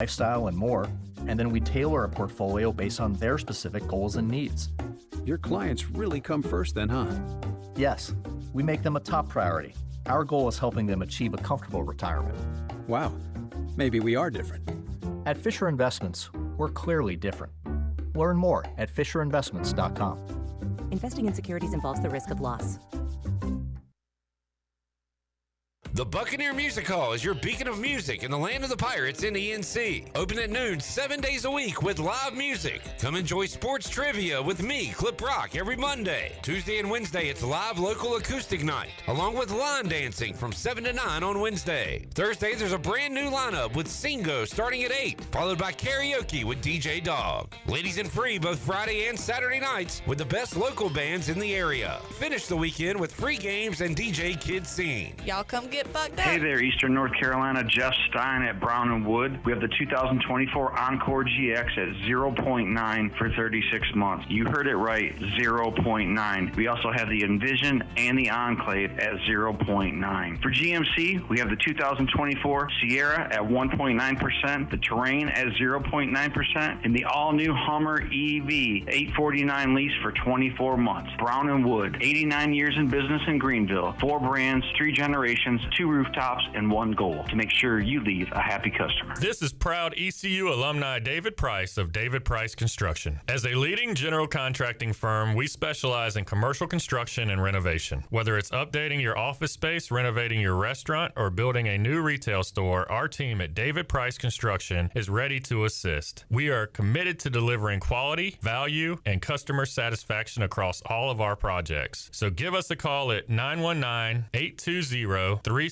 lifestyle, and more, and then we tailor a portfolio based on their specific goals and needs. Your clients really come first then, huh? Yes, we make them a top priority. Our goal is helping them achieve a comfortable retirement. Wow, maybe we are different. At Fisher Investments, we're clearly different. Learn more at FisherInvestments.com. Investing in securities involves the risk of loss. The Buccaneer Music Hall is your beacon of music in the land of the Pirates in ENC. Open at noon 7 days a week with live music. Come enjoy sports trivia with me, Clip Rock, every Monday. Tuesday and Wednesday, it's live local acoustic night, along with line dancing from 7 to 9 on Wednesday. Thursday, there's a brand new lineup with Singo starting at 8, followed by karaoke with DJ Dog. Ladies and free both Friday and Saturday nights with the best local bands in the area. Finish the weekend with free games and DJ Kids Scene. Y'all come get bugged up. Hey there, Eastern North Carolina. Jeff Stein at Brown and Wood. We have the 2024 Encore GX at 0.9 for 36 months. You heard it right, 0.9. We also have the Envision and the Enclave at 0.9. For GMC, we have the 2024 Sierra at 1.9%, the Terrain at 0.9%, and the all-new Hummer EV 849 lease for 24 months. Brown and Wood, 89 years in business in Greenville. 4 brands, 3 generations, 2 rooftops, and 1 goal to make sure you leave a happy customer. This is proud ECU alumni David Price of David Price Construction. As a leading general contracting firm, we specialize in commercial construction and renovation. Whether it's updating your office space, renovating your restaurant, or building a new retail store, our team at David Price Construction is ready to assist. We are committed to delivering quality, value, and customer satisfaction across all of our projects. So give us a call at 919-820-3612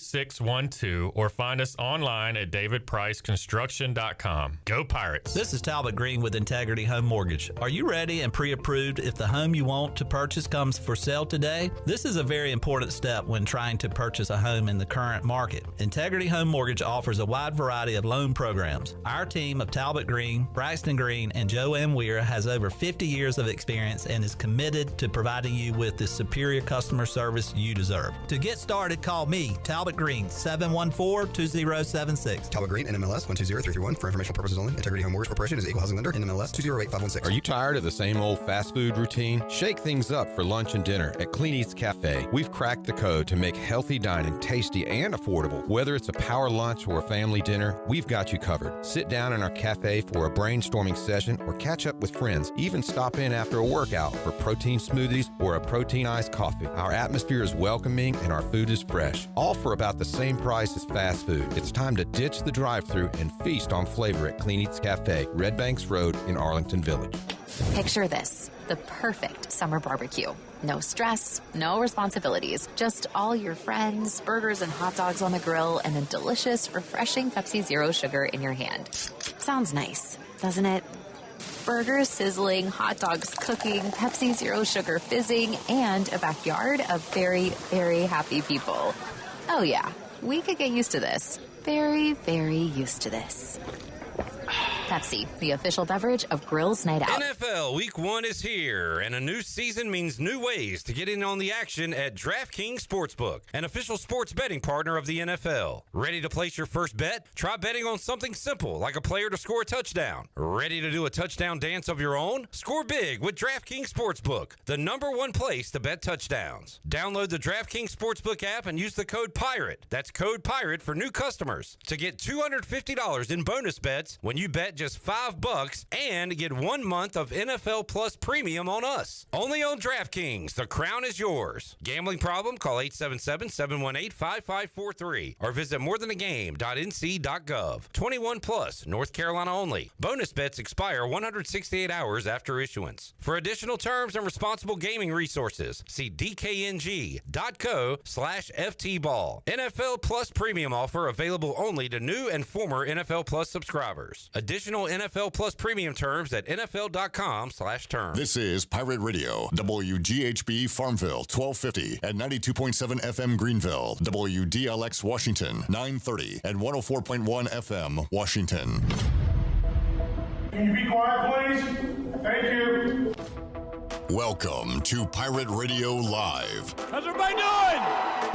or find us online at davidpriceconstruction.com. Go Pirates! This is Talbot Green with Integrity Home Mortgage. Are you ready and pre-approved if the home you want to purchase comes for sale today? This is a very important step when trying to purchase a home in the current market. Integrity Home Mortgage offers a wide variety of loan programs. Our team of Talbot Green, Braxton Green, and Joanne Weir has over 50 years of experience and is committed to providing you with the superior customer service you deserve. To get started, call me, Talbot Green, 714-2076. Talbot Green, NMLS 120331. For informational purposes only. Integrity Home Mortgage Corporation is equal housing lender. NMLS 208516. Are you tired of the same old fast food routine? Shake things up for lunch and dinner at Clean Eats Cafe. We've cracked the code to make healthy dining tasty and affordable. Whether it's a power lunch or a family dinner, we've got you covered. Sit down in our cafe for a brainstorming session or catch up with friends. Even stop in after a workout for protein smoothies or a protein iced coffee. Our atmosphere is welcoming and our food is fresh. All for about the same price as fast food. It's time to ditch the drive-thru and feast on flavor at Clean Eats Cafe, Red Banks Road in Arlington Village. Picture this, the perfect summer barbecue. No stress, no responsibilities, just all your friends, burgers and hot dogs on the grill, and a delicious, refreshing Pepsi Zero Sugar in your hand. Sounds nice, doesn't it? Burgers sizzling, hot dogs cooking, Pepsi Zero Sugar fizzing, and a backyard of very, very happy people. Oh yeah, we could get used to this. Very, very used to this. Pepsi, the official beverage of Grills Night Out. NFL Week 1 is here, and a new season means new ways to get in on the action at DraftKings Sportsbook, an official sports betting partner of the NFL. Ready to place your first bet? Try betting on something simple, like a player to score a touchdown. Ready to do a touchdown dance of your own? Score big with DraftKings Sportsbook, the #1 place to bet touchdowns. Download the DraftKings Sportsbook app and use the code PIRATE. That's code PIRATE for new customers to get $250 in bonus bets when you bet just $5 and get 1 month of NFL Plus Premium on us. Only on DraftKings. The crown is yours. Gambling problem? Call 877-718-5543 or visit morethanagame.nc.gov. 21 plus, North Carolina only. Bonus bets expire 168 hours after issuance. For additional terms and responsible gaming resources, see dkng.co/ftball. NFL Plus Premium offer available only to new and former NFL Plus subscribers. Additional NFL Plus Premium terms at nfl.com/terms. This is Pirate Radio, WGHB Farmville, 1250 at 92.7 FM Greenville, WDLX Washington, 930 at 104.1 FM Washington. Can you be quiet, please? Thank you. Welcome to Pirate Radio Live. How's everybody doing?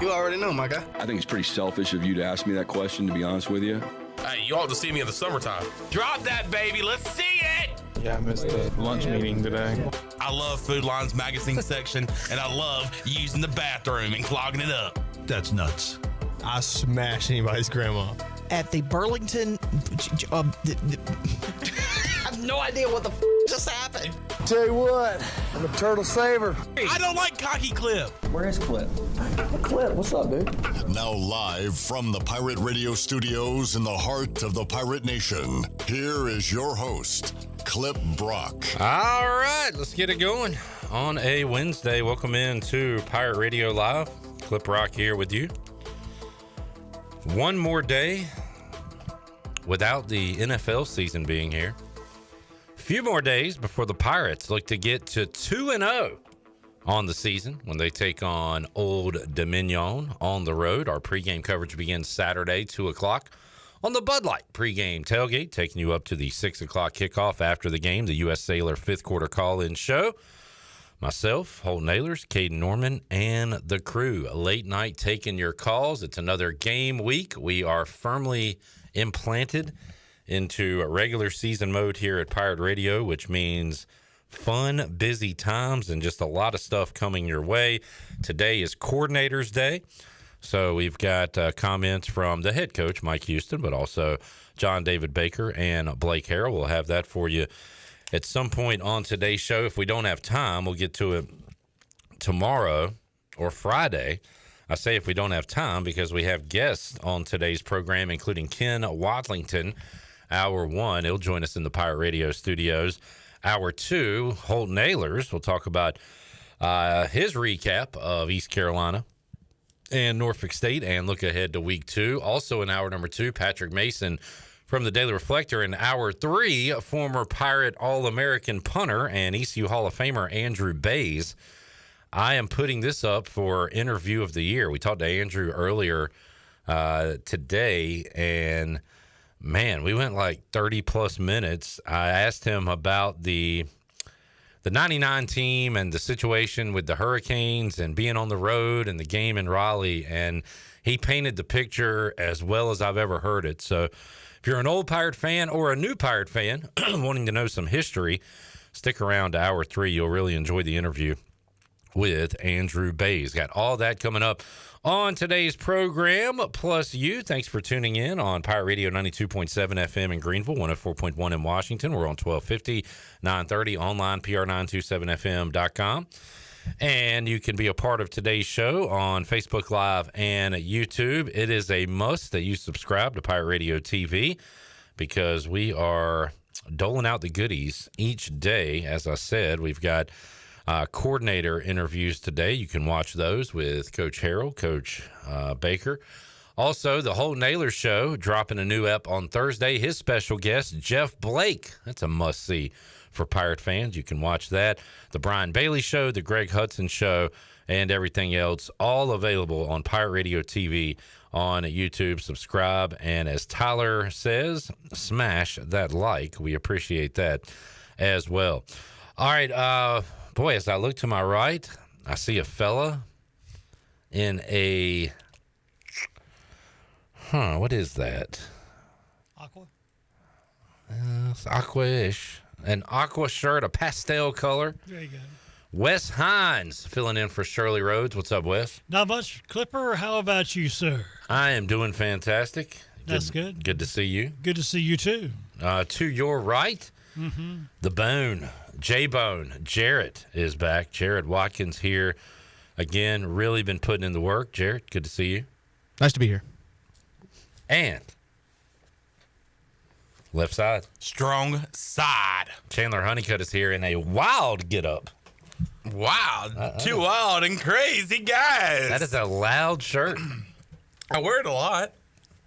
You already know, my guy. I think it's pretty selfish of you to ask me that question, to be honest with you. Hey, you ought to see me in the summertime. Drop that, baby. Let's see it. Yeah, I missed the lunch meeting today. I love Food Line's magazine section, and I love using the bathroom and clogging it up. That's nuts. I smash anybody's grandma. At the Burlington, I have no idea what the just happened. Tell you what, I'm a turtle saver. I don't like cocky Clip. Where is Clip? Clip, what's up, dude? Now live from the Pirate Radio studios in the heart of the Pirate Nation, here is your host, Clip Brock. All right, let's get it going on a Wednesday. Welcome in to Pirate Radio Live. Clip Brock here with you. One more day without the NFL season being here. A few more days before the Pirates look to get to 2-0 on the season when they take on Old Dominion on the road. Our pregame coverage begins Saturday, 2 o'clock on the Bud Light pregame tailgate, taking you up to the 6 o'clock kickoff after the game, the U.S. Sailor fifth quarter call-in show. Myself, Holden Ahlers, Caden Norman, and the crew. A late night taking your calls. It's another game week. We are firmly implanted into regular season mode here at Pirate Radio, which means fun, busy times, and just a lot of stuff coming your way. Today is Coordinators Day. So we've got comments from the head coach, Mike Houston, but also John David Baker and Blake Harrell. We'll have that for you at some point on today's show. If we don't have time, we'll get to it tomorrow or Friday. I say if we don't have time because we have guests on today's program, including Ken Watlington, Hour 1. He'll join us in the Pirate Radio studios. Hour 2, Holton Ahlers will talk about his recap of East Carolina and Norfolk State and look ahead to week 2. Also in hour number 2, Patrick Mason from the Daily Reflector. In hour 3, former Pirate All-American punter and ECU Hall of Famer Andrew Bays. I am putting this up for interview of the year. We talked to Andrew earlier today, and man, we went like 30-plus minutes. I asked him about the 99 team and the situation with the Hurricanes and being on the road and the game in Raleigh, and he painted the picture as well as I've ever heard it. So if you're an old Pirate fan or a new Pirate fan wanting to know some history, stick around to hour 3. You'll really enjoy the interview with Andrew Bays. Got all that coming up on today's program, plus you. Thanks for tuning in on Pirate Radio 92.7 FM in Greenville, 104.1 in Washington. We're on 1250, 930, online, pr927fm.com. And you can be a part of today's show on Facebook Live and YouTube. It is a must that you subscribe to Pirate Radio TV because we are doling out the goodies each day. As I said, we've got coordinator interviews today. You can watch those with Coach Harrell, Coach Baker. Also, the Holden Naylor Show dropping a new ep on Thursday. His special guest, Jeff Blake. That's a must-see for Pirate fans. You can watch that. The Brian Bailey Show, the Greg Hudson Show, and everything else, all available on Pirate Radio TV on YouTube. Subscribe, and as Tyler says, smash that like. We appreciate that as well. All right, boy, as I look to my right, I see a fella in a, what is that? Aqua? It's aqua-ish. An aqua shirt, a pastel color. There you go. Wes Hines filling in for Shirley Rhodes. What's up, Wes? Not much, Clipper. How about you, sir? I am doing fantastic. That's good. Good to see you. Good to see you, too. To your right, the Bone, J-Bone, Jarrett is back. Jarrett Watkins here again. Really been putting in the work. Jarrett, good to see you. Nice to be here. And left side. Strong side. Chandler Honeycutt is here in a wild get-up. Wild. Too wild and crazy, guys. That is a loud shirt. I wear it a lot.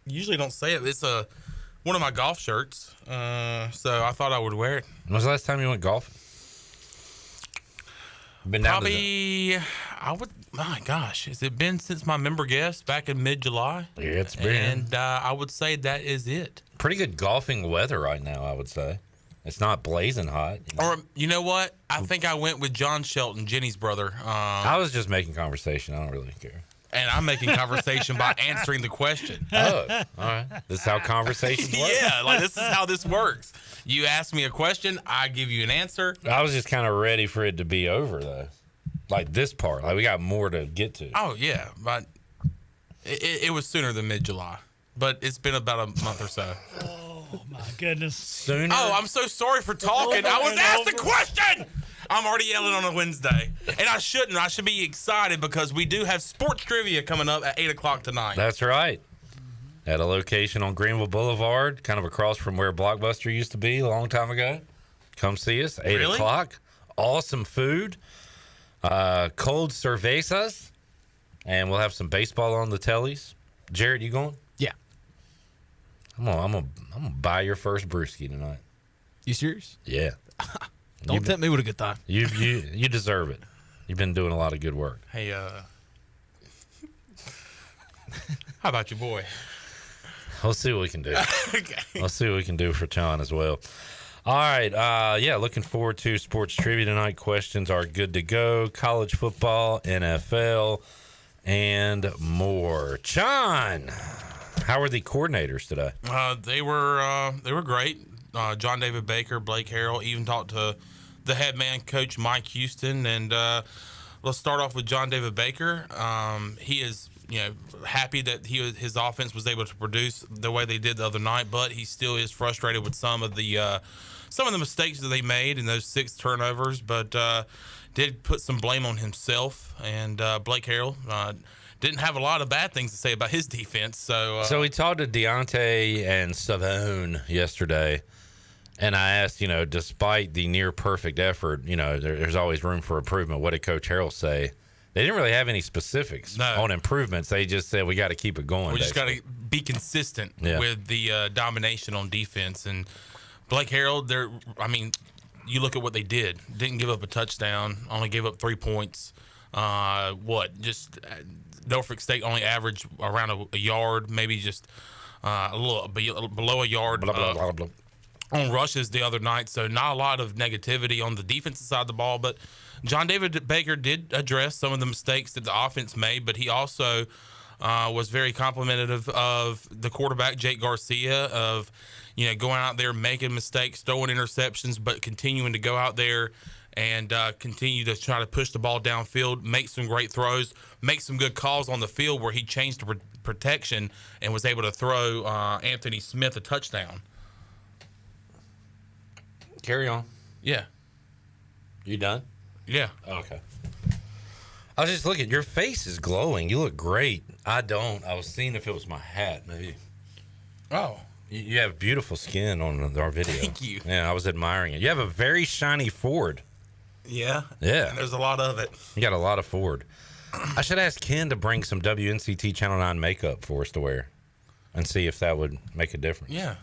Usually don't say it. It's one of my golf shirts. So I thought I would wear it. When was the last time you went golfing? Been down Probably, my gosh, has it been since my member guest back in mid-July? Yeah, it's been. And I would say that is it. Pretty good golfing weather right now, I would say. It's not blazing hot. Or, you know what? I think I went with John Shelton, Jenny's brother. I was just making conversation. I don't really care. and I'm making conversation by answering the question. Oh, all right. This is how conversations work? Yeah, like this is how this works. You ask me a question, I give you an answer. I was just kind of ready for it to be over, though. Like this part. Like we got more to get to. Oh, yeah, but it was sooner than mid-July. But it's been about a month or so. Oh, my goodness. Sooner? Oh, I'm so sorry for talking. I was asked a question. I'm already yelling on a Wednesday. And I shouldn't. I should be excited because we do have sports trivia coming up at 8 o'clock tonight. That's right. At a location on Greenville Boulevard, kind of across from where Blockbuster used to be a long time ago. Come see us, 8 Really? o'clock. Awesome food. Cold cervezas. And we'll have some baseball on the tellies. Jared, you going? Yeah. I'm gonna buy your first brewski tonight. You serious? Yeah. Don't tempt me with a good time. You deserve it. You've been doing a lot of good work. Hey, how about your boy? We'll see what we can do. Okay. We'll see what we can do for John as well. All right. Yeah, looking forward to sports trivia tonight. Questions are good to go. College football, NFL, and more. John, how were the coordinators today? They were great. John David Baker, Blake Harrell, even talked to the head man coach Mike Houston. And let's start off with John David Baker. He is happy that his offense was able to produce the way they did the other night, but he still is frustrated with some of the mistakes that they made in those 6 turnovers. But did put some blame on himself, and Blake Harrell didn't have a lot of bad things to say about his defense. So we talked to Deontay and Savone yesterday, and I asked, despite the near perfect effort, there's always room for improvement. What did Coach Harrell say? They didn't really have any specifics on improvements. They just said we got to keep it going. We just got to be consistent with the domination on defense. And Blake Harrell, you look at what they did. Didn't give up a touchdown. Only gave up 3 points. Norfolk State only averaged around a yard, maybe just a little below a yard on rushes the other night. So not a lot of negativity on the defensive side of the ball. But John David Baker did address some of the mistakes that the offense made, but he also was very complimentary of the quarterback, Jake Garcia, of going out there, making mistakes, throwing interceptions, but continuing to go out there and continue to try to push the ball downfield, make some great throws, make some good calls on the field where he changed the protection and was able to throw Anthony Smith a touchdown. Carry on. Yeah. You done? Yeah. Okay. I was just looking. Your face is glowing. You look great. I don't. I was seeing if it was my hat, maybe. Oh. You have beautiful skin on our video. Thank you. Yeah, I was admiring it. You have a very shiny Ford. Yeah. Yeah. And there's a lot of it. You got a lot of Ford. I should ask Ken to bring some WNCT Channel 9 makeup for us to wear and see if that would make a difference. Yeah.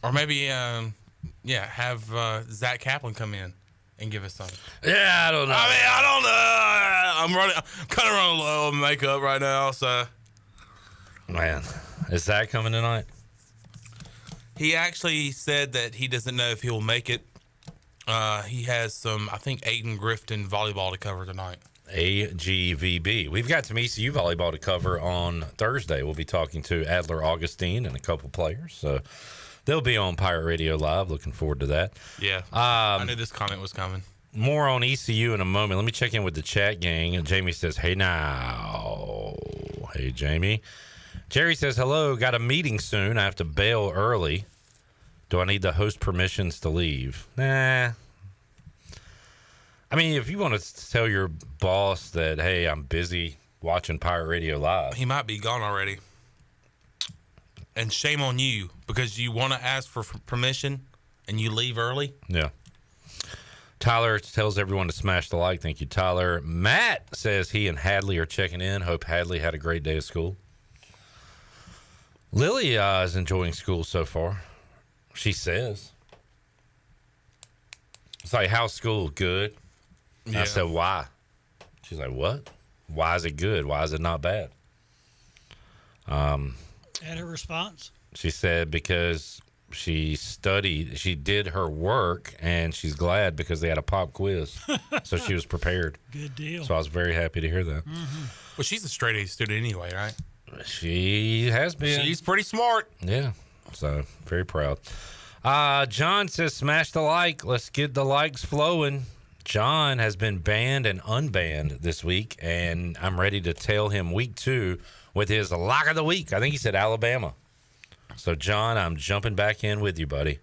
Or maybe, have Zach Kaplan come in and give us some. Yeah, I don't know. I'm kind of running low on makeup right now, so. Man, is Zach coming tonight? He actually said that he doesn't know if he'll make it. He has some, I think, Aiden Grifton volleyball to cover tonight. AGVB. We've got some ECU volleyball to cover on Thursday. We'll be talking to Adler Augustine and a couple players. So they'll be on Pirate Radio Live. Looking forward to that. Yeah. I knew this comment was coming. More on ECU in a moment. Let me check in with the chat gang. And Jamie says, hey now. Hey, Jamie. Jerry says, hello. Got a meeting soon. I have to bail early. Do I need the host permissions to leave? Nah. I mean, if you want to tell your boss that, hey, I'm busy watching Pirate Radio Live. He might be gone already. And shame on you because you want to ask for permission and you leave early. Yeah. Tyler tells everyone to smash the like. Thank you, Tyler. Matt says he and Hadley are checking in. Hope Hadley had a great day of school. Lily is enjoying school so far. She says. It's like, how's school? Good. And I said, why? She's like, what? Why is it good? Why is it not bad? And her response? She said, because she studied, she did her work, and she's glad because they had a pop quiz. So she was prepared. Good deal. So I was very happy to hear that. Mm-hmm. Well, she's a straight A student anyway, right? She has been. She's pretty smart. Yeah. So very proud. John says, smash the like. Let's get the likes flowing. John has been banned and unbanned this week, and I'm ready to tell him week 2 with his lock of the week. I think he said Alabama. So, John, I'm jumping back in with you, buddy,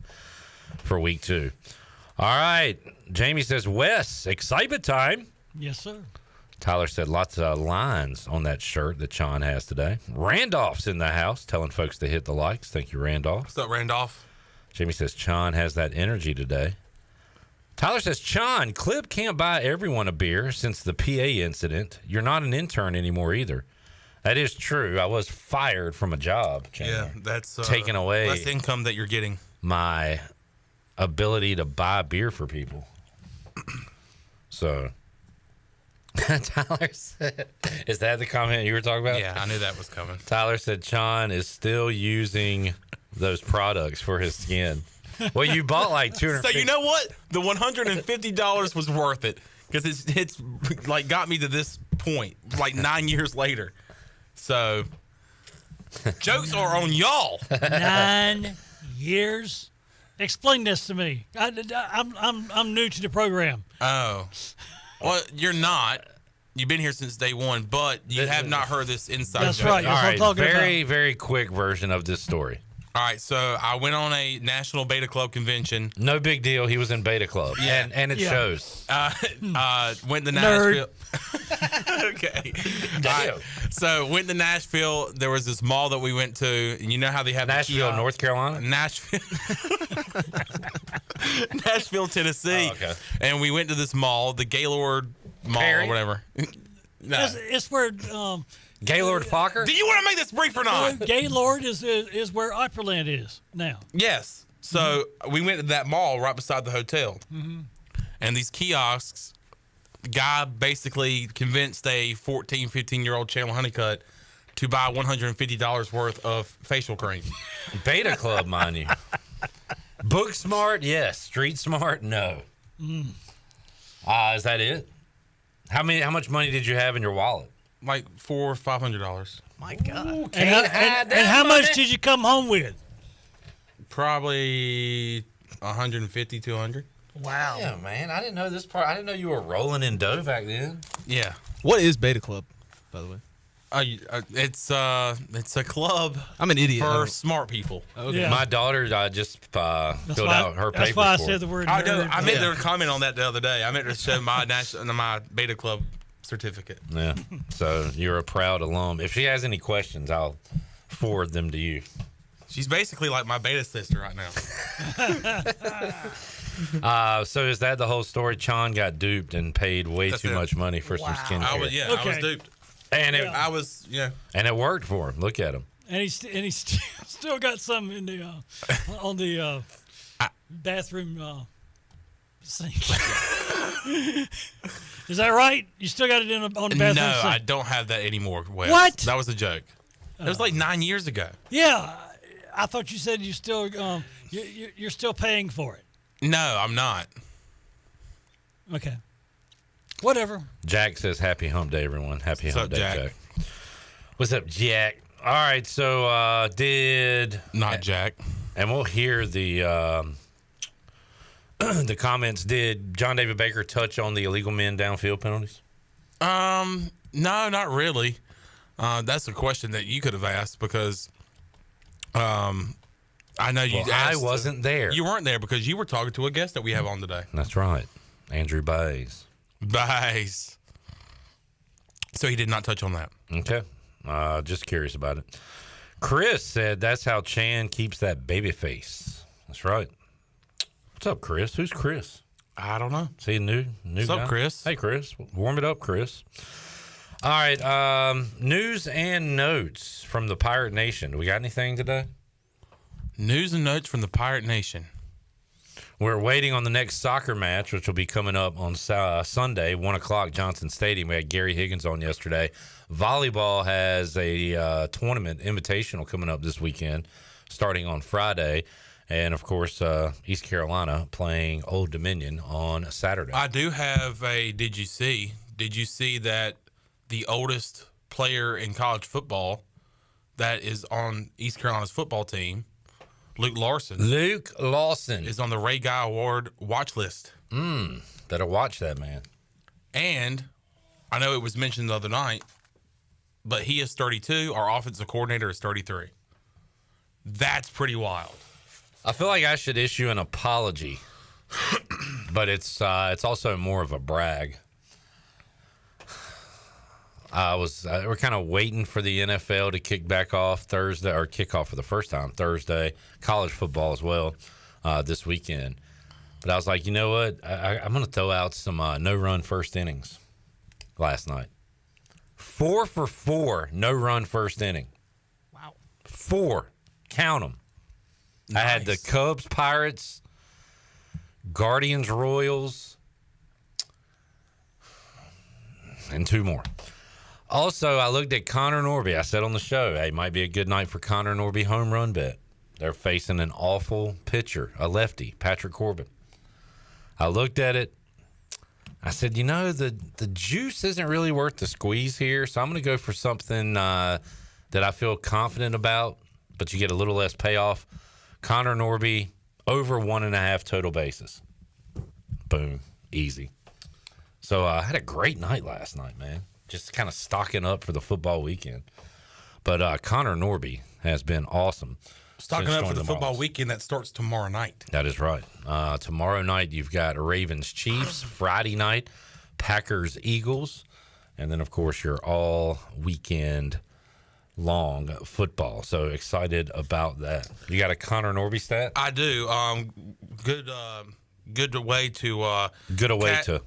for week 2. All right. Jamie says, Wes, excitement time. Yes, sir. Tyler said lots of lines on that shirt that John has today. Randolph's in the house telling folks to hit the likes. Thank you, Randolph. What's up, Randolph? Jamie says, John has that energy today. Tyler says, John, Clip can't buy everyone a beer since the PA incident. You're not an intern anymore either. That is true. I was fired from a job. Jamie. Yeah, that's taken away less income that you're getting. My ability to buy beer for people. So, Tyler said, is that the comment you were talking about? Yeah, I knew that was coming. Tyler said, John is still using those products for his skin. Well, you bought like $250. So you know what? The $150 was worth it because it's like got me to this point like 9 years later. So jokes are on y'all. 9 years. Explain this to me. I'm new to the program. Oh, well, you're not. You've been here since day one, but you have not heard this inside That's joke. right. That's what I'm talking very, about. very quick version of this story. All right, so I went on a National Beta Club convention. No big deal. He was in Beta Club. Yeah. And it shows. Went to Nerd. Nashville. Okay. All right. So went to Nashville. There was this mall that we went to, and you know how they have Nashville, the North Carolina? Nashville, Tennessee. Oh, okay. And we went to this mall, the Gaylord Mall Perry? or whatever. No. It's where Gaylord Fokker? Do you want to make this brief or not? Gaylord is where Opryland is now. Yes. So we went to that mall right beside the hotel. Mm-hmm. And these kiosks, guy basically convinced a 14, 15-year-old Chandler Honeycutt to buy $150 worth of facial cream. Beta Club, mind you. Book smart, yes. Street smart, no. Is that it? How much money did you have in your wallet? Like $400 or $500. My God. Ooh, And how much did you come home with? Probably 150, 200. Wow. Yeah, man. I didn't know this part. I didn't know you were rolling in dough back then. Yeah. What is Beta Club, by the way? It's a club. I'm an idiot. For smart people. Okay. Yeah. My daughter just filled out her papers. That's why I for said it. the word I nerd. meant to comment on that the other day. I meant to show my Beta Club certificate. Yeah. So you're a proud alum. If she has any questions, I'll forward them to you. She's basically like my beta sister right now. So is that the whole story? Chon got duped and paid way too much money for some skincare. I was duped. And and it worked for him. Look at him. And he's still got some in the on the bathroom sink. Is that right? You still got it on the bathroom sink? No, I don't have that anymore, Wes. What? That was a joke. It was like 9 years ago. Yeah, I thought you said you still you're still paying for it. No, I'm not. Okay. Whatever. Jack says, happy hump day, everyone. Happy What's hump up, day, Jack? What's up, Jack? All right, so Not Jack. And we'll hear the the comments. Did John David Baker touch on the illegal men downfield penalties? No, not really. That's a question that you could have asked because I know you asked. I wasn't there. You weren't there because you were talking to a guest that we have on today. That's right. Andrew Bays. So he did not touch on that. Okay. Just curious about it. Chris said that's how Chan keeps that baby face. That's right. What's up, Chris? Who's Chris? I don't know. See a new What's guy? up, Chris? Hey, Chris. Warm it up, Chris. All right. News and notes from the Pirate Nation. Do we got anything today? News and notes from the Pirate Nation. We're waiting on the next soccer match, which will be coming up on Sunday, 1 o'clock, Johnson Stadium. We had Gary Higgins on yesterday. Volleyball has a tournament invitational coming up this weekend, starting on Friday. And, of course, East Carolina playing Old Dominion on Saturday. I do have a did you see that the oldest player in college football that is on East Carolina's football team, Luke Lawson, is on the Ray Guy Award watch list. Better watch that, man. And I know it was mentioned the other night, but he is 32. Our offensive coordinator is 33. That's pretty wild. I feel like I should issue an apology, but it's also more of a brag. We're kind of waiting for the NFL to kick back off Thursday, or kick off for the first time Thursday. College football as well this weekend. But I was like, you know what? I'm going to throw out some no-run first innings last night. 4 for 4 no-run first inning. Wow. 4. Count them. Nice. I had the Cubs, Pirates, Guardians, Royals, and 2 more. Also, I looked at Connor Norby. I said on the show, hey, might be a good night for Connor Norby home run bet. They're facing an awful pitcher, a lefty, Patrick Corbin. I looked at it. I said, you know, the juice isn't really worth the squeeze here, so I'm going to go for something that I feel confident about, but you get a little less payoff. Connor Norby, over 1.5 total bases. Boom. Easy. So I had a great night last night, man. Just kind of stocking up for the football weekend. But Connor Norby has been awesome. Stocking up for the football weekend that starts tomorrow night. That is right. Tomorrow night, you've got Ravens Chiefs. Friday night, Packers Eagles. And then, of course, your all weekend long football. So excited about that. You got a Connor Norby stat? I do. Good way to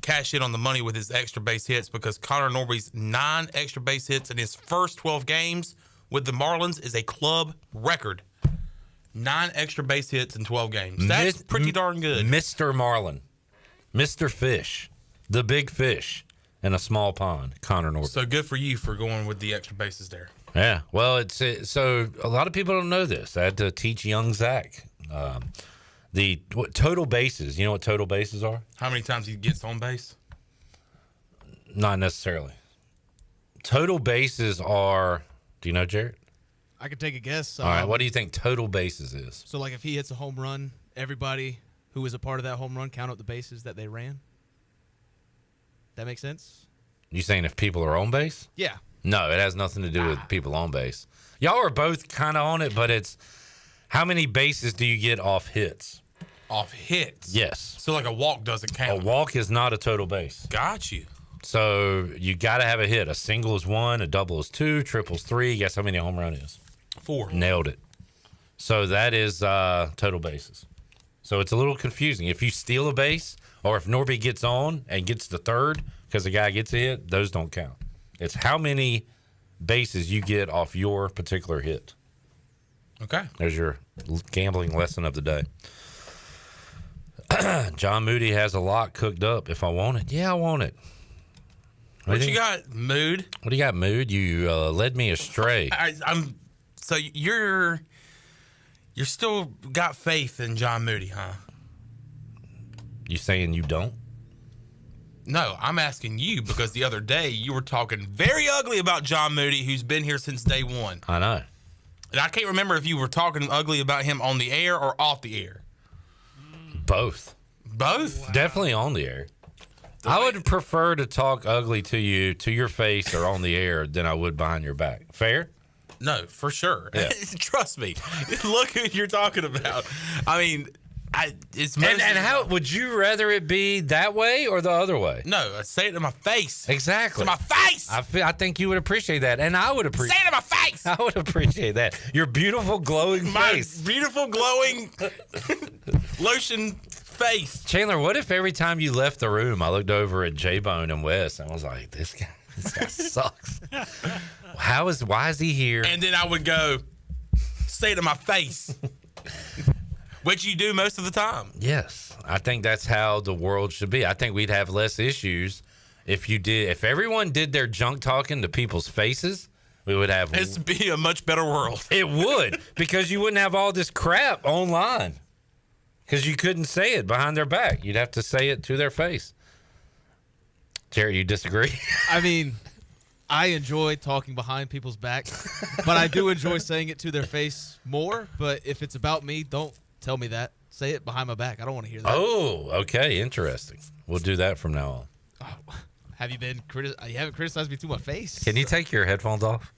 cash in on the money with his extra base hits, because Connor Norby's 9 extra base hits in his first 12 games with the Marlins is a club record. 9 extra base hits in 12 games. That's pretty darn good. Mr. Marlin, Mr. Fish, the big fish in a small pond, Connor Norby. So good for you for going with the extra bases there. Yeah, well, so a lot of people don't know this. I had to teach young Zach. What total bases, you know what total bases are? How many times he gets on base? Not necessarily. Total bases are, do you know, Jarrett? I could take a guess. All right, what do you think total bases is? So, like, if he hits a home run, everybody who was a part of that home run count up the bases that they ran? That makes sense? You saying if people are on base? Yeah. No, it has nothing to do with people on base. Y'all are both kind of on it, but it's how many bases do you get off hits? Off hits? Yes. So like a walk doesn't count? A walk is not a total base. Got you. So you got to have a hit. A single is 1, a double is 2, triple is 3. Guess how many a home run is? 4. Nailed it. So that is total bases. So it's a little confusing. If you steal a base, or if Norby gets on and gets the third because the guy gets a hit, those don't count. It's how many bases you get off your particular hit. Okay. There's your gambling lesson of the day. John Moody has a lot cooked up. If I want it, yeah, I want it. What you got, Mood? What do you got, Mood? You led me astray. So you're still got faith in John Moody, huh? You saying you don't? No, I'm asking you because the other day you were talking very ugly about John Moody, who's been here since day one. I know. And I can't remember if you were talking ugly about him on the air or off the air. Both. Both? Wow. Definitely on the air. I would prefer to talk ugly to you, to your face, or on the air than I would behind your back. Fair? No, for sure. Yeah. Trust me. Look who you're talking about. I mean, it's and how would you rather it be that way or the other way? No, I say it to my face. Exactly. To my face. I think you would appreciate that, and I would appreciate. Say it to my face. I would appreciate that. Your beautiful glowing face. My beautiful glowing lotion face. Chandler, what if every time you left the room, I looked over at J-Bone and Wes and was like, "This guy sucks. Why is he here?" And then I would go, say it to my face. Which you do most of the time. Yes. I think that's how the world should be. I think we'd have less issues if everyone did their junk talking to people's faces. We would have. It'd be a much better world. It would, because you wouldn't have all this crap online. Because you couldn't say it behind their back. You'd have to say it to their face. Jared, you disagree? I mean, I enjoy talking behind people's back, but I do enjoy saying it to their face more. But if it's about me, don't tell me that. Say it behind my back. I don't want to hear that. Oh, okay. Interesting. We'll do that from now on. Oh, have you been you haven't criticized me to my face? Can you take your headphones off?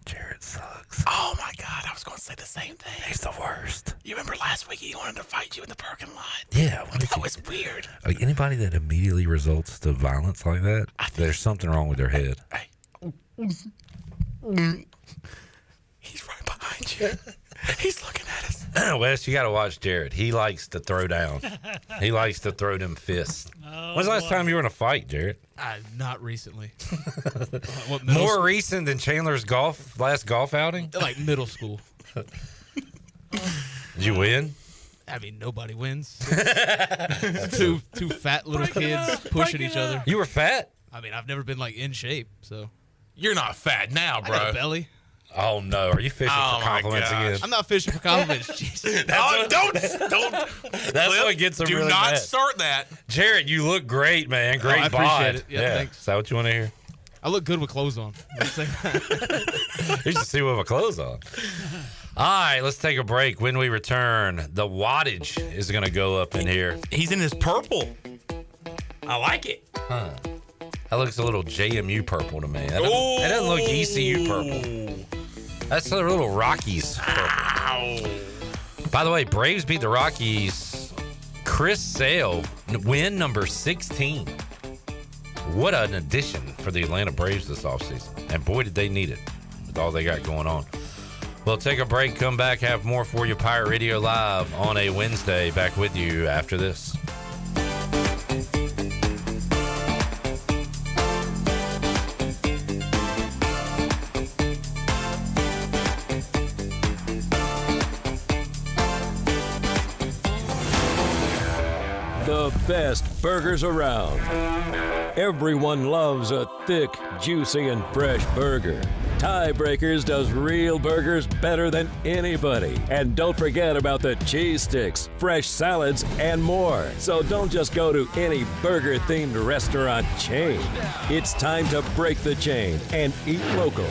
Jared sucks. Oh, my God. I was going to say the same thing. He's the worst. You remember last week he wanted to fight you in the parking lot? Yeah. That was weird. Anybody that immediately results to violence like that, there's something wrong with their head. He's right behind you. He's looking at us. Wes, you got to watch Jared. He likes to throw down. He likes to throw them fists. When's the last time you were in a fight, Jared? Not recently. More recent than Chandler's last golf outing? Like middle school. Did you win? I mean, nobody wins. two fat little kids pushing each other. You were fat? I mean, I've never been like in shape, so. You're not fat now, bro. I got a belly. Oh no! Are you fishing for compliments again? I'm not fishing for compliments. Jesus. Don't. That's what gets them really mad. Do not start that. Jared, you look great, man. Great I bod. appreciate it. Yeah, thanks. Is that what you want to hear? I look good with clothes on. You should see with my clothes on. All right, let's take a break. When we return, the wattage is going to go up in here. He's in his purple. I like it. Huh. That looks a little JMU purple to me. That doesn't look ECU purple. That's a little Rockies purple. By the way, Braves beat the Rockies. Chris Sale, win number 16. What an addition for the Atlanta Braves this offseason. And boy, did they need it with all they got going on. We'll take a break, come back, have more for you. Pirate Radio Live on a Wednesday. Back with you after this. The best burgers around. Everyone loves a thick, juicy, and fresh burger. Tiebreakers does real burgers better than anybody. And don't forget about the cheese sticks, fresh salads, and more. So don't just go to any burger-themed restaurant chain. It's time to break the chain and eat local.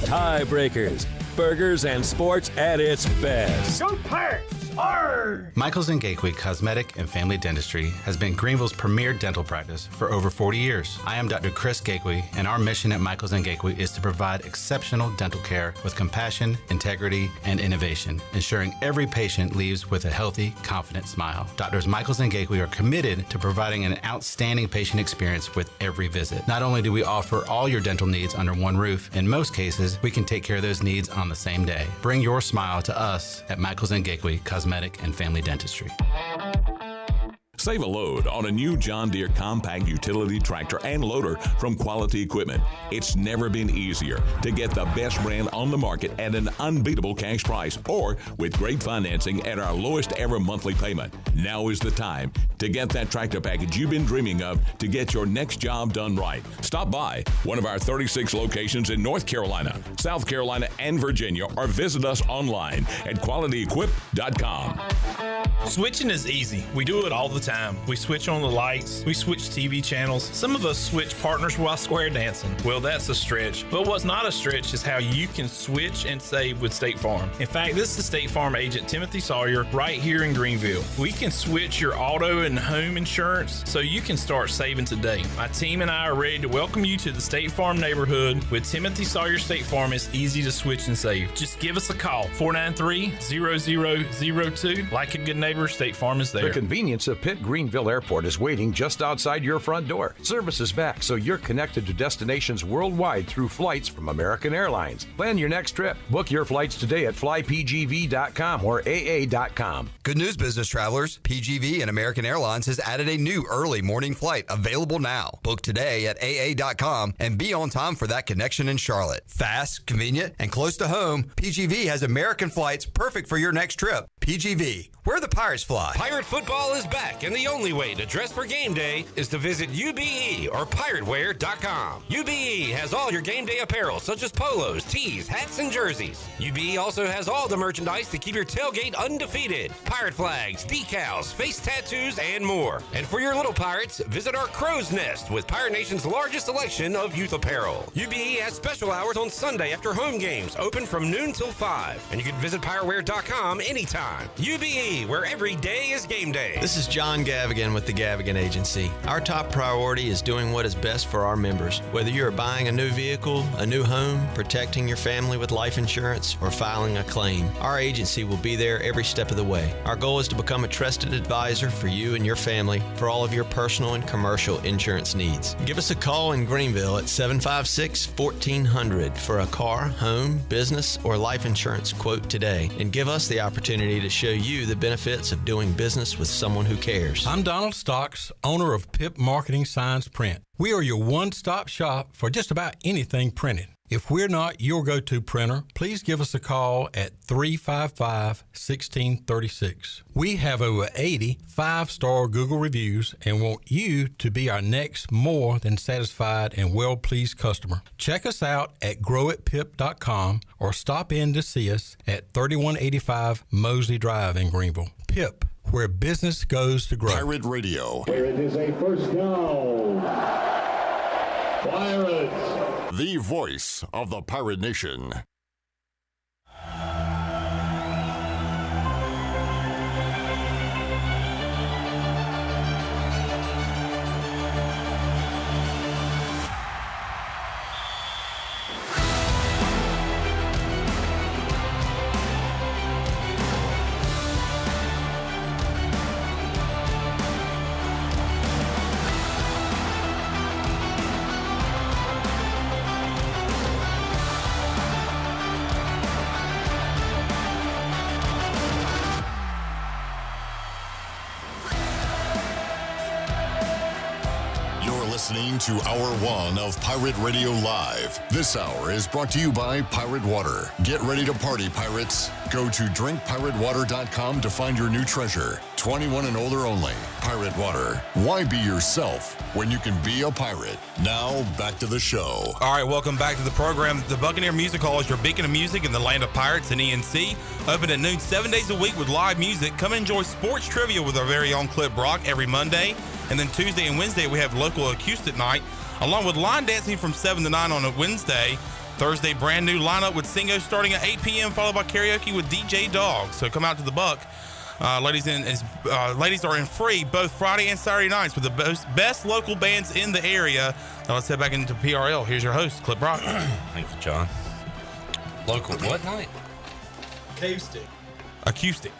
Tiebreakers, burgers and sports at its best. Go Pirates! Arr! Michaels & Gateway Cosmetic and Family Dentistry has been Greenville's premier dental practice for over 40 years. I am Dr. Chris Gateway, and our mission at Michaels & Gateway is to provide exceptional dental care with compassion, integrity, and innovation, ensuring every patient leaves with a healthy, confident smile. Doctors Michaels & Gateway are committed to providing an outstanding patient experience with every visit. Not only do we offer all your dental needs under one roof, in most cases, we can take care of those needs on the same day. Bring your smile to us at Michaels & Gateway Cosmetic and Family Dentistry. Save a load on a new John Deere compact utility tractor and loader from Quality Equipment. It's never been easier to get the best brand on the market at an unbeatable cash price or with great financing at our lowest ever monthly payment. Now is the time to get that tractor package you've been dreaming of to get your next job done right. Stop by one of our 36 locations in North Carolina, South Carolina, and Virginia, or visit us online at qualityequip.com. Switching is easy. We do it all the time. We switch on the lights. We switch TV channels. Some of us switch partners while square dancing. Well, that's a stretch. But what's not a stretch is how you can switch and save with State Farm. In fact, this is State Farm agent Timothy Sawyer right here in Greenville. We can switch your auto and home insurance so you can start saving today. My team and I are ready to welcome you to the State Farm neighborhood. With Timothy Sawyer State Farm, it's easy to switch and save. Just give us a call, 493-0002. Like a good neighbor, State Farm is there. The convenience of Pitt Greenville Airport is waiting just outside your front door. Service is back, so you're connected to destinations worldwide through flights from American Airlines. Plan your next trip. Book your flights today at flypgv.com or aa.com. Good news, business travelers. PGV and American Airlines has added a new early morning flight available now. Book today at aa.com and be on time for that connection in Charlotte. Fast, convenient, and close to home, PGV has American flights perfect for your next trip. PGV, where the Pirates fly. Pirate football is back, and the only way to dress for game day is to visit UBE or pirateware.com. UBE has all your game day apparel, such as polos, tees, hats, and jerseys. UBE also has all the merchandise to keep your tailgate undefeated. Pirate flags, decals, face tattoos, and more. And for your little pirates, visit our Crow's Nest with Pirate Nation's largest selection of youth apparel. UBE has special hours on Sunday after home games, open from noon till 5. And you can visit pirateware.com anytime. UBE, where every day is game day. This is John Gavigan with the Gavigan Agency. Our top priority is doing what is best for our members. Whether you are buying a new vehicle, a new home, protecting your family with life insurance, or filing a claim, our agency will be there every step of the way. Our goal is to become a trusted advisor for you and your family for all of your personal and commercial insurance needs. Give us a call in Greenville at 756-1400 for a car, home, business, or life insurance quote today, and give us the opportunity to show you the benefits of doing business with someone who cares. I'm Donald Stocks, owner of Pip Marketing Signs Print. We are your one-stop shop for just about anything printed. If we're not your go-to printer, please give us a call at 355-1636. We have over 80 5-star Google reviews and want you to be our next more than satisfied and well-pleased customer. Check us out at growatpip.com or stop in to see us at 3185 Mosley Drive in Greenville. Pip, where business goes to grow. Pirate Radio. Here it is, a first down. Pirates. The voice of the Pirate Nation. Listening to Hour 1 of Pirate Radio Live. This hour is brought to you by Pirate Water. Get ready to party, pirates. Go to drinkpiratewater.com to find your new treasure. 21 and older only. Pirate Water. Why be yourself when you can be a pirate? Now, back to the show. All right, welcome back to the program. The Buccaneer Music Hall is your beacon of music in the land of pirates and ENC. Open at noon 7 days a week with live music. Come enjoy sports trivia with our very own Clip Brock every Monday. And then Tuesday and Wednesday, we have local acoustic night, along with line dancing from 7 to 9 on a Wednesday. Thursday, brand new lineup with Singo starting at 8 p.m., followed by karaoke with DJ Dog. So come out to the Buck. Ladies are in free both Friday and Saturday nights with the best local bands in the area. Now let's head back into PRL. Here's your host, Clip Brock. Thank you, John. Local what night? Acoustic. Acoustic.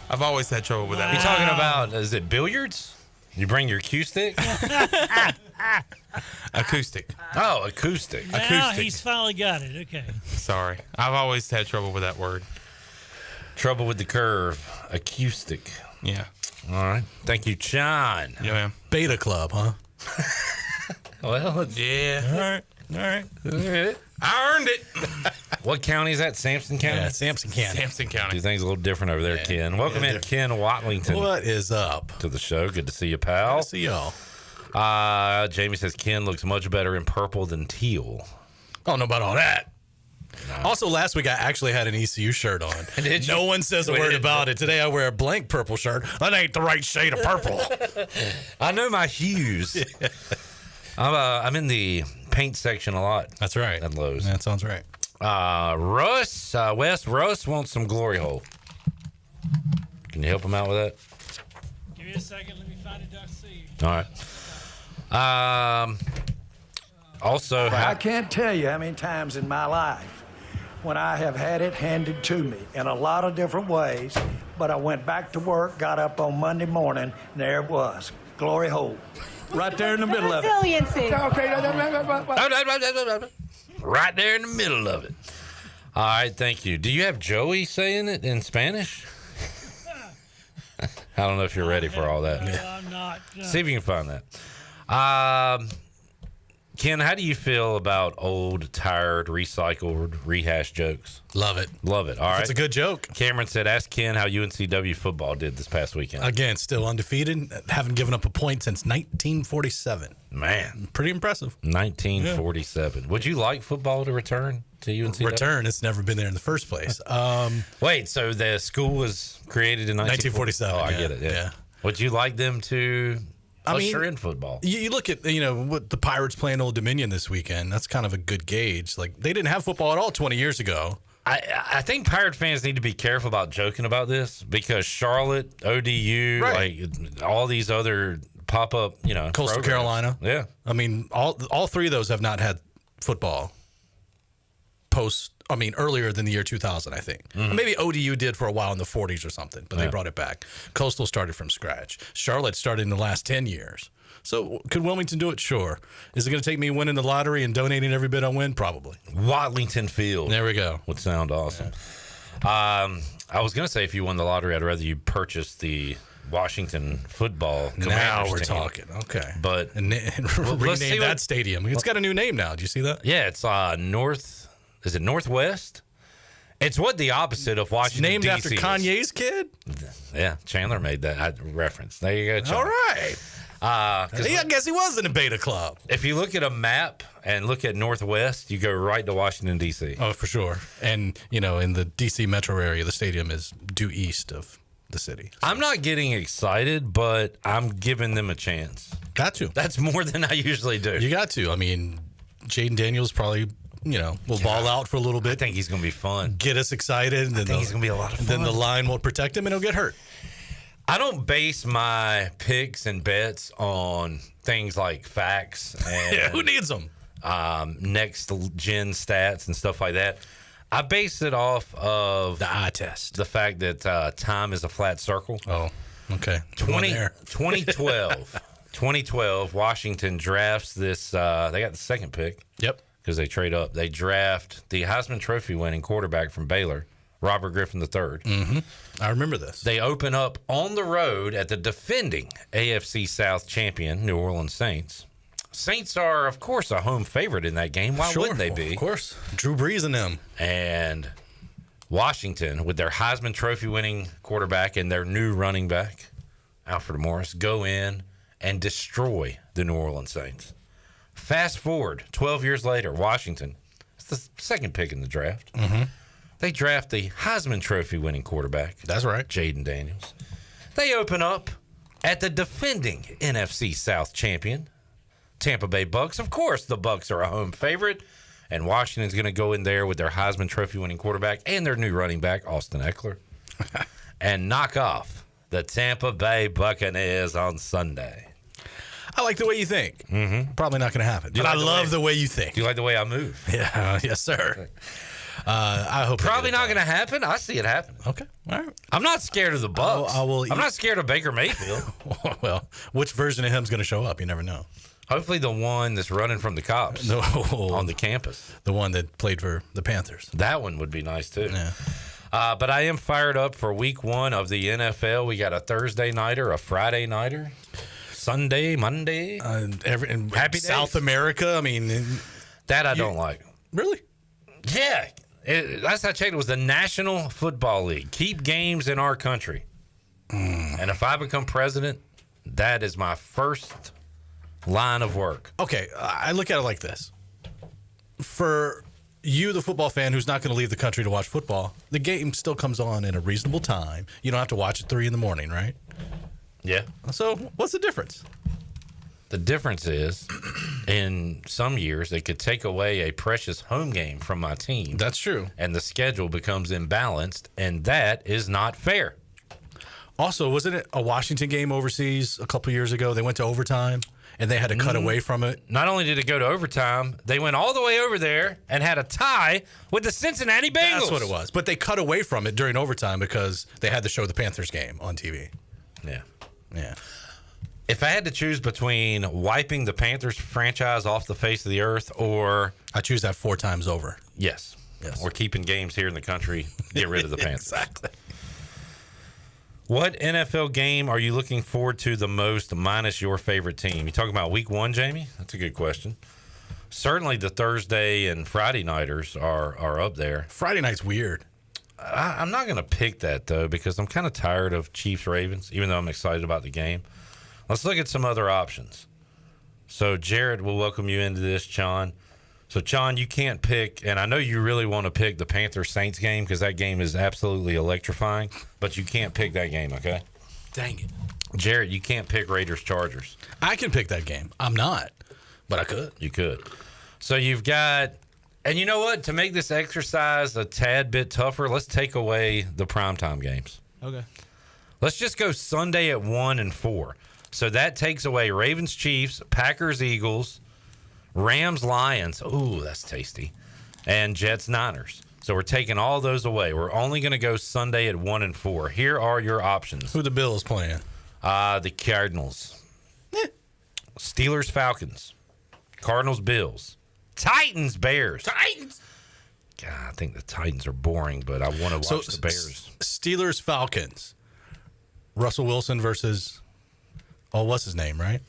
I've always had trouble with that. You talking about, is it billiards? You bring your cue stick? Acoustic. Oh, acoustic. Now Acoustic. he's finally got it. Okay. Sorry. I've always had trouble with that word. Trouble with the curve. Acoustic. Yeah. All right. Thank you, John. Yeah, man. Beta Club, huh? Well, yeah. All right. I earned it. What county is that? Sampson County? Yeah, Sampson County. Sampson County. Do things a little different over there, Ken. Welcome in, Ken Watlington. What is up? To the show. Good to see you, pal. Good to see y'all. Jamie says Ken looks much better in purple than teal. I don't know about all that. No. Also, last week I actually had an ECU shirt on. Did you? No one says a word about it. Today I wear a blank purple shirt. That ain't the right shade of purple. I know my hues. I'm in the paint section a lot. That's right. At Lowe's. That sounds right. Russ wants some glory hole. Can you help him out with that? Give me a second. Let me find a duck seed. All right. Also, I can't tell you how many times in my life when I have had it handed to me in a lot of different ways, but I went back to work, got up on Monday morning, and there it was. Glory hole. Right there in the middle of it. Resiliency. Right there in the middle of it. All right, thank you. Do you have Joey saying it in Spanish? I don't know if you're ready for all that. I'm not. See if you can find that. Ken, how do you feel about old, tired, recycled, rehashed jokes? Love it. Love it. All right. It's a good joke. Cameron said, ask Ken how UNCW football did this past weekend. Again, still undefeated. Haven't given up a point since 1947. Man. Pretty impressive. 1947. Yeah. Would you like football to return to UNCW? Return. It's never been there in the first place. Wait, so the school was created in 1947. Oh, I get it. Yeah. Would you like them to usher in football? You look at, what the Pirates playing Old Dominion this weekend. That's kind of a good gauge. Like, they didn't have football at all 20 years ago. I think Pirate fans need to be careful about joking about this because Charlotte, ODU, like all these other pop-up, Coastal programs. Carolina. Yeah. I mean, all three of those have not had football earlier than the year 2000, I think. Mm-hmm. Maybe ODU did for a while in the 40s or something, but they brought it back. Coastal started from scratch. Charlotte started in the last 10 years. So could Wilmington do it? Sure. Is it going to take me winning the lottery and donating every bit I win? Probably. Watlington Field. There we go. Would sound awesome. Yeah. I was going to say if you won the lottery, I'd rather you purchase the Washington football Commanders now we're team. talking. Okay. But rename that stadium. It's got a new name now. Did you see that? Yeah, it's Is it Northwest? It's the opposite of Washington, named DC after Kanye's kid? Yeah, Chandler made that reference. There you go, Chandler. All right. I guess he was in a beta club. If you look at a map and look at Northwest, you go right to Washington, D.C. Oh, for sure. And, in the D.C. metro area, the stadium is due east of the city. So. I'm not getting excited, but I'm giving them a chance. Got to. That's more than I usually do. You got to. I mean, Jaden Daniels probably... will ball out for a little bit. I think he's going to be fun. Get us excited. And I think he's going to be a lot of fun. Then the line won't protect him and he'll get hurt. I don't base my picks and bets on things like facts. And, who needs them? Next gen stats and stuff like that. I base it off of the eye test. The fact that time is a flat circle. Oh, okay. 2012, Washington drafts this. They got the second pick. Yep. Because they trade up. They draft the Heisman Trophy winning quarterback from Baylor, Robert Griffin III. Mm-hmm. I remember this. They open up on the road at the defending AFC South champion, New Orleans Saints. Saints are, of course, a home favorite in that game. Why wouldn't they be? Of course. Drew Brees and them. And Washington, with their Heisman Trophy winning quarterback and their new running back, Alfred Morris, go in and destroy the New Orleans Saints. Fast forward 12 years later, Washington, it's the second pick in the draft. Mm-hmm. They draft the Heisman Trophy winning quarterback. That's right. Jaden Daniels. They open up at the defending NFC South champion, Tampa Bay Bucks. Of course, the Bucks are a home favorite, and Washington's going to go in there with their Heisman Trophy winning quarterback and their new running back, Austin Eckler, and knock off the Tampa Bay Buccaneers on Sunday. I like the way you think. Mm-hmm. Probably not going to happen. But I love the way you think. Do you like the way I move? Yeah, yes, sir. I hope probably not going to happen. I see it happen. Okay, all right. I'm not scared of the Bucs. I'm not scared of Baker Mayfield. Well, which version of him's going to show up? You never know. Hopefully, the one that's running from the cops on the campus. The one that played for the Panthers. That one would be nice too. Yeah. But I am fired up for Week 1 of the NFL. We got a Thursday nighter, a Friday nighter. Sunday, Monday, happy South America. I mean, that I don't like. Really? Yeah. Last I checked, it was the National Football League. Keep games in our country. And if I become president, that is my first line of work. Okay, I look at it like this. For you, the football fan who's not going to leave the country to watch football, the game still comes on in a reasonable time. You don't have to watch at 3 a.m, right? Yeah. So what's the difference? The difference is, in some years, they could take away a precious home game from my team. That's true. And the schedule becomes imbalanced, and that is not fair. Also, wasn't it a Washington game overseas a couple years ago? They went to overtime, and they had to cut away from it. Not only did it go to overtime, they went all the way over there and had a tie with the Cincinnati Bengals. That's what it was. But they cut away from it during overtime because they had to show the Panthers game on TV. Yeah. Yeah. If I had to choose between wiping the Panthers franchise off the face of the earth or... I choose that 4 times over. Yes. Or keeping games here in the country, get rid of the Panthers. Exactly. What NFL game are you looking forward to the most minus your favorite team? You talking about Week 1, Jamie? That's a good question. certainly the Thursday and Friday nighters are up there. Friday night's weird. I'm not going to pick that, though, because I'm kind of tired of Chiefs-Ravens, even though I'm excited about the game. Let's look at some other options. So, Jared, we'll welcome you into this, John. So, John, you can't pick, and I know you really want to pick the Panthers-Saints game because that game is absolutely electrifying, but you can't pick that game, okay? Dang it. Jared, you can't pick Raiders-Chargers. I can pick that game. I'm not, but I could. You could. So, you've got... And you know what? To make this exercise a tad bit tougher, let's take away the primetime games. Okay. Let's just go Sunday at 1 and 4. So that takes away Ravens, Chiefs, Packers, Eagles, Rams, Lions. Ooh, that's tasty. And Jets, Niners. So we're taking all those away. We're only going to go Sunday at 1 and 4. Here are your options. Who the Bills playing? The Cardinals. Steelers, Falcons. Cardinals, Bills. Titans, Bears. Titans. God, I think the Titans are boring, but I want to watch the Bears. Steelers, Falcons. Russell Wilson versus, what's his name, right?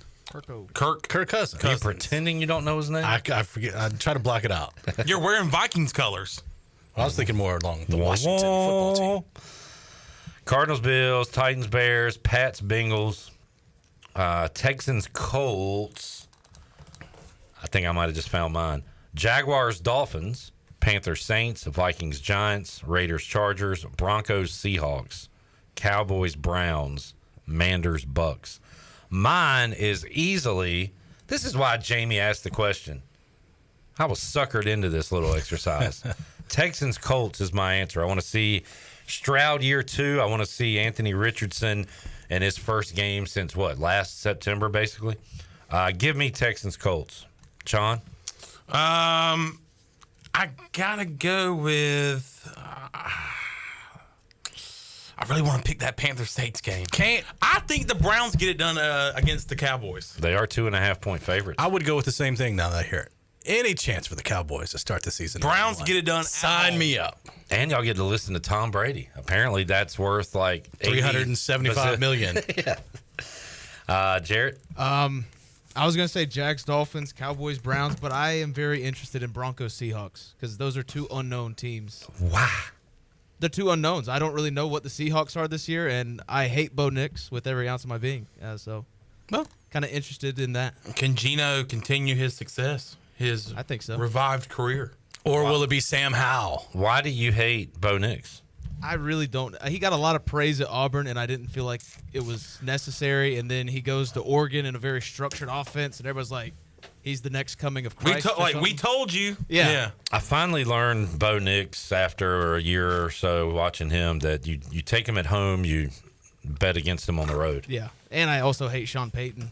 Kirk Cousins. Are you pretending you don't know his name? I forget. I try to block it out. You're wearing Vikings colors. I was thinking more along the Washington football team. Cardinals, Bills, Titans, Bears, Pats, Bengals, Texans, Colts. I think I might have just found mine. Jaguars, Dolphins, Panthers, Saints, Vikings, Giants, Raiders, Chargers, Broncos, Seahawks, Cowboys, Browns, Manders, Bucks. Mine is easily, this is why Jamie asked the question. I was suckered into this little exercise. Texans, Colts is my answer. I want to see Stroud year 2. I want to see Anthony Richardson in his first game since last September, basically. Give me Texans, Colts. John? I gotta go with. I really want to pick that Panthers-Saints game. I think the Browns get it done against the Cowboys. They are 2.5-point favorites. I would go with the same thing now that I hear it. Any chance for the Cowboys to start the season? Browns get it done. Sign me up. And y'all get to listen to Tom Brady. Apparently, that's worth like $375 million. Yeah. Jarrett? I was going to say Jags, Dolphins, Cowboys, Browns, but I am very interested in Broncos, Seahawks because those are two unknown teams. Wow. They're two unknowns. I don't really know what the Seahawks are this year, and I hate Bo Nix with every ounce of my being. So, kind of interested in that. Can Geno continue his success, I think so. Revived career? Or will it be Sam Howell? Why do you hate Bo Nix? I really don't. He got a lot of praise at Auburn, and I didn't feel like it was necessary. And then he goes to Oregon in a very structured offense, and everybody's like, he's the next coming of Christ. We told you. Yeah. I finally learned Bo Nix after a year or so watching him that you take him at home, you bet against him on the road. Yeah. And I also hate Sean Payton.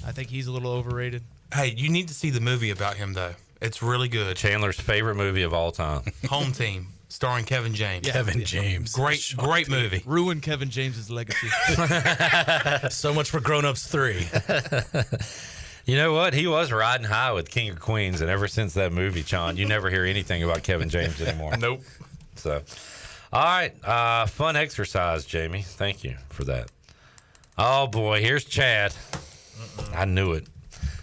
I think he's a little overrated. Hey, you need to see the movie about him, though. It's really good. Chandler's favorite movie of all time. Home Team. Starring Kevin James. Kevin James. Great movie. Ruined Kevin James's legacy. So much for Grown Ups 3. You know what? He was riding high with King of Queens, and ever since that movie, John, you never hear anything about Kevin James anymore. Nope. So, all right. Fun exercise, Jamie. Thank you for that. Oh, boy. Here's Chad. I knew it.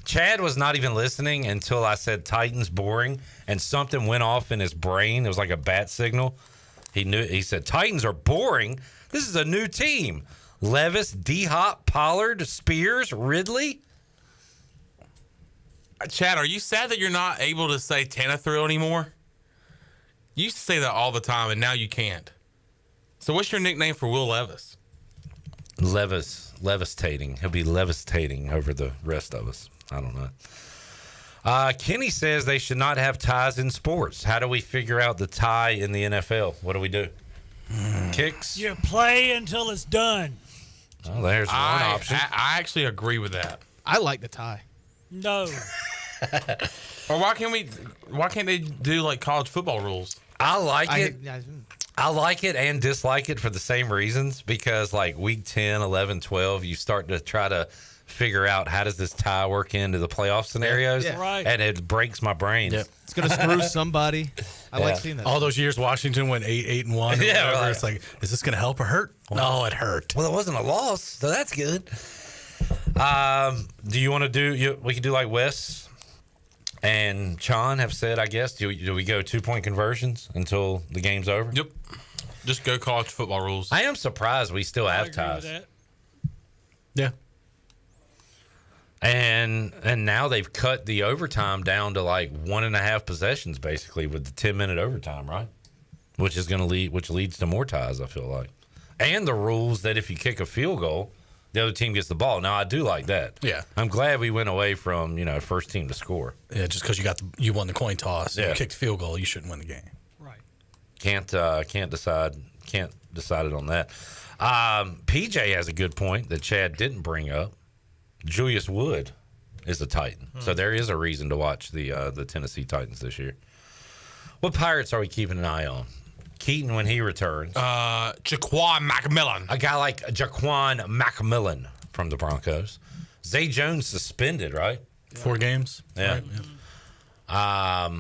Chad was not even listening until I said Titans boring, and something went off in his brain. It was like a bat signal. He said, Titans are boring. This is a new team. Levis, D-Hop, Pollard, Spears, Ridley. Chad, are you sad that you're not able to say Tanithrill anymore? You used to say that all the time, and now you can't. So what's your nickname for Will Levis? Levistating. He'll be levistating over the rest of us. I don't know. Kenny says they should not have ties in sports. How do we figure out the tie in the NFL? What do we do? Kicks? You play until it's done. Well, there's one option. I actually agree with that. I like the tie. No. Or why can't they do like college football rules? I like it. I like it and dislike it for the same reasons, because like week 10, 11, 12, you start to try to figure out how does this tie work into the playoff scenarios. Yeah. Right. And it breaks my brain. Yep. It's going to screw somebody. I like seeing that. All those years Washington went 8-1. Yeah, right. It's like, is this going to help or hurt? No, it hurt. Well, it wasn't a loss, so that's good. Do you want to do? We could do like Wes. and Chon have said, I guess, do we go 2-point conversions until the game's over? Yep. Just go college football rules. I am surprised we still have ties. Yeah. And now they've cut the overtime down to like 1.5 possessions, basically, with the 10-minute overtime, right? Which leads to more ties, I feel like. And the rules that if you kick a field goal, the other team gets the ball. Now I do like that. Yeah. I'm glad we went away from first team to score. Yeah, just because you won the coin toss, Yeah. you kicked the field goal, you shouldn't win the game. Can't decide it on that. PJ has a good point that Chad didn't bring up. Julius Wood is a Titan, so there is a reason to watch the Tennessee Titans this year. What Pirates are we keeping an eye on? Keaton when he returns. Jaquan McMillan. A guy like Jaquan McMillan from the Broncos. Zay Jones suspended, right? 4 games. Yeah. Right, yeah.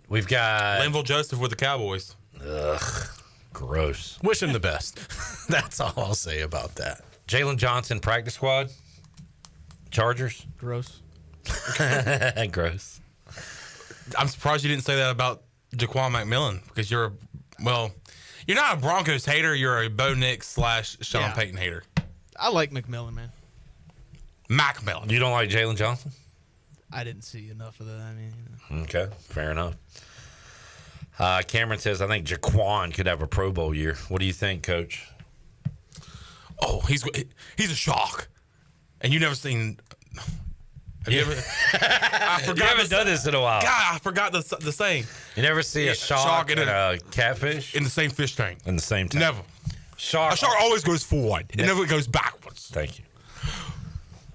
We've got Linville Joseph with the Cowboys. Ugh, gross. Wish him the best. That's all I'll say about that. Jalen Johnson, practice squad. Chargers. Gross. Gross. I'm surprised you didn't say that about Jaquan McMillan because you're not a Broncos hater. You're a Bo Nix / Sean Payton hater. I like McMillan, man. McMillan. You don't like Jalen Johnson? I didn't see enough of that. I mean, Okay, fair enough. Cameron says, I think Jaquan could have a Pro Bowl year. What do you think, Coach? Oh, he's a shock. And you never seen. Have you ever? I forgot. You haven't done this in a while. God, I forgot the saying. You never see a shark and a catfish in the same fish tank. In the same tank. Never. A shark always goes forward. It never goes backwards. Thank you.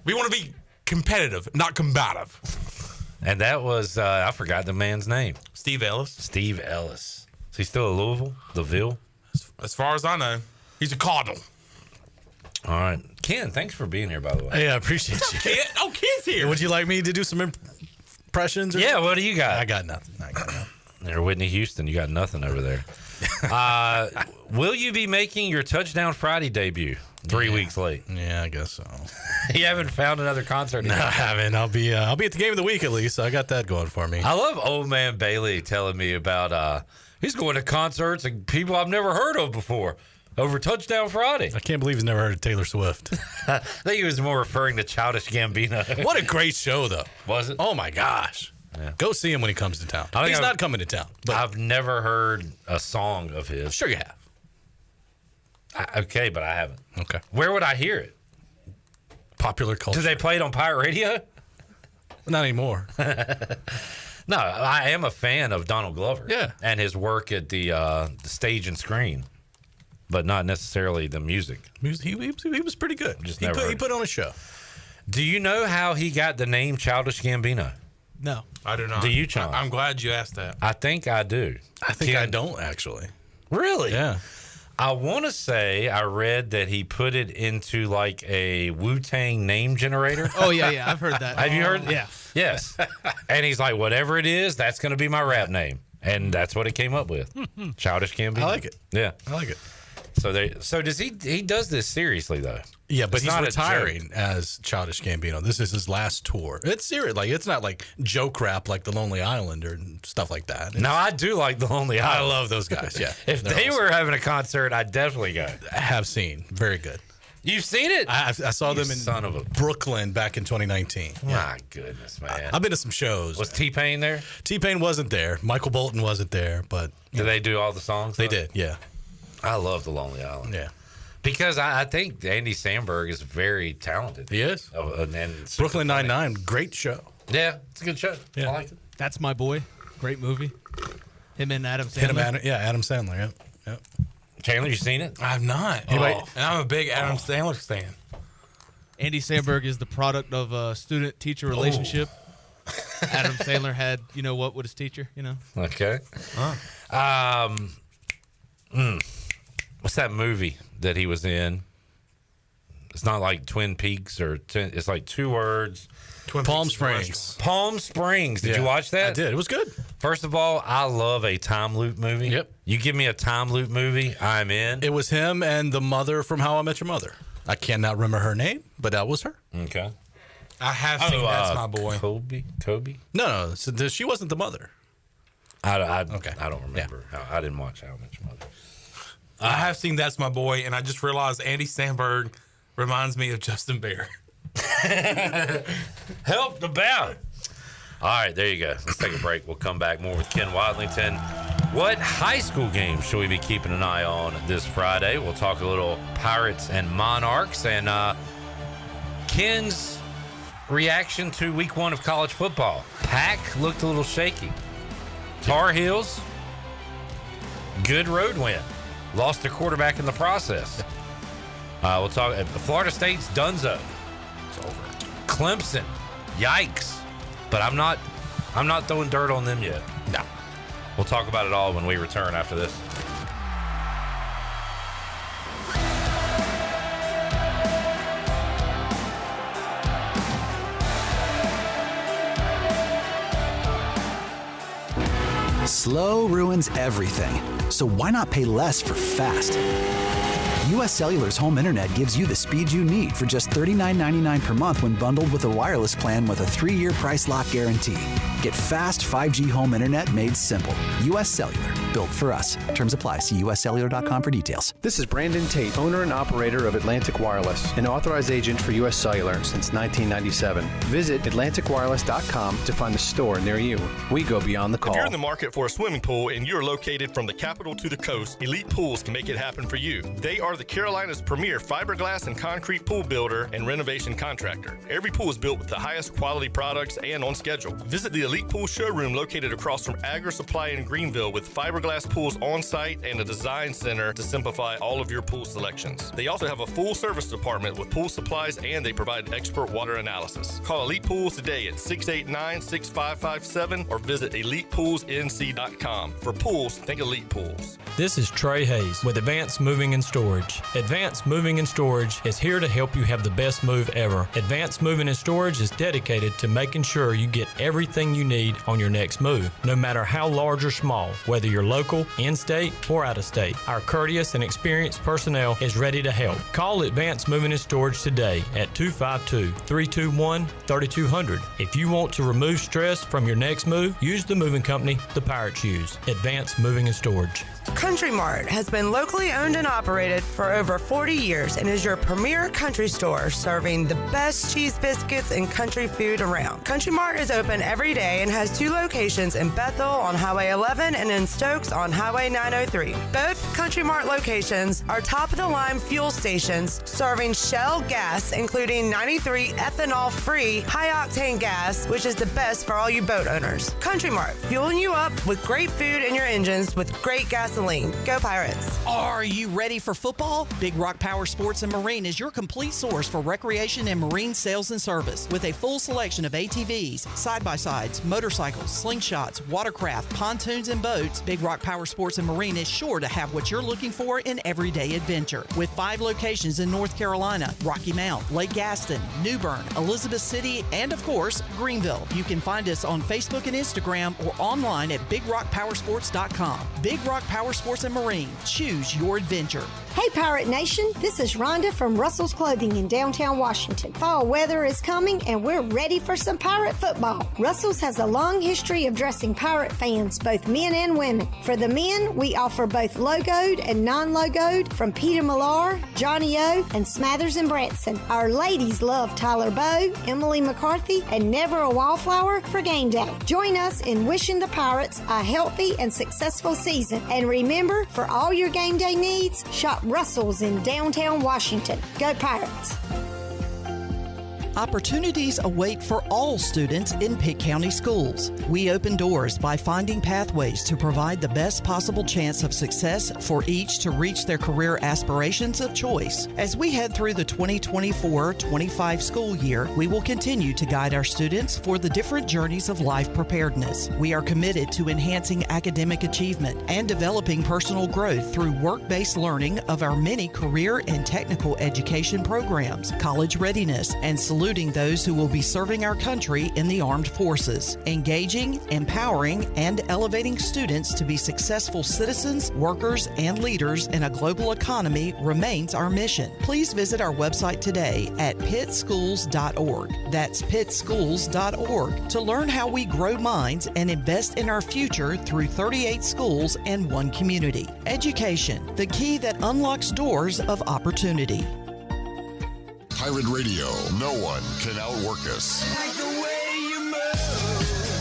We want to be competitive, not combative. And that was, I forgot the man's name. Steve Ellis. Steve Ellis. Is he still at Louisville? The Ville? As far as I know, he's a Cardinal. All right. Ken, thanks for being here, by the way. Hey, I appreciate you. Ken? Oh, Ken's here. Would you like me to do some impressions? Yeah, what do you got? I got nothing. There, Whitney Houston, you got nothing over there. Will you be making your Touchdown Friday debut 3 weeks late? Yeah, I guess so. You haven't found another concert yet? No, I haven't. I'll be at the game of the week at least. So I got that going for me. I love old man Bailey telling me about he's going to concerts and people I've never heard of before over Touchdown Friday. I can't believe he's never heard of Taylor Swift. I think he was more referring to Childish Gambino. What a great show, though. Was it? Oh, my gosh. Yeah. Go see him when he comes to town. He's not coming to town. But I've never heard a song of his. Sure you have. Okay, but I haven't. Okay. Where would I hear it? Popular culture. Do they play it on pirate radio? Not anymore. No, I am a fan of Donald Glover. Yeah. And his work at the stage and screen, but not necessarily the music. He was pretty good. He put on a show. Do you know how he got the name Childish Gambino? No. I do not. Do you, Chon? I'm glad you asked that. I think I do. I think I don't, actually. Really? Yeah. I want to say I read that he put it into like a Wu-Tang name generator. Oh, yeah. I've heard that. Have you heard? Yeah. Yes. And he's like, whatever it is, that's going to be my rap name. And that's what it came up with. Childish Gambino. I like it. Yeah. I like it. So does he does this seriously though? Yeah, but It's he's not a retiring as Childish Gambino. This is his last tour. It's serious. Like, it's not like joke rap like The Lonely Islander and stuff like that. No, I do like The Lonely Island. I love those guys, yeah. If They're they awesome. were having a concert, I'd definitely go. I have seen. Very good. You've seen it? I saw them in son of a... Brooklyn back in 2019. My goodness, man. I've been to some shows. Was T-Pain there? T-Pain wasn't there. Michael Bolton wasn't there, but... Did they do all the songs? They though? did, yeah. I love The Lonely Island. Yeah. Because I think Andy Samberg is very talented. He is. And Brooklyn Nine-Nine, great show. Yeah, it's a good show. Yeah. I liked it. That's My Boy. Great movie. Him and Adam Sandler. Adam Sandler, yep. Chandler, you seen it? I have not. Anybody- And I'm a big Adam Sandler fan. Andy Samberg is the product of a student-teacher relationship. Adam Sandler had, what with his teacher, Okay. What's that movie that he was in? It's not like Twin Peaks it's like 2 words. Palm Springs. Palm Springs. Did you watch that? I did. It was good. First of all, I love a time loop movie. Yep. You give me a time loop movie, I'm in. It was him and the mother from How I Met Your Mother. I cannot remember her name, but that was her. Okay. I have seen That's My Boy. Kobe? No. So she wasn't the mother. I don't remember. I didn't watch How I Met Your Mother. I have seen That's My Boy, and I just realized Andy Samberg reminds me of Justin Bear. Help the bound. All right, there you go. Let's take a break. We'll come back more with Ken Watlington. What high school games should we be keeping an eye on this Friday? We'll talk a little Pirates and Monarchs, and Ken's reaction to week 1 of college football. Pack looked a little shaky. Tar Heels, good road win. Lost their quarterback in the process. We'll talk at Florida State's Dunzo. It's over. Clemson, yikes. But I'm not throwing dirt on them yet. No. We'll talk about it all when we return after this. Slow ruins everything, so why not pay less for fast? U.S. Cellular's home internet gives you the speed you need for just $39.99 per month when bundled with a wireless plan with a 3-year price lock guarantee. Get fast 5G home internet made simple. U.S. Cellular, built for us. Terms apply. See uscellular.com for details. This is Brandon Tate, owner and operator of Atlantic Wireless, an authorized agent for U.S. Cellular since 1997. Visit AtlanticWireless.com to find a store near you. We go beyond the call. If you're in the market for a swimming pool and you're located from the capital to the coast, Elite Pools can make it happen for you. They are the Carolina's premier fiberglass and concrete pool builder and renovation contractor. Every pool is built with the highest quality products and on schedule. Visit the Elite Pool showroom located across from Agri Supply in Greenville with fiberglass pools on site and a design center to simplify all of your pool selections. They also have a full service department with pool supplies and they provide expert water analysis. Call Elite Pools today at 689-6557 or visit elitepoolsnc.com. For pools, think Elite Pools. This is Trey Hayes with Advanced Moving and Storage. Advanced Moving and Storage is here to help you have the best move ever. Advanced Moving and Storage is dedicated to making sure you get everything you need on your next move, no matter how large or small, whether you're local, in-state, or out-of-state. Our courteous and experienced personnel is ready to help. Call Advanced Moving and Storage today at 252-321-3200. If you want to remove stress from your next move, use the moving company the Pirates use. Advanced Moving and Storage. Country Mart has been locally owned and operated for over 40 years and is your premier country store serving the best cheese biscuits and country food around. Country Mart is open every day and has 2 locations in Bethel on Highway 11 and in Stokes on Highway 903. Both Country Mart locations are top-of-the-line fuel stations serving Shell gas, including 93 ethanol-free high-octane gas, which is the best for all you boat owners. Country Mart, fueling you up with great food in your engines with great gasoline. Go Pirates. Are you ready for football? Big Rock Power Sports and Marine is your complete source for recreation and marine sales and service. With a full selection of ATVs, side-by-sides, motorcycles, slingshots, watercraft, pontoons, and boats, Big Rock Power Sports and Marine is sure to have what you're looking for in everyday adventure. With 5 locations in North Carolina, Rocky Mount, Lake Gaston, New Bern, Elizabeth City, and of course, Greenville. You can find us on Facebook and Instagram or online at BigRockPowersports.com. Big Rock Power Sports and Marine. Choose your adventure. Hey Pirate Nation, this is Rhonda from Russell's Clothing in downtown Washington. Fall weather is coming and we're ready for some Pirate football. Russell's has a long history of dressing Pirate fans, both men and women. For the men, we offer both logoed and non-logoed from Peter Millar, Johnny O, and Smathers and Branson. Our ladies love Tyler Bowe, Emily McCarthy, and Never a Wallflower for game day. Join us in wishing the Pirates a healthy and successful season. And remember, for all your game day needs, shop Russell's in downtown Washington. Go Pirates! Opportunities await for all students in Pitt County schools. We open doors by finding pathways to provide the best possible chance of success for each to reach their career aspirations of choice. As we head through the 2024-25 school year, we will continue to guide our students for the different journeys of life preparedness. We are committed to enhancing academic achievement and developing personal growth through work-based learning of our many career and technical education programs, college readiness, and solutions saluting those who will be serving our country in the armed forces. Engaging, empowering, and elevating students to be successful citizens, workers, and leaders in a global economy remains our mission. Please visit our website today at pittschools.org. That's pittschools.org to learn how we grow minds and invest in our future through 38 schools and one community. Education, the key that unlocks doors of opportunity. Pirate Radio, no one can outwork us.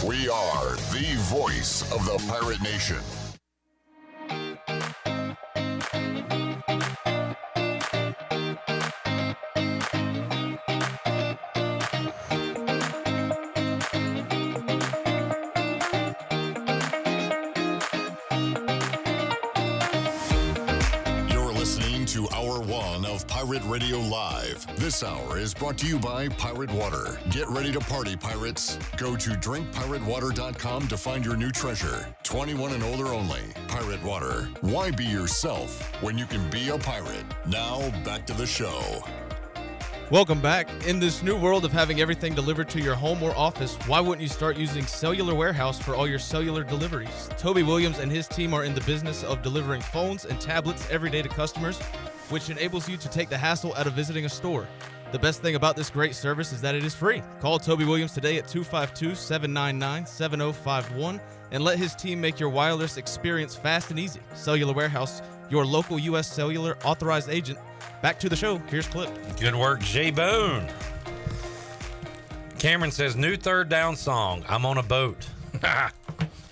We are the voice of the Pirate Nation. To Hour 1 of Pirate Radio Live. This hour is brought to you by Pirate Water. Get ready to party, pirates. Go to drinkpiratewater.com to find your new treasure. 21 and older only. Pirate Water. Why be yourself when you can be a pirate? Now, back to the show. Welcome back. In this new world of having everything delivered to your home or office, why wouldn't you start using Cellular Warehouse for all your cellular deliveries? Toby Williams and his team are in the business of delivering phones and tablets every day to customers, which enables you to take the hassle out of visiting a store. The best thing about this great service is that it is free. Call Toby Williams today at 252-799-7051 and let his team make your wireless experience fast and easy. Cellular Warehouse, your local U.S. Cellular authorized agent. Back to the show. Here's Clip. Good work, J-Bone. Cameron says, new third down song. I'm on a boat. I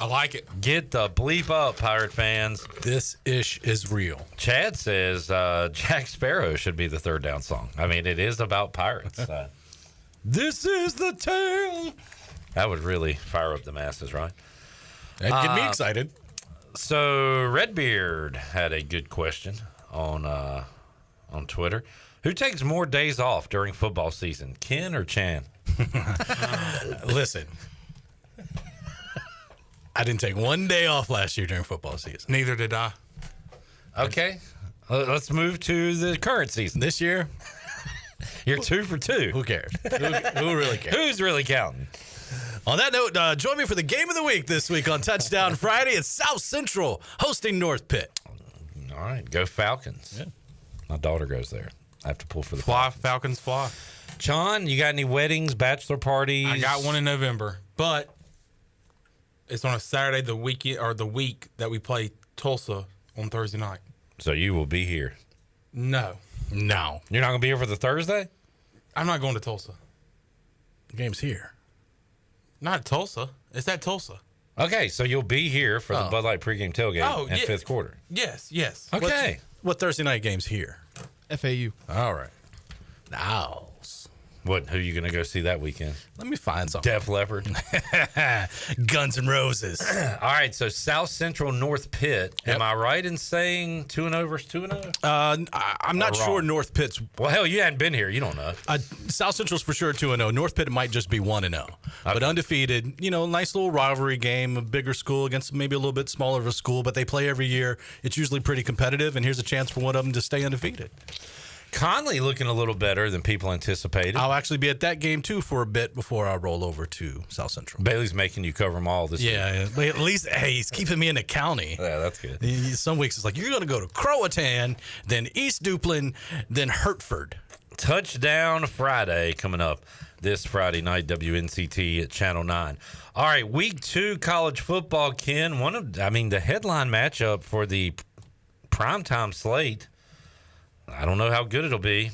like it. Get the bleep up, Pirate fans. This ish is real. Chad says Jack Sparrow should be the third down song. I mean, it is about pirates. This is the tale. That would really fire up the masses, right? That'd get me excited. So Redbeard had a good question on Twitter. Who takes more days off during football season, Ken or Chan? Listen, I didn't take one day off last year during football season. Neither did I. Okay, let's move to the current season. This year, you're 2 for 2. Who cares? Who really cares? Who's really counting? On that note, join me for the game of the week this week on Touchdown Friday. It's South Central hosting North Pitt. All right, go Falcons. Yeah. My daughter goes there. I have to pull for the Falcons fly. John, you got any weddings, bachelor parties? I got one in November, but it's on a Saturday, the week that we play Tulsa on Thursday night. So you will be here? No. You're not going to be here for the Thursday? I'm not going to Tulsa. The game's here. Not Tulsa. It's at Tulsa. Okay, so you'll be here for the Bud Light pregame tailgate and fifth quarter. Yes. Okay. What Thursday night game's here? FAU. All right. Now. Who are you going to go see that weekend? Let me find something. Def Leppard. Guns N' Roses. All right, so South Central North Pitt. Yep. Am I right in saying 2-0 versus 2-0? I'm not sure North Pitt's. Well, hell, you hadn't been here. You don't know. South Central's for sure 2-0. North Pitt might just be 1-0. Okay. But undefeated, nice little rivalry game, a bigger school against maybe a little bit smaller of a school, but they play every year. It's usually pretty competitive, and here's a chance for one of them to stay undefeated. Conley looking a little better than people anticipated. I'll actually be at that game, too, for a bit before I roll over to South Central. Bailey's making you cover them all this week. Yeah. At least, he's keeping me in the county. Yeah, that's good. Some weeks it's like, you're going to go to Croatan, then East Duplin, then Hertford. Touchdown Friday coming up this Friday night, WNCT at Channel 9. All right, week 2 college football, Ken. The headline matchup for the primetime slate. I don't know how good it'll be.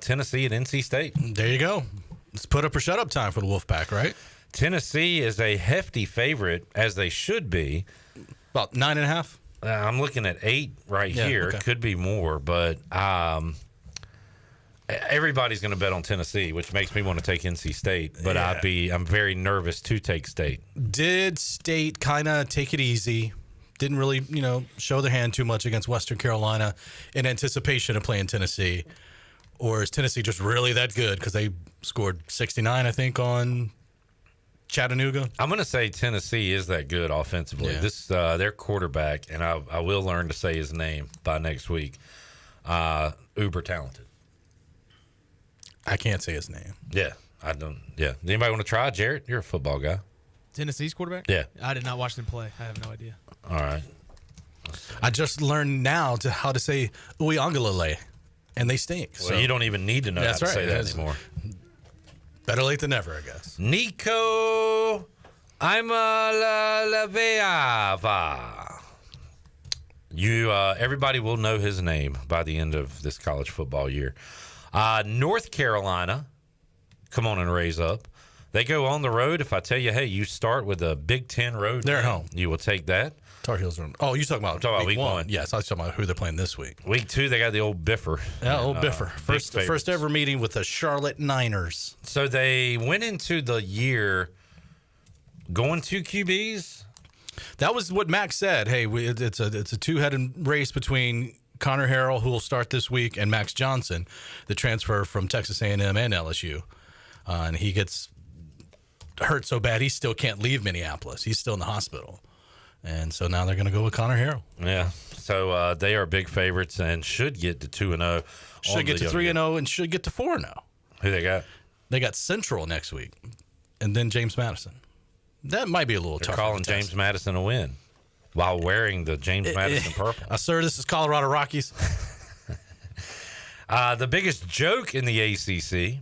Tennessee at NC State. There you go. Let's put up or shut up time for the Wolfpack, right? Tennessee is a hefty favorite, as they should be. About 9.5? I'm looking at 8 here. Okay. Could be more, but everybody's going to bet on Tennessee, which makes me want to take NC State. But I'm very nervous to take State. Did State kind of take it easy? Didn't really, show their hand too much against Western Carolina in anticipation of playing Tennessee? Or is Tennessee just really that good because they scored 69, I think, on Chattanooga? I'm going to say Tennessee is that good offensively. Yeah. Their quarterback, and I will learn to say his name by next week, uber talented. I can't say his name. Yeah, I don't. Yeah. Anybody want to try? Jarrett, you're a football guy. Tennessee's quarterback? Yeah. I did not watch them play. I have no idea. All right. I just learned now how to say Uiagalelei, and they stink. Well, so. you don't even need to know how to say that anymore. Better late than never, I guess. Nico Imalaveava. Everybody will know his name by the end of this college football year. North Carolina, come on and raise up. They go on the road. If I tell you, hey, you start with a Big Ten road, they're at home. You will take that. Tar Heels are. Oh, you're talking about week one. Yes, I was talking about who they're playing this week. Week 2, they got the old Biffer. Yeah, old Biffer. First ever meeting with the Charlotte Niners. So they went into the year going 2 QBs. That was what Max said. Hey, it's a two-headed race between Connor Harrell, who will start this week, and Max Johnson, the transfer from Texas A&M and LSU. And he gets hurt so bad he still can't leave Minneapolis. He's still in the hospital. And so now they're going to go with Connor Harrell. Yeah. So they are big favorites and should get to 2-0. Should get to 3-0 and should get to 4-0. Who they got? They got Central next week, and then James Madison. That might be a little tough. They're calling James Madison a win while wearing the James Madison purple. Sir, this is Colorado Rockies. The biggest joke in the ACC.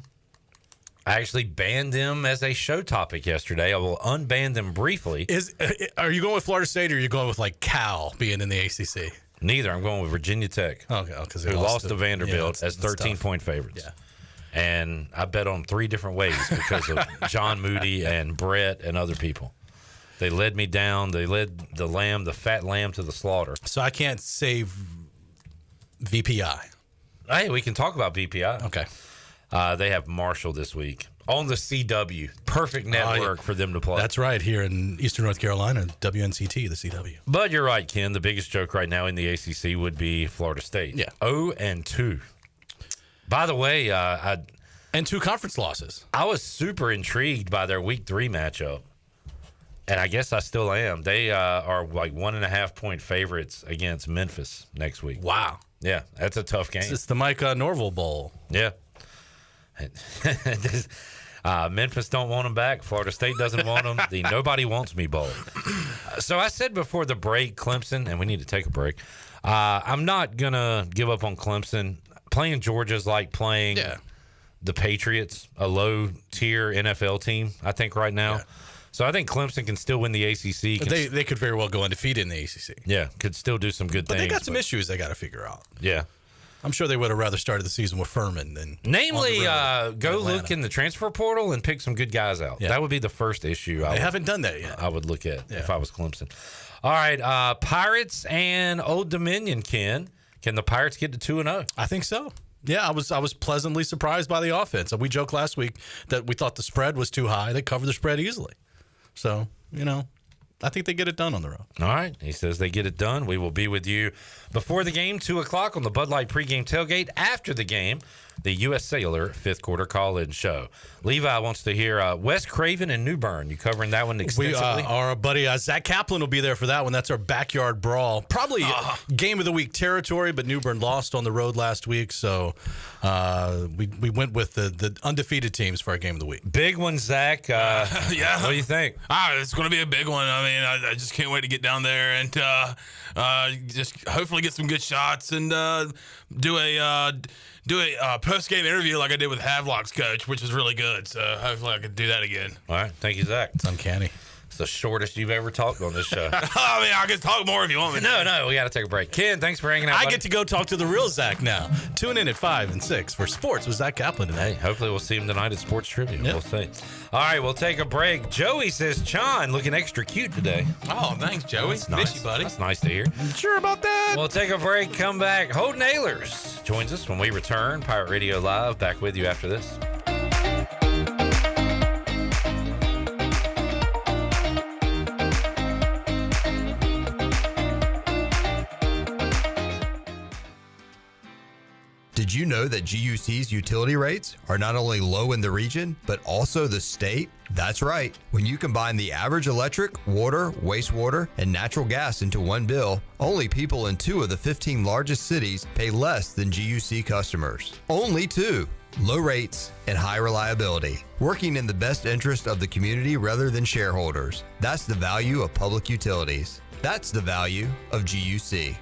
I actually banned them as a show topic yesterday. I will unban them briefly. Are you going with Florida State or are you going with like Cal being in the ACC? Neither. I'm going with Virginia Tech. Okay, because who lost to Vanderbilt as 13-point favorites. Yeah. And I bet on 3 different ways because of John Moody and Brett and other people. They led me down. They led the fat lamb to the slaughter. So I can't say VPI. Hey, we can talk about VPI. Okay. They have Marshall this week on the CW. Perfect network for them to play. That's right, here in Eastern North Carolina, WNCT, the CW. But you're right, Ken. The biggest joke right now in the ACC would be Florida State. Yeah. 0-2. By the way, and 2 conference losses. I was super intrigued by their Week 3 matchup, and I guess I still am. They are like 1.5-point favorites against Memphis next week. Wow. Yeah, that's a tough game. It's the Micah Norville Bowl. Yeah. Memphis don't want him back. Florida State doesn't want him. The Nobody Wants Me Bowl. So I said before the break, Clemson, and we need to take a break. I'm not going to give up on Clemson. Playing Georgia's like playing the Patriots, a low-tier NFL team, I think, right now. Yeah. So I think Clemson can still win the ACC. They could very well go undefeated in the ACC. Yeah, could still do some good things. But they got some issues they got to figure out. Yeah. I'm sure they would have rather started the season with Furman than namely go look in the transfer portal and pick some good guys out. Yeah. That would be the first issue. They haven't done that yet. I would look at if I was Clemson. All right, Pirates and Old Dominion, Ken. Can the Pirates get to 2-0? I think so. Yeah, I was pleasantly surprised by the offense. We joked last week that we thought the spread was too high. They covered the spread easily. So, I think they get it done on the road. All right. He says they get it done. We will be with you before the game, 2 o'clock on the Bud Light pregame tailgate. After the game, the U.S. Cellular 5th quarter call-in show. Levi wants to hear Wes Craven and New Bern. You covering that one extensively? Our buddy Zach Kaplan will be there for that one. That's our backyard brawl. Probably game of the week territory, but New Bern lost on the road last week, so we went with the undefeated teams for our game of the week. Big one, Zach. Yeah. What do you think? It's going to be a big one. I mean, I just can't wait to get down there and just hopefully get some good shots and do a post-game interview like I did with Havelock's coach, which was really good. So hopefully I can do that again. All right. Thank you, Zach. It's uncanny. It's the shortest you've ever talked on this show. I mean, I can talk more if you want me to. No, we got to take a break. Ken, thanks for hanging out. I get to go talk to the real Zach now. Tune in at 5 and 6 for Sports with Zach Kaplan today. Hey, hopefully we'll see him tonight at Sports Tribune. Yep. We'll see. All right, we'll take a break. Joey says, John, looking extra cute today. Oh, thanks, Joey. That's nice. Miss you, buddy. That's nice to hear. Sure about that? We'll take a break, come back. Holden Ahlers joins us when we return. Pirate Radio Live, back with you after this. Did you know that GUC's utility rates are not only low in the region, but also the state? That's right. When you combine the average electric, water, wastewater, and natural gas into one bill, only people in 2 of the 15 largest cities pay less than GUC customers. Only 2. Low rates and high reliability. Working in the best interest of the community rather than shareholders. That's the value of public utilities. That's the value of GUC.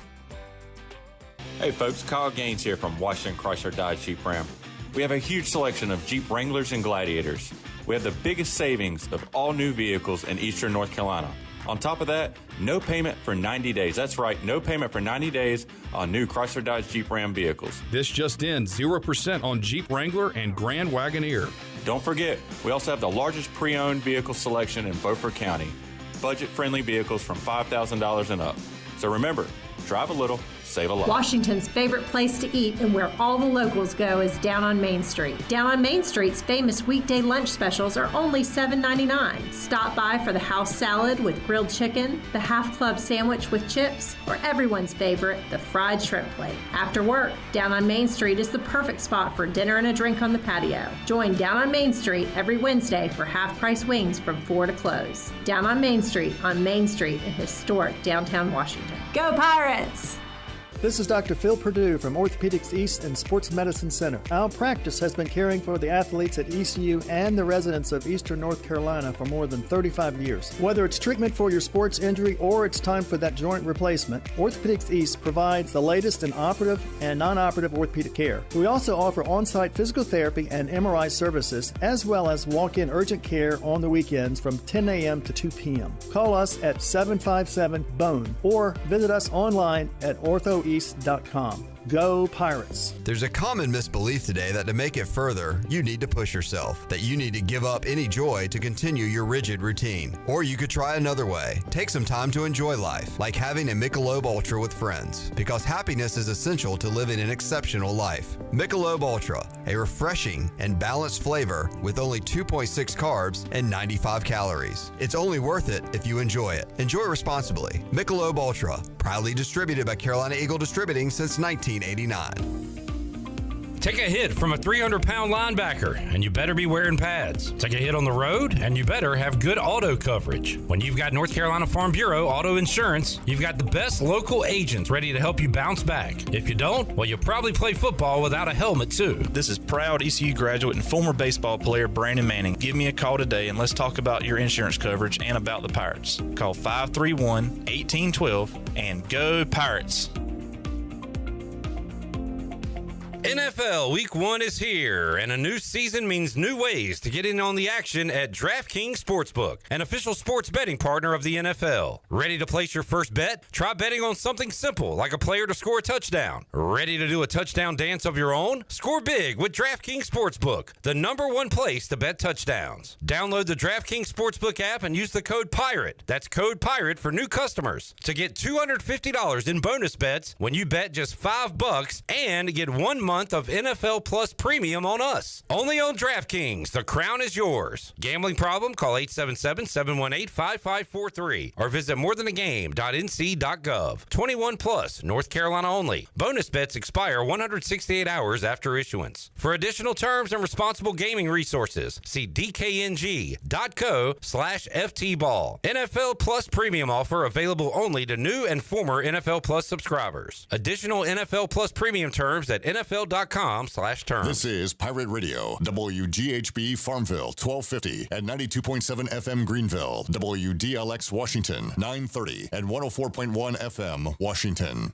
Hey folks, Kyle Gaines here from Washington Chrysler Dodge Jeep Ram. We have a huge selection of Jeep Wranglers and Gladiators. We have the biggest savings of all new vehicles in Eastern North Carolina. On top of that, no payment for 90 days. That's right, no payment for 90 days on new Chrysler Dodge Jeep Ram vehicles. This just in, 0% on Jeep Wrangler and Grand Wagoneer. Don't forget, we also have the largest pre-owned vehicle selection in Beaufort County. Budget-friendly vehicles from $5,000 and up. So remember, drive a little, save a lot. Washington's favorite place to eat and where all the locals go is down on Main Street. Down on Main Street's famous weekday lunch specials are only $7.99. Stop by for the house salad with grilled chicken, the half club sandwich with chips, or everyone's favorite, the fried shrimp plate. After work, Down on Main Street is the perfect spot for dinner and a drink on the patio. Join Down on Main Street every Wednesday for half-price wings from 4 to close. Down on Main Street in historic downtown Washington. Go Pirates! This is Dr. Phil Perdue from Orthopedics East and Sports Medicine Center. Our practice has been caring for the athletes at ECU and the residents of Eastern North Carolina for more than 35 years. Whether it's treatment for your sports injury or it's time for that joint replacement, Orthopedics East provides the latest in operative and non-operative orthopedic care. We also offer on-site physical therapy and MRI services, as well as walk-in urgent care on the weekends from 10 a.m. to 2 p.m. Call us at 757-BONE or visit us online at orthoeast.com. Go Pirates! There's a common misbelief today that to make it further, you need to push yourself, that you need to give up any joy to continue your rigid routine. Or you could try another way. Take some time to enjoy life, like having a Michelob Ultra with friends, because happiness is essential to living an exceptional life. Michelob Ultra, a refreshing and balanced flavor with only 2.6 carbs and 95 calories. It's only worth it if you enjoy it. Enjoy responsibly. Michelob Ultra, proudly distributed by Carolina Eagle Distributing since 1989. Take a hit from a 300-pound linebacker, and you better be wearing pads. Take a hit on the road, and you better have good auto coverage. When you've got North Carolina Farm Bureau Auto Insurance, you've got the best local agents ready to help you bounce back. If you don't, well, you'll probably play football without a helmet, too. This is proud ECU graduate and former baseball player Brandon Manning. Give me a call today, and let's talk about your insurance coverage and about the Pirates. Call 531-1812 and go Pirates. NFL Week 1 is here, and a new season means new ways to get in on the action at DraftKings Sportsbook, an official sports betting partner of the NFL. Ready to place your first bet? Try betting on something simple, like a player to score a touchdown. Ready to do a touchdown dance of your own? Score big with DraftKings Sportsbook, the #1 place to bet touchdowns. Download the DraftKings Sportsbook app and use the code PIRATE. That's code PIRATE for new customers to get $250 in bonus bets when you bet just $5 and get 1 month of NFL Plus Premium on us. Only on DraftKings. The crown is yours. Gambling problem? Call 877-718-5543 or visit morethanagame.nc.gov. 21 plus, North Carolina only. Bonus bets expire 168 hours after issuance. For additional terms and responsible gaming resources, see dkng.co/ftball. NFL Plus Premium offer available only to new and former NFL Plus subscribers. Additional NFL Plus Premium terms at NFL.com/terms. This is Pirate Radio, WGHB Farmville, 1250 at 92.7 FM Greenville, WDLX Washington, 930 and 104.1 FM Washington.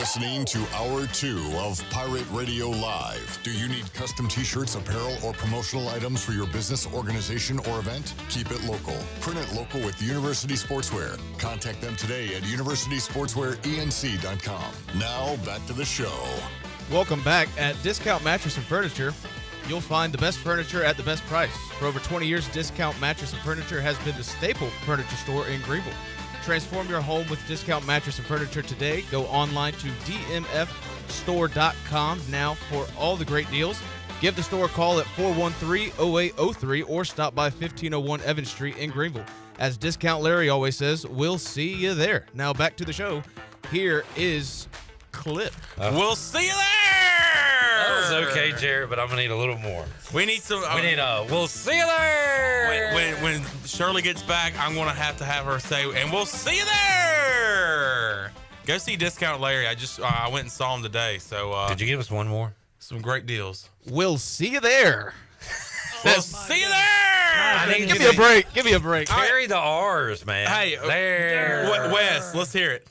listening to Hour 2 of Pirate Radio Live. Do you need custom t-shirts, apparel, or promotional items for your business, organization, or event? Keep it local. Print it local with University Sportswear. Contact them today at universitysportswearenc.com. Now, back to the show. Welcome back. At Discount Mattress and Furniture, you'll find the best furniture at the best price. For over 20 years, Discount Mattress and Furniture has been the staple furniture store in Greenville. Transform your home with Discount Mattress and Furniture today. Go online to dmfstore.com now for all the great deals. Give the store a call at 413-0803 or stop by 1501 Evans Street in Greenville. As Discount Larry always says, we'll see you there. Now back to the show. Here is Clip. We'll see you there. That was okay, Jared, but I'm gonna need a little more. We need some. We need a. We'll see you there. When Shirley gets back, I'm gonna have to have her say, "And we'll see you there." Go see Discount Larry. I went and saw him today. So did you give us one more? Some great deals. We'll see you there. We'll see you there. Give me a break. Give me a break. Carry the R's, man. Hey, there. Wes, let's hear it.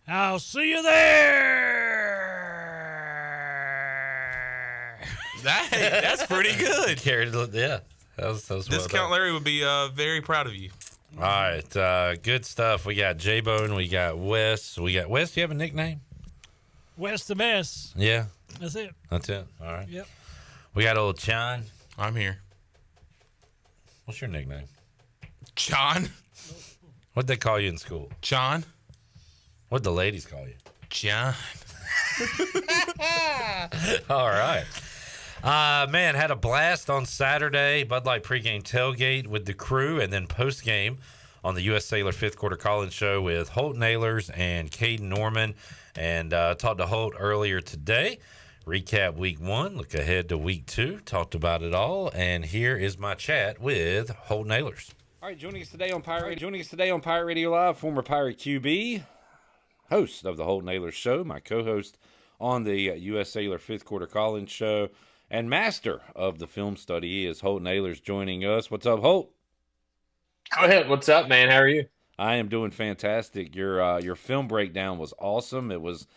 I'll see you there. That's pretty good. Carry the, yeah. That was Discount Larry would be very proud of you. All right, good stuff. We got J-Bone. We got Wes. We got Wes. Do you have a nickname? Wes the Mess. Yeah. That's it. That's it. All right. Yep. We got old John. I'm here. What's your nickname? John. What'd they call you in school? John. What'd the ladies call you? John. All right. Man, had a blast on Saturday. Bud Light pregame tailgate with the crew, and then postgame on the U.S. Sailor fifth quarter call-in show with Holton Ahlers and Caden Norman. And talked to Holt earlier today. Recap week 1, look ahead to week 2. Talked about it all, and here is my chat with Holden Ahlers. All right, joining us today on Pirate Radio Live, former Pirate QB, host of the Holden Naylor Show, my co-host on the U.S. Sailor fifth quarter call-in show, and master of the film study. He is Holden Ahlers joining us. What's up, Holt? Go ahead. What's up, man? How are you? I am doing fantastic. Your film breakdown was awesome. It was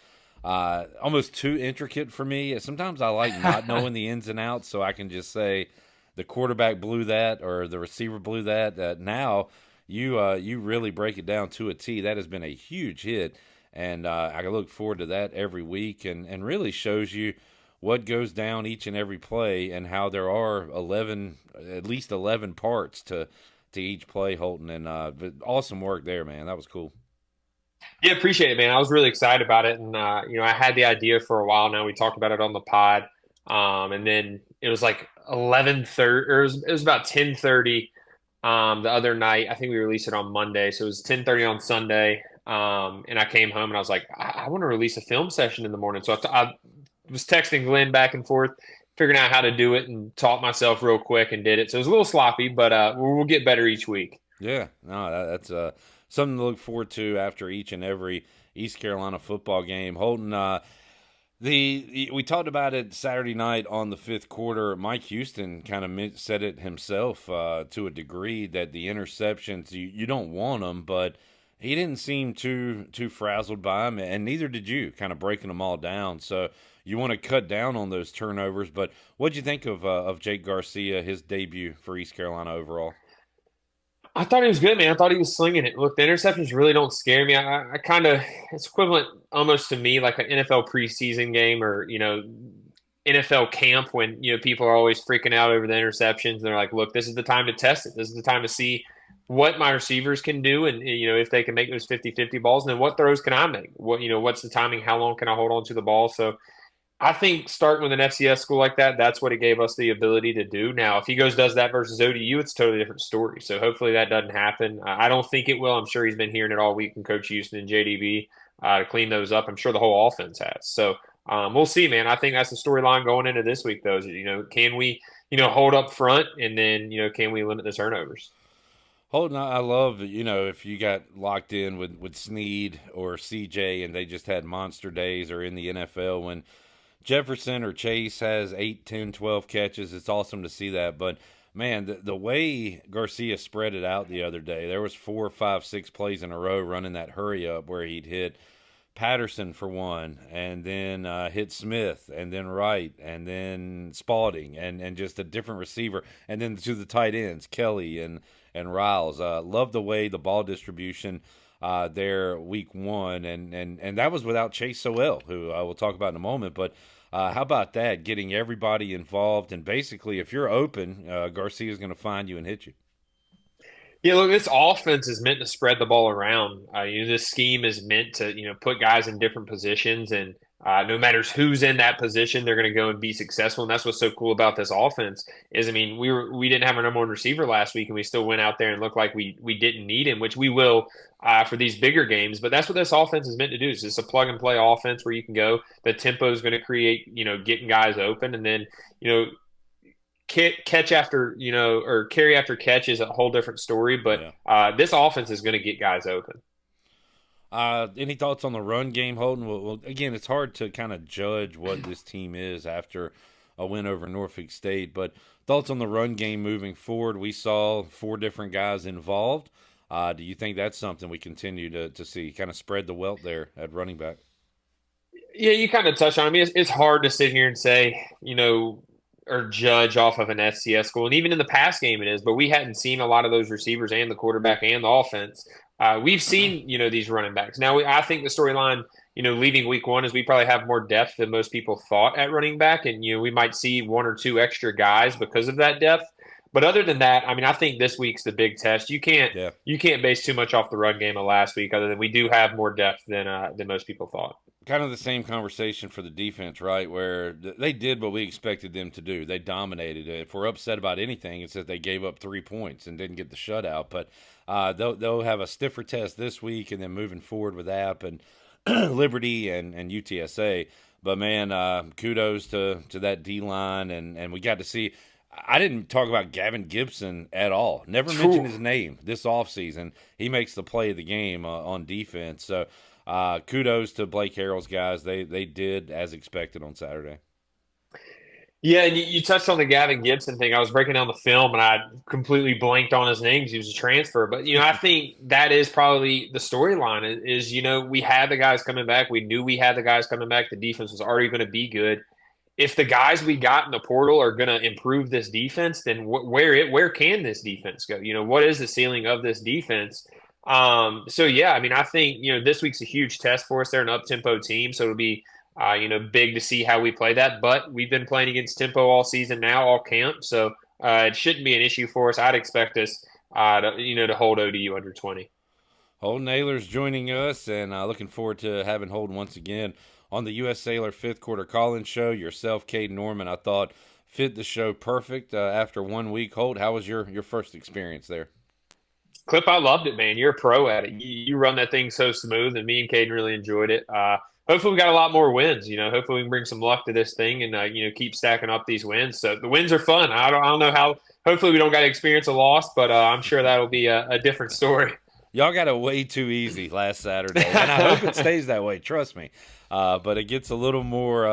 almost too intricate for me. Sometimes I like not knowing the ins and outs, so I can just say the quarterback blew that or the receiver blew that. Now you really break it down to a T. That has been a huge hit. And I look forward to that every week and really shows you what goes down each and every play and how there are at least 11 parts to each play, Holton. And but awesome work there, man. That was cool. Yeah, appreciate it, man. I was really excited about it. And, I had the idea for a while now. We talked about it on the pod. And then it was like 11:30, or it was about 10:30 the other night. I think we released it on Monday. So it was 10:30 on Sunday. And I came home and I was like, I want to release a film session in the morning. So I was texting Glenn back and forth, figuring out how to do it, and taught myself real quick and did it. So it was a little sloppy, but we'll get better each week. Yeah, no, that's something to look forward to after each and every East Carolina football game. Holton, we talked about it Saturday night on the fifth quarter. Mike Houston kind of said it himself to a degree that the interceptions, you don't want them, but he didn't seem too frazzled by them, and neither did you, kind of breaking them all down. So you want to cut down on those turnovers. But what'd you think of Jake Garcia, his debut for East Carolina overall? I thought he was good, man. I thought he was slinging it. Look, the interceptions really don't scare me. I kind of – it's equivalent almost to me like an NFL preseason game or, NFL camp when, people are always freaking out over the interceptions. And they're like, look, this is the time to test it. This is the time to see what my receivers can do and, if they can make those 50-50 balls. And then what throws can I make? What's the timing? How long can I hold on to the ball? So I think starting with an FCS school like that, that's what it gave us the ability to do. Now, if he does that versus ODU, it's a totally different story. So hopefully that doesn't happen. I don't think it will. I'm sure he's been hearing it all week from Coach Houston and JDB to clean those up. I'm sure the whole offense has. So we'll see, man. I think that's the storyline going into this week, though. Can we, hold up front and then, can we limit the turnovers? Holden, I love, if you got locked in with Snead or CJ and they just had monster days or in the NFL when Jefferson or Chase has 8, 10, 12 catches. It's awesome to see that. But, man, the way Garcia spread it out the other day, there was 4, 5, 6 plays in a row running that hurry up where he'd hit Patterson for one, and then hit Smith, and then Wright, and then Spalding, and just a different receiver, and then to the tight ends, Kelly and Riles. Love the way the ball distribution there week one, and that was without Chase Sowell, who I will talk about in a moment. But how about that, getting everybody involved, and basically if you're open, Garcia's going to find you and hit you. Yeah, look, this offense is meant to spread the ball around. This scheme is meant to, put guys in different positions, and no matter who's in that position, they're going to go and be successful. And that's what's so cool about this offense is, we didn't have our number one receiver last week, and we still went out there and looked like we didn't need him, which we will for these bigger games. But that's what this offense is meant to do. It's just a plug and play offense where you can go. The tempo is going to create, getting guys open, and then, catch after, or carry after catch is a whole different story, but this offense is going to get guys open. Any thoughts on the run game, Holden? Well, again, it's hard to kind of judge what this team is after a win over Norfolk State, but thoughts on the run game moving forward? We saw 4 different guys involved. Do you think that's something we continue to see, kind of spread the wealth there at running back? Yeah, you kind of touched on it. It's hard to sit here and say, or judge off of an FCS school. And even in the pass game it is, but we hadn't seen a lot of those receivers and the quarterback and the offense. We've seen, these running backs. Now, I think the storyline, leaving week one is we probably have more depth than most people thought at running back. And, we might see 1 or 2 extra guys because of that depth. But other than that, I think this week's the big test. You can't base too much off the run game of last week, other than we do have more depth than most people thought. Kind of the same conversation for the defense, right? Where they did what we expected them to do. They dominated. If we're upset about anything, it's that they gave up 3 points and didn't get the shutout. But they'll have a stiffer test this week, and then moving forward with App and Liberty and UTSA. But man, kudos to that D line, and we got to see. I didn't talk about Gavin Gibson at all. Never mentioned his name this offseason. He makes the play of the game on defense. So kudos to Blake Harrell's guys. They did as expected on Saturday. Yeah, and you touched on the Gavin Gibson thing. I was breaking down the film, and I completely blanked on his name because he was a transfer. But, I think that is probably the storyline is, we had the guys coming back. We knew we had the guys coming back. The defense was already going to be good. If the guys we got in the portal are going to improve this defense, then where can this defense go? What is the ceiling of this defense? So, yeah, I think, this week's a huge test for us. They're an up-tempo team, so it'll be, big to see how we play that. But we've been playing against tempo all season now, all camp, so it shouldn't be an issue for us. I'd expect us, to hold ODU under 20. Holden Ahlers joining us, and looking forward to having Holden once again on the U.S. Sailor 5th Quarter Call-In Show. Yourself, Cade Norman, I thought fit the show perfect after 1 week. Holt, how was your first experience there? Clip, I loved it, man. You're a pro at it. You run that thing so smooth, and me and Caden really enjoyed it. Hopefully we got a lot more wins. Hopefully we can bring some luck to this thing and, keep stacking up these wins. So the wins are fun. I don't know how – hopefully we don't got to experience a loss, but I'm sure that'll be a different story. Y'all got it way too easy last Saturday, and I hope it stays that way. Trust me. But it gets a little more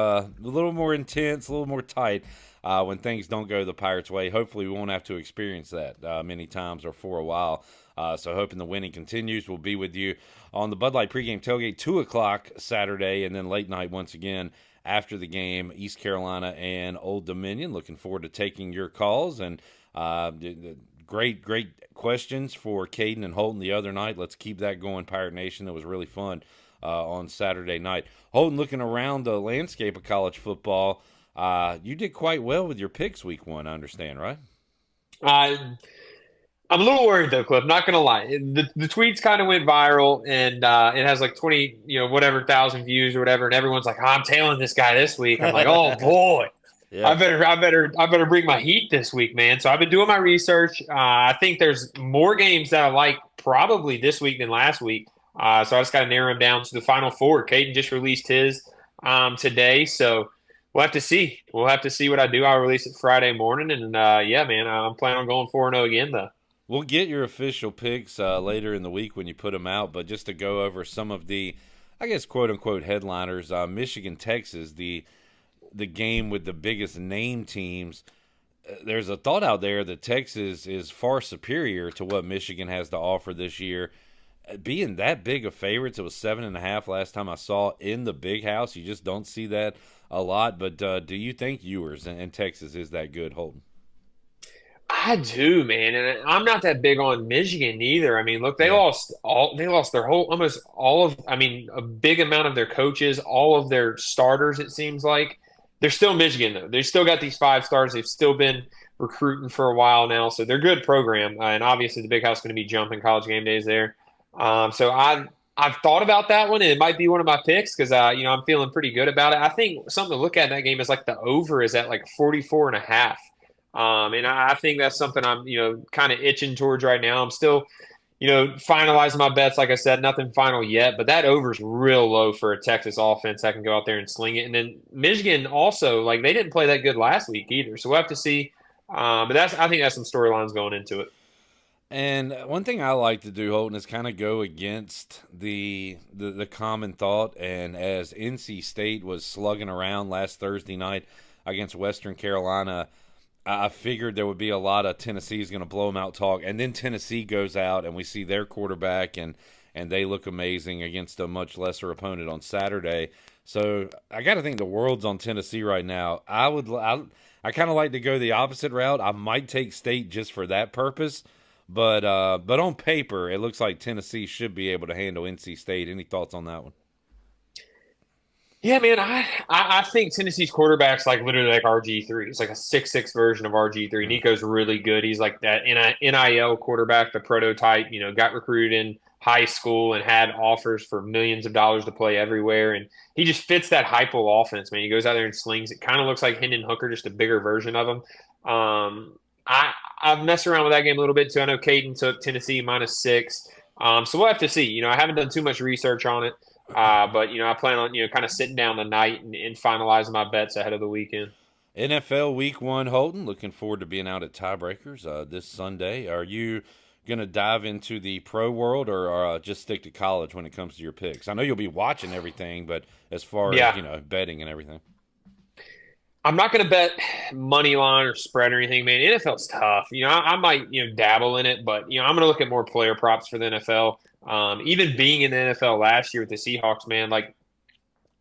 intense, a little more tight when things don't go the Pirates' way. Hopefully, we won't have to experience that many times or for a while. So, hoping the winning continues. We'll be with you on the Bud Light pregame tailgate 2:00 Saturday, and then late night once again after the game, East Carolina and Old Dominion. Looking forward to taking your calls and great questions for Caden and Holden the other night. Let's keep that going, Pirate Nation. That was really fun on Saturday night. Holden, looking around the landscape of college football, you did quite well with your picks week one, I understand, right? I'm a little worried, though, Cliff. Not going to lie. The tweets kind of went viral, and it has like 20, thousand views or whatever, and everyone's like, I'm tailing this guy this week. I'm like, oh, boy. Yeah. I better bring my heat this week, man. So I've been doing my research. I think there's more games that I like probably this week than last week. So I just got to narrow them down to the Final Four. Caden just released his today, so we'll have to see. We'll have to see what I do. I'll release it Friday morning, and yeah, man, I'm planning on going 4-0 again, though. We'll get your official picks later in the week when you put them out, but just to go over some of the, I guess, quote-unquote headliners, Michigan, Texas, the game with the biggest name teams. There's a thought out there that Texas is far superior to what Michigan has to offer this year. being that big of favorites. It was 7.5 last time I saw in the big house. You just don't see that a lot. But do you think Ewers and Texas is that good, Holden? I do, man, and I'm not that big on Michigan either. I mean, look, they lost their whole, almost all of, I mean, a big amount of their coaches, all of their starters. It seems like they're still Michigan though. They still got these 5 stars. They've still been recruiting for a while now, so they're a good program. And obviously, the big house is going to be jumping college game days there. So I've thought about that one, and it might be one of my picks because I'm feeling pretty good about it. I think something to look at in that game is like the over is at like 44.5. And I think that's something I'm, kind of itching towards right now. I'm still, finalizing my bets. Like I said, nothing final yet, but that over's real low for a Texas offense that can go out there and sling it. And then Michigan also, like, they didn't play that good last week either. So we'll have to see. But I think that's some storylines going into it. And one thing I like to do, Holton, is kind of go against the common thought. And as NC State was slugging around last Thursday night against Western Carolina, I figured there would be a lot of Tennessee's going to blow them out talk. And then Tennessee goes out and we see their quarterback and they look amazing against a much lesser opponent on Saturday. So I got to think the world's on Tennessee right now. I kind of like to go the opposite route. I might take State just for that purpose. But on paper, it looks like Tennessee should be able to handle NC State. Any thoughts on that one? Yeah, man, I think Tennessee's quarterback's like literally like RG3. It's like a 6'6" version of RG3. Nico's really good. He's like that NIL quarterback, the prototype, got recruited in high school and had offers for millions of dollars to play everywhere. And he just fits that hypo offense, man. He goes out there and slings. It kind of looks like Hendon Hooker, just a bigger version of him. I've messed around with that game a little bit too. I know Caden took Tennessee -6. So we'll have to see. I haven't done too much research on it. But, I plan on, kind of sitting down tonight and finalizing my bets ahead of the weekend. NFL Week 1, Holden. Looking forward to being out at Tiebreakers this Sunday. Are you going to dive into the pro world or just stick to college when it comes to your picks? I know you'll be watching everything, but as far as, betting and everything. I'm not going to bet money line or spread or anything, man. NFL's tough. I might, dabble in it, but, I'm going to look at more player props for the NFL. Even being in the NFL last year with the Seahawks, man, like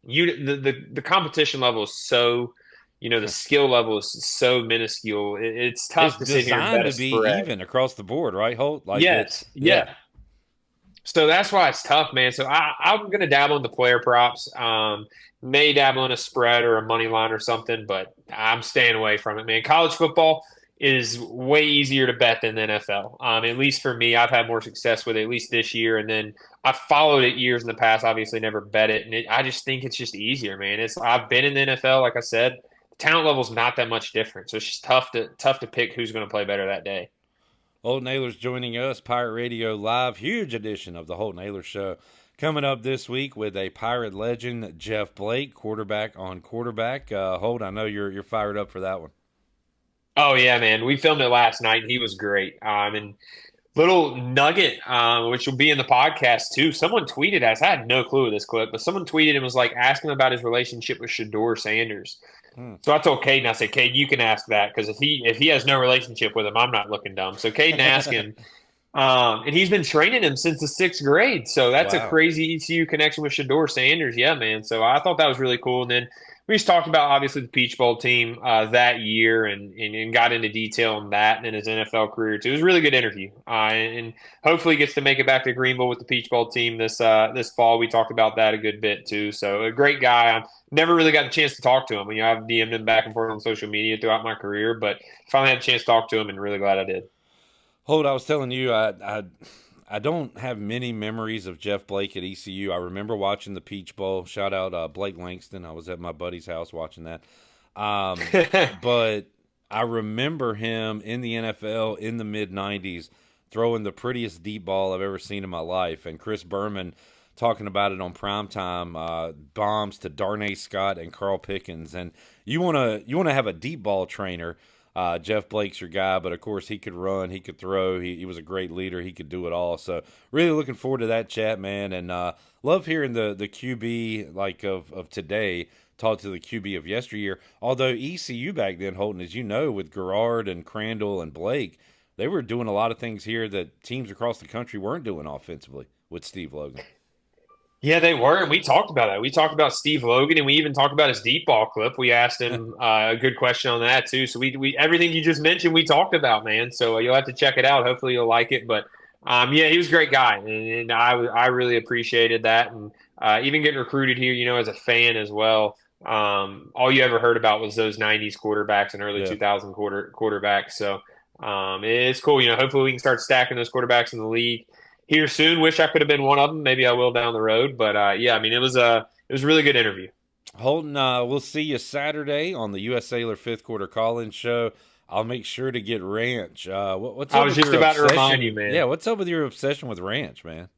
the competition level is so, the skill level is so minuscule. It's tough to sit here and bet to be even across the board, right, Holt? Like yes, yeah. So that's why it's tough, man. So I'm going to dabble in the player props. May dabble in a spread or a money line or something, but I'm staying away from it, man. College football is way easier to bet than the NFL. At least for me, I've had more success with it, at least this year. And then I've followed it years in the past, obviously never bet it. And I just think it's just easier, man. I've been in the NFL, like I said, the talent level's not that much different. So it's just tough to pick who's going to play better that day. Holden Ahlers joining us, Pirate Radio Live, huge edition of the Holden Ahlers Show. Coming up this week with a Pirate legend, Jeff Blake, quarterback on quarterback. Holden, I know you're fired up for that one. Oh, yeah, man. We filmed it last night, and he was great. And little nugget, which will be in the podcast, too. Someone tweeted us. I had no clue of this clip, but someone tweeted and was like asking about his relationship with Shedeur Sanders. So I told Caden, I said, Caden, you can ask that because if he has no relationship with him, I'm not looking dumb. So Caden asked him. And he's been training him since the 6th grade. So that's a crazy ECU connection with Shedeur Sanders. Yeah, man. So I thought that was really cool. And then we just talked about, obviously, the Peach Bowl team that year and got into detail on that and in his NFL career, too. It was a really good interview. And hopefully he gets to make it back to Greenville with the Peach Bowl team this fall. We talked about that a good bit, too. So a great guy. I've never really got a chance to talk to him. I've DM'd him back and forth on social media throughout my career, but finally had a chance to talk to him and really glad I did. Hold, I was telling you, I don't have many memories of Jeff Blake at ECU. I remember watching the Peach Bowl. Shout out Blake Langston. I was at my buddy's house watching that. But I remember him in the NFL in the mid-'90s throwing the prettiest deep ball I've ever seen in my life. And Chris Berman talking about it on primetime, bombs to Darnay Scott and Carl Pickens. And you want to have a deep ball trainer. Jeff Blake's your guy, but of course he could run, he could throw, he was a great leader, he could do it all. So really looking forward to that chat, man, and love hearing the QB of today talk to the QB of yesteryear. Although ECU back then, Holton, as you know, with Garrard and Crandall and Blake, they were doing a lot of things here that teams across the country weren't doing offensively with Steve Logan. Yeah, they were, and we talked about that. We talked about Steve Logan, and we even talked about his deep ball clip. We asked him a good question on that too. So we everything you just mentioned, we talked about, man. So you'll have to check it out. Hopefully, you'll like it. But yeah, he was a great guy, and I really appreciated that, and even getting recruited here, you know, as a fan as well. All you ever heard about was those '90s quarterbacks and early 2000 quarterbacks. So it's cool. You know, hopefully we can start stacking those quarterbacks in the league here soon. Wish I could have been one of them. Maybe I will down the road. But yeah, I mean, it was a really good interview. Holden, we'll see you Saturday on the U.S. Sailor 5th Quarter Call-In Show. I'll make sure to get ranch. What's up I was just about to remind you, man. Yeah, what's up with your obsession with ranch, man?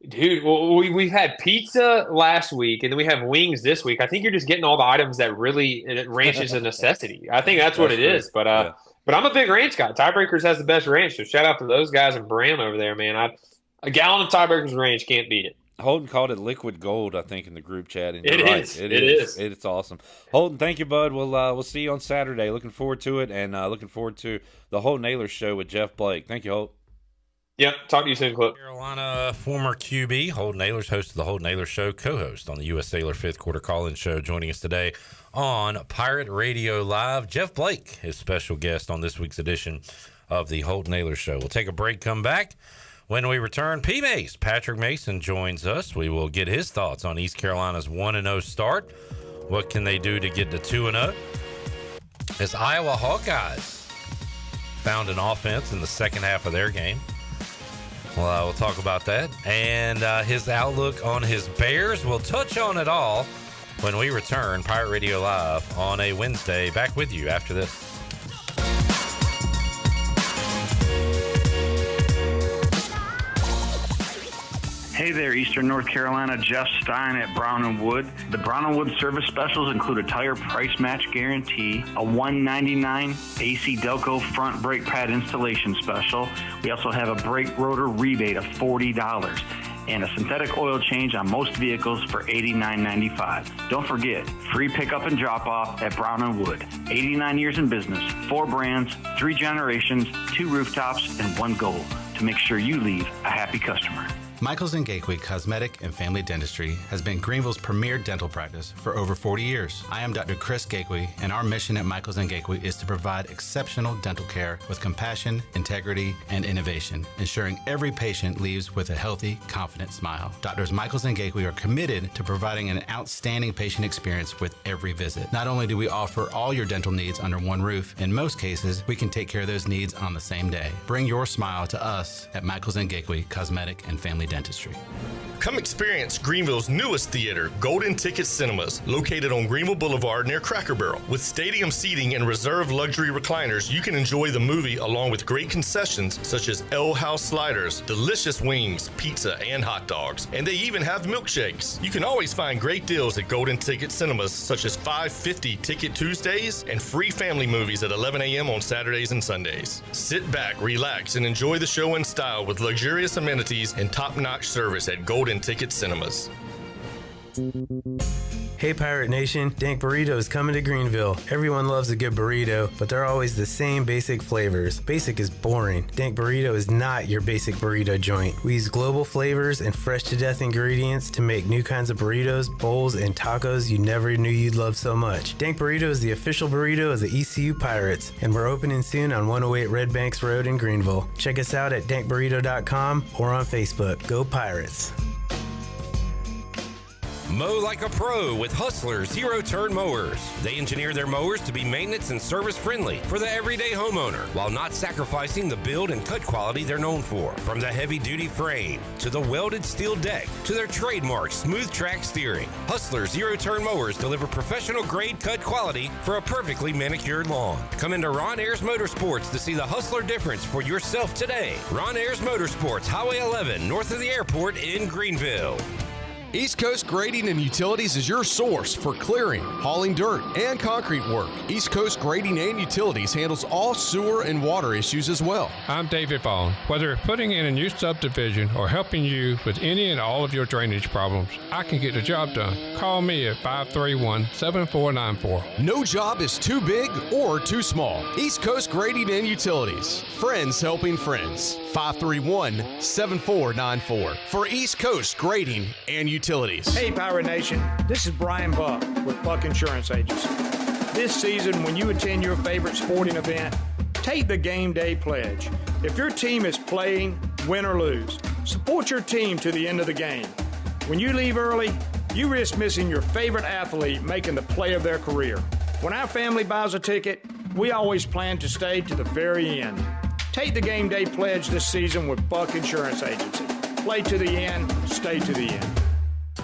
Dude, well, we've had pizza last week, and then we have wings this week. I think you're just getting all the items that really ranch is a necessity. I think that's what it is. But but I'm a big ranch guy. Tiebreakers has the best ranch, so shout out to those guys and Bram over there, man. A gallon of Tiebreakers ranch can't beat it. Holden called it liquid gold, I think, in the group chat. And it right. is. It is. It's awesome. Holden, thank you, bud. We'll see you on Saturday. Looking forward to it, and looking forward to the Holden Naylor show with Jeff Blake. Thank you, Holt. Yep. Talk to you soon, Clip. Carolina former QB Holden Ahlers, host of the Holden Naylor Show, co-host on the U.S. Sailor 5th Quarter Call-In Show, joining us today on Pirate Radio Live. Jeff Blake, his special guest on this week's edition of the Holden Naylor Show. We'll take a break, come back. When we return, P-Mace, Patrick Mason, joins us. We will get his thoughts on East Carolina's 1-0 start. What can they do to get to 2-0? As Iowa Hawkeyes found an offense in the second half of their game. Well, we'll talk about that. And his outlook on his Bears. We'll touch on it all when we return. Pirate Radio Live on a Wednesday. Back with you after this. Hey there, Eastern North Carolina. Jeff Stein at Brown & Wood. The Brown & Wood service specials include a tire price match guarantee, a $199 AC Delco front brake pad installation special. We also have a brake rotor rebate of $40 and a synthetic oil change on most vehicles for $89.95. Don't forget, free pickup and drop-off at Brown & Wood. 89 years in business, 4 brands, 3 generations, 2 rooftops, and 1 goal to make sure you leave a happy customer. Michaels & Gateway Cosmetic and Family Dentistry has been Greenville's premier dental practice for over 40 years. I am Dr. Chris Gateway, and our mission at Michaels & Gateway is to provide exceptional dental care with compassion, integrity, and innovation, ensuring every patient leaves with a healthy, confident smile. Doctors Michaels & Gateway are committed to providing an outstanding patient experience with every visit. Not only do we offer all your dental needs under one roof, in most cases, we can take care of those needs on the same day. Bring your smile to us at Michaels & Gateway Cosmetic and Family Dentistry. Come experience Greenville's newest theater, Golden Ticket Cinemas, located on Greenville Boulevard near Cracker Barrel. With stadium seating and reserved luxury recliners, you can enjoy the movie along with great concessions such as L House sliders, delicious wings, pizza, and hot dogs. And they even have milkshakes. You can always find great deals at Golden Ticket Cinemas, such as $5.50 Ticket Tuesdays and free family movies at 11 a.m. on Saturdays and Sundays. Sit back, relax, and enjoy the show in style with luxurious amenities and top-notch service at Golden Ticket Cinemas. Hey Pirate Nation, Dank Burrito is coming to Greenville. Everyone loves a good burrito, but they're always the same basic flavors. Basic is boring. Dank Burrito is not your basic burrito joint. We use global flavors and fresh to death ingredients to make new kinds of burritos, bowls, and tacos you never knew you'd love so much. Dank Burrito is the official burrito of the ECU Pirates, and we're opening soon on 108 Red Banks Road in Greenville. Check us out at dankburrito.com or on Facebook. Go Pirates! Mow like a pro with Hustler zero-turn mowers. They engineer their mowers to be maintenance and service friendly for the everyday homeowner while not sacrificing the build and cut quality they're known for. From the heavy-duty frame to the welded steel deck to their trademark smooth track steering, Hustler zero-turn mowers deliver professional-grade cut quality for a perfectly manicured lawn. Come into Ron Ayers Motorsports to see the Hustler difference for yourself today. Ron Ayers Motorsports, Highway 11, north of the airport in Greenville. East Coast Grading and Utilities is your source for clearing, hauling dirt, and concrete work. East Coast Grading and Utilities handles all sewer and water issues as well. I'm David Vaughn. Whether putting in a new subdivision or helping you with any and all of your drainage problems, I can get the job done. Call me at 531-7494. No job is too big or too small. East Coast Grading and Utilities. Friends helping friends. 531-7494 for East Coast Grading and Utilities. Hey, Pirate Nation. This is Brian Buck with Buck Insurance Agency. This season, when you attend your favorite sporting event, take the game day pledge. If your team is playing, win or lose, support your team to the end of the game. When you leave early, you risk missing your favorite athlete making the play of their career. When our family buys a ticket, we always plan to stay to the very end. Take the game day pledge this season with Buck Insurance Agency. Play to the end, stay to the end.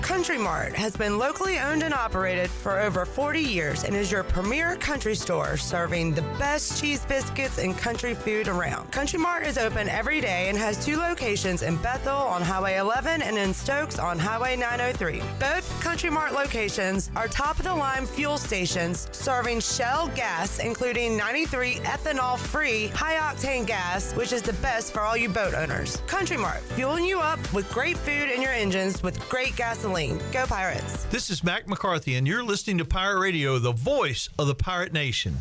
Country Mart has been locally owned and operated for over 40 years and is your premier country store serving the best cheese biscuits and country food around. Country Mart is open every day and has 2 locations in Bethel on Highway 11 and in Stokes on Highway 903. Both Country Mart locations are top-of-the-line fuel stations serving Shell gas, including 93 ethanol-free high-octane gas, which is the best for all you boat owners. Country Mart, fueling you up with great food in your engines with great gasoline. Go Pirates. This is Mac McCarthy, and you're listening to Pirate Radio, the voice of the Pirate Nation.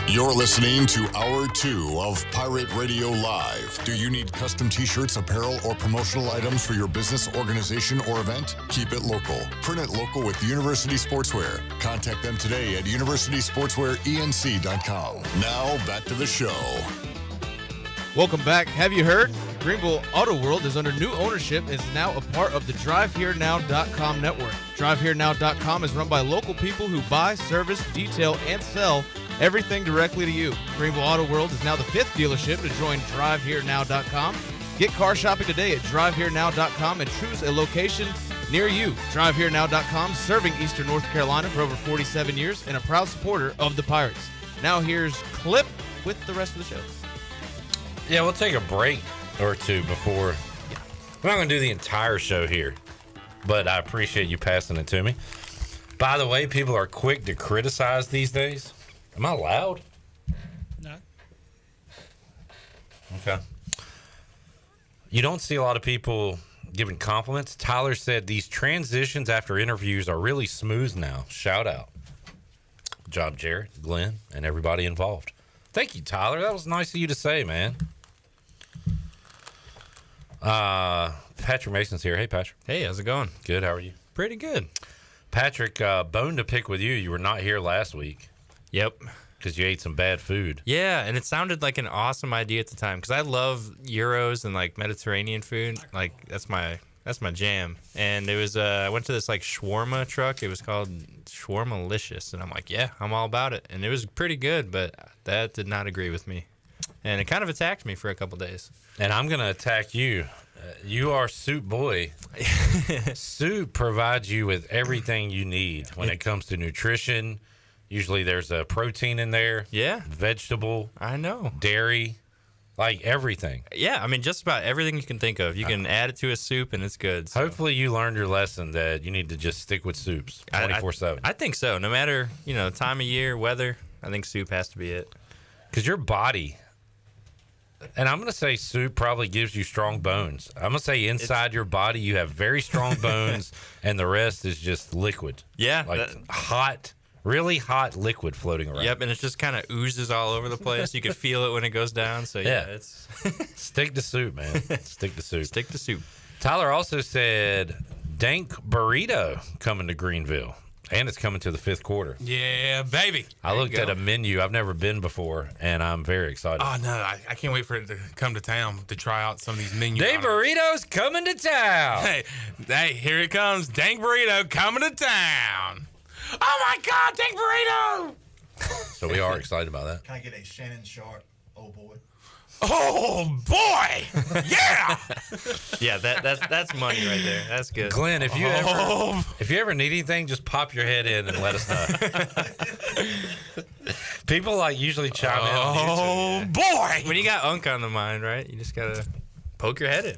You're listening to Hour 2 of Pirate Radio Live. Do you need custom t-shirts, apparel, or promotional items for your business, organization, or event? Keep it local. Print it local with University Sportswear. Contact them today at universitysportswearenc.com. Now, back to the show. Welcome back. Have you heard? Greenville Auto World is under new ownership and is now a part of the DriveHereNow.com network. DriveHereNow.com is run by local people who buy, service, detail, and sell everything directly to you. Greenville Auto World is now the 5th dealership to join DriveHereNow.com. Get car shopping today at DriveHereNow.com and choose a location near you. DriveHereNow.com, serving Eastern North Carolina for over 47 years and a proud supporter of the Pirates. Now here's Clip with the rest of the show. Yeah, we'll take a break or two before. We're not going to do the entire show here, but I appreciate you passing it to me. By the way, people are quick to criticize these days. Am I loud? No. Okay. You don't see a lot of people giving compliments. Tyler said these transitions after interviews are really smooth now. Shout out. Good job, Jared, Glenn, and everybody involved. Thank you, Tyler. That was nice of you to say, man. Patrick Mason's here. Hey, Patrick. Hey, how's it going? Good. How are you? Pretty good. Patrick, bone to pick with you. You were not here last week. Yep. Because you ate some bad food. Yeah, and it sounded like an awesome idea at the time because I love gyros and like Mediterranean food. Like that's my jam. And it was I went to this like shawarma truck. It was called Shawarmalicious, and I'm like, yeah, I'm all about it. And it was pretty good, but that did not agree with me, and it kind of attacked me for a couple days. And I'm gonna attack you. You are Soup Boy. Soup provides you with everything you need when it comes to nutrition. Usually there's a protein in there. Yeah. Vegetable. I know. Dairy. Like everything. Yeah, I mean, just about everything you can think of. You can add it to a soup and it's good. So. Hopefully you learned your lesson that you need to just stick with soups 24/7. I think so. No matter, time of year, weather, I think soup has to be it. Because your body, and I'm going to say soup probably gives you strong bones. I'm going to say inside your body you have very strong bones and the rest is just liquid. Yeah. Like hot. Really hot liquid floating around. Yep, and it just kind of oozes all over the place. You can feel it when it goes down. So, yeah. It's Stick to soup, man. Stick to soup. Stick to soup. Tyler also said Dank Burrito coming to Greenville. And it's coming to the 5th quarter. Yeah, baby. I looked at a menu. I've never been before, and I'm very excited. Oh, no. I can't wait for it to come to town to try out some of these menus. Dank Burrito's coming to town. Hey, here it comes. Dank Burrito coming to town. Oh, my God, Dank Burrito. So we are excited about that. Can I get a Shannon Sharp Oh boy! Yeah. Yeah, that's money right there. That's good. Glenn, if you ever need anything, just pop your head in and let us know. People like usually chime in on YouTube. Boy! When you got Unk on the mind, right? You just gotta poke your head in.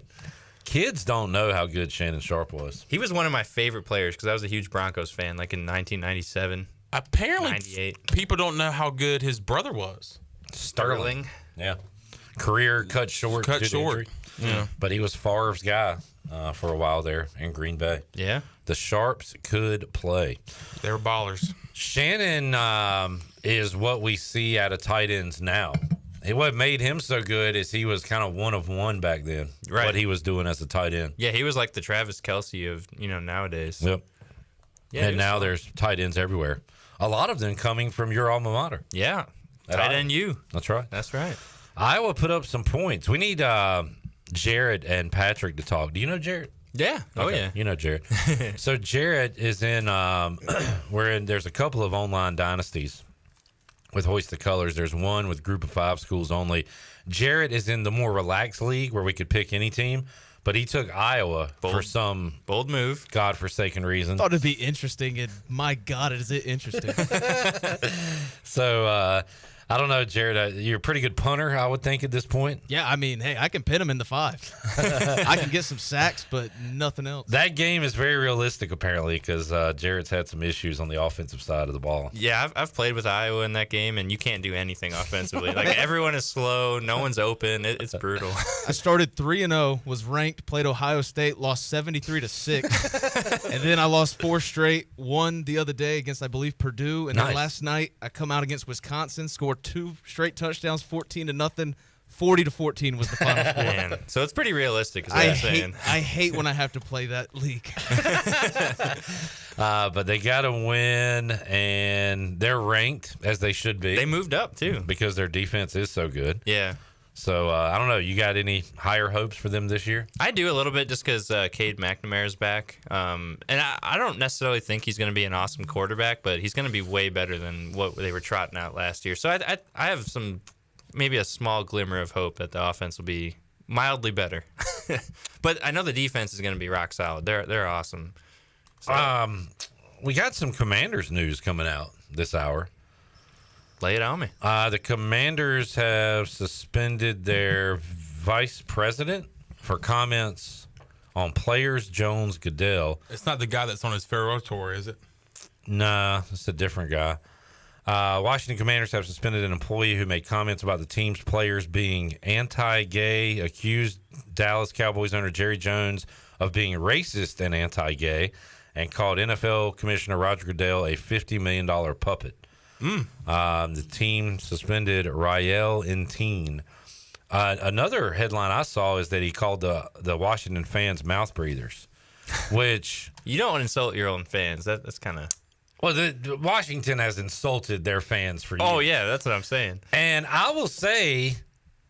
Kids don't know how good Shannon Sharp was. He was one of my favorite players because I was a huge Broncos fan, like in 1997. Apparently, 98. people don't know how good his brother was. Sterling. Yeah. Career cut short. Cut due to short. injury. Yeah. But he was Favre's guy for a while there in Green Bay. Yeah. The Sharps could play. They were ballers. Shannon is what we see out of tight ends now. What made him so good is he was kind of one of one back then. Right. What he was doing as a tight end. Yeah, he was like the Travis Kelce of nowadays. Yep. Yeah, and now there's tight ends everywhere. A lot of them coming from your alma mater. Yeah. At Tight Iowa. end U. That's right. That's right. Iowa put up some points. We need Jared and Patrick to talk. Do you know Jared? Yeah. Oh, Okay, yeah. You know Jared. So Jared is in, there's a couple of online dynasties with Hoist the Colors. There's one with Group of 5 schools only. Jared is in the more relaxed league where we could pick any team, but he took Iowa for some bold move, godforsaken reason. Thought it'd be interesting, and my God, is it interesting. So, I don't know, Jared. You're a pretty good punter, I would think, at this point. Yeah, I mean, hey, I can pin him in the 5. I can get some sacks, but nothing else. That game is very realistic, apparently, because Jared's had some issues on the offensive side of the ball. Yeah, I've played with Iowa in that game, and you can't do anything offensively. Like, everyone is slow. No one's open. It's brutal. I started 3-0, was ranked, played Ohio State, lost 73-6, and then I lost 4 straight. Won the other day against, I believe, Purdue, and Nice. then last night I come out against Wisconsin, scored 2 straight touchdowns, 14-0. 40-14 was the final score. Man. So it's pretty realistic, is what I'm saying. I hate when I have to play that league. But they got to win, and they're ranked as they should be. They moved up, too. Because their defense is so good. Yeah. So, I don't know. You got any higher hopes for them this year? I do a little bit just because Cade McNamara's back. And I don't necessarily think he's going to be an awesome quarterback, but he's going to be way better than what they were trotting out last year. So I have maybe a small glimmer of hope that the offense will be mildly better. But I know the defense is going to be rock solid. They're awesome. So, we got some Commanders news coming out this hour. Lay it on me. The Commanders have suspended their vice president for comments on players Jones Goodell. It's not the guy that's on his Pharaoh tour, is it? Nah, it's a different guy. Washington Commanders have suspended an employee who made comments about the team's players being anti-gay, accused Dallas Cowboys owner Jerry Jones of being racist and anti-gay, and called NFL Commissioner Roger Goodell a $50 million puppet. The team suspended Rael Inteen. Another headline I saw is that he called the Washington fans mouth breathers, which you don't want to insult your own fans. That's kind of. Well, the Washington has insulted their fans for years. Oh yeah, that's what I'm saying. And I will say,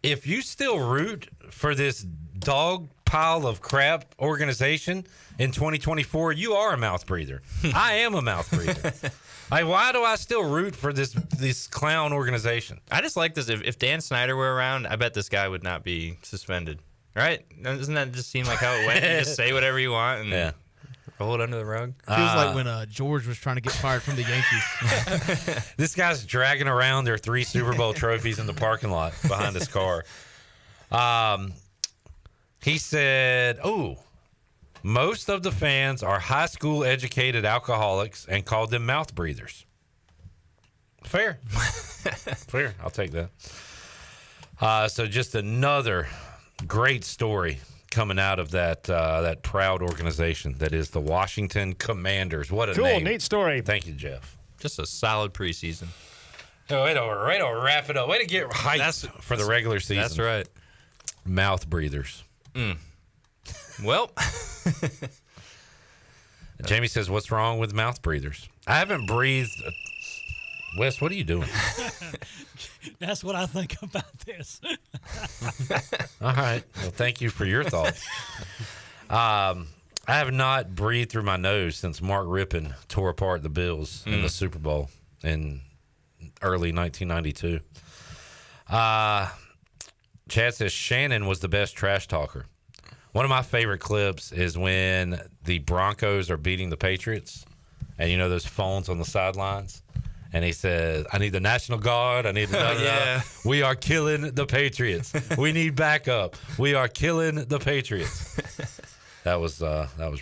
if you still root for this dog pile of crap organization in 2024, you are a mouth breather. I am a mouth breather. Like, why do I still root for this clown organization? I just like this. If Dan Snyder were around, I bet this guy would not be suspended. Right? Doesn't that just seem like how it went? You just say whatever you want and roll it under the rug. Feels like when George was trying to get fired from the Yankees. This guy's dragging around their 3 Super Bowl trophies in the parking lot behind his car. He said, most of the fans are high school educated alcoholics and called them mouth breathers. Fair. Fair. I'll take that. So just another great story coming out of that proud organization that is the Washington Commanders. What a Cool, name. neat story. Thank you, Jeff. Just a solid preseason. Oh, way to wrap it up. Way to get hyped for the regular season. That's right. Mouth breathers. Well, Jamie says, what's wrong with mouth breathers? I haven't breathed. Wes, what are you doing? That's what I think about this. All right. Well, thank you for your thoughts. I have not breathed through my nose since Mark Rippon tore apart the Bills in the Super Bowl in early 1992. Chad says Shannon was the best trash talker. One of my favorite clips is when the Broncos are beating the Patriots, and you know those phones on the sidelines, and he says, "I need the National Guard. I need the We are killing the Patriots. We need backup. We are killing the Patriots." That was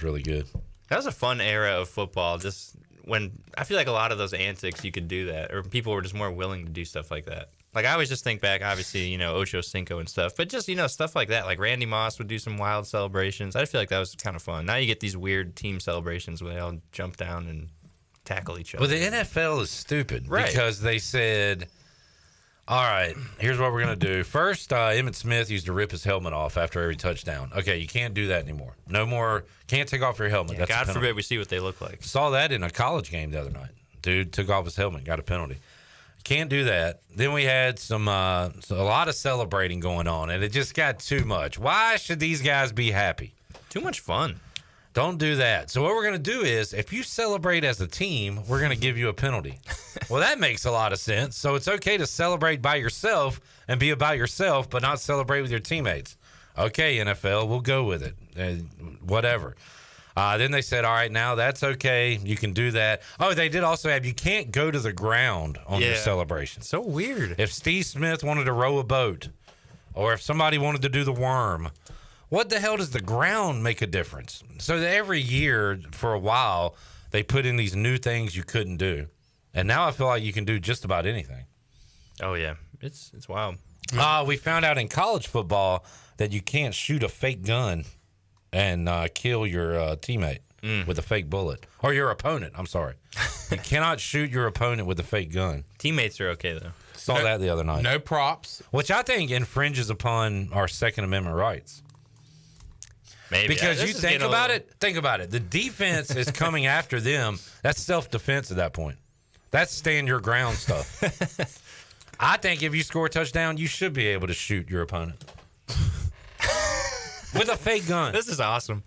really good. That was a fun era of football. Just when I feel like a lot of those antics, you could do that, or people were just more willing to do stuff like that. Like, I always just think back, obviously, Ocho Cinco and stuff, but just, stuff like that. Like, Randy Moss would do some wild celebrations. I feel like that was kind of fun. Now you get these weird team celebrations where they all jump down and tackle each other. Well, the NFL is stupid, right? Because they said, all right, here's what we're going to do. First, Emmitt Smith used to rip his helmet off after every touchdown. Okay, you can't do that anymore. No more. Can't take off your helmet. Yeah, That's God forbid we see what they look like. Saw that in a college game the other night. Dude took off his helmet, got a penalty. Can't do that. Then we had a lot of celebrating going on, and it just got too much. Why should these guys be happy? Too much fun. Don't do that. So what we're going to do is, if you celebrate as a team, we're going to give you a penalty. Well, that makes a lot of sense. So it's okay to celebrate by yourself and be about yourself, but not celebrate with your teammates. Okay, NFL, we'll go with it. Whatever. Then they said, all right, now that's okay. You can do that. Oh, they did also have, you can't go to the ground on your celebration. So weird. If Steve Smith wanted to row a boat, or if somebody wanted to do the worm, what the hell does the ground make a difference? So that every year for a while, they put in these new things you couldn't do. And now I feel like you can do just about anything. Oh, yeah. It's wild. We found out in college football that you can't shoot a fake gun and kill your teammate with a fake bullet. Or your opponent, I'm sorry. You cannot shoot your opponent with a fake gun. Teammates are okay, though. Saw that the other night. No props. Which I think infringes upon our Second Amendment rights. Maybe. Because you think about it. The defense is coming after them. That's self-defense at that point. That's stand your ground stuff. I think if you score a touchdown, you should be able to shoot your opponent. With a fake gun. This is awesome.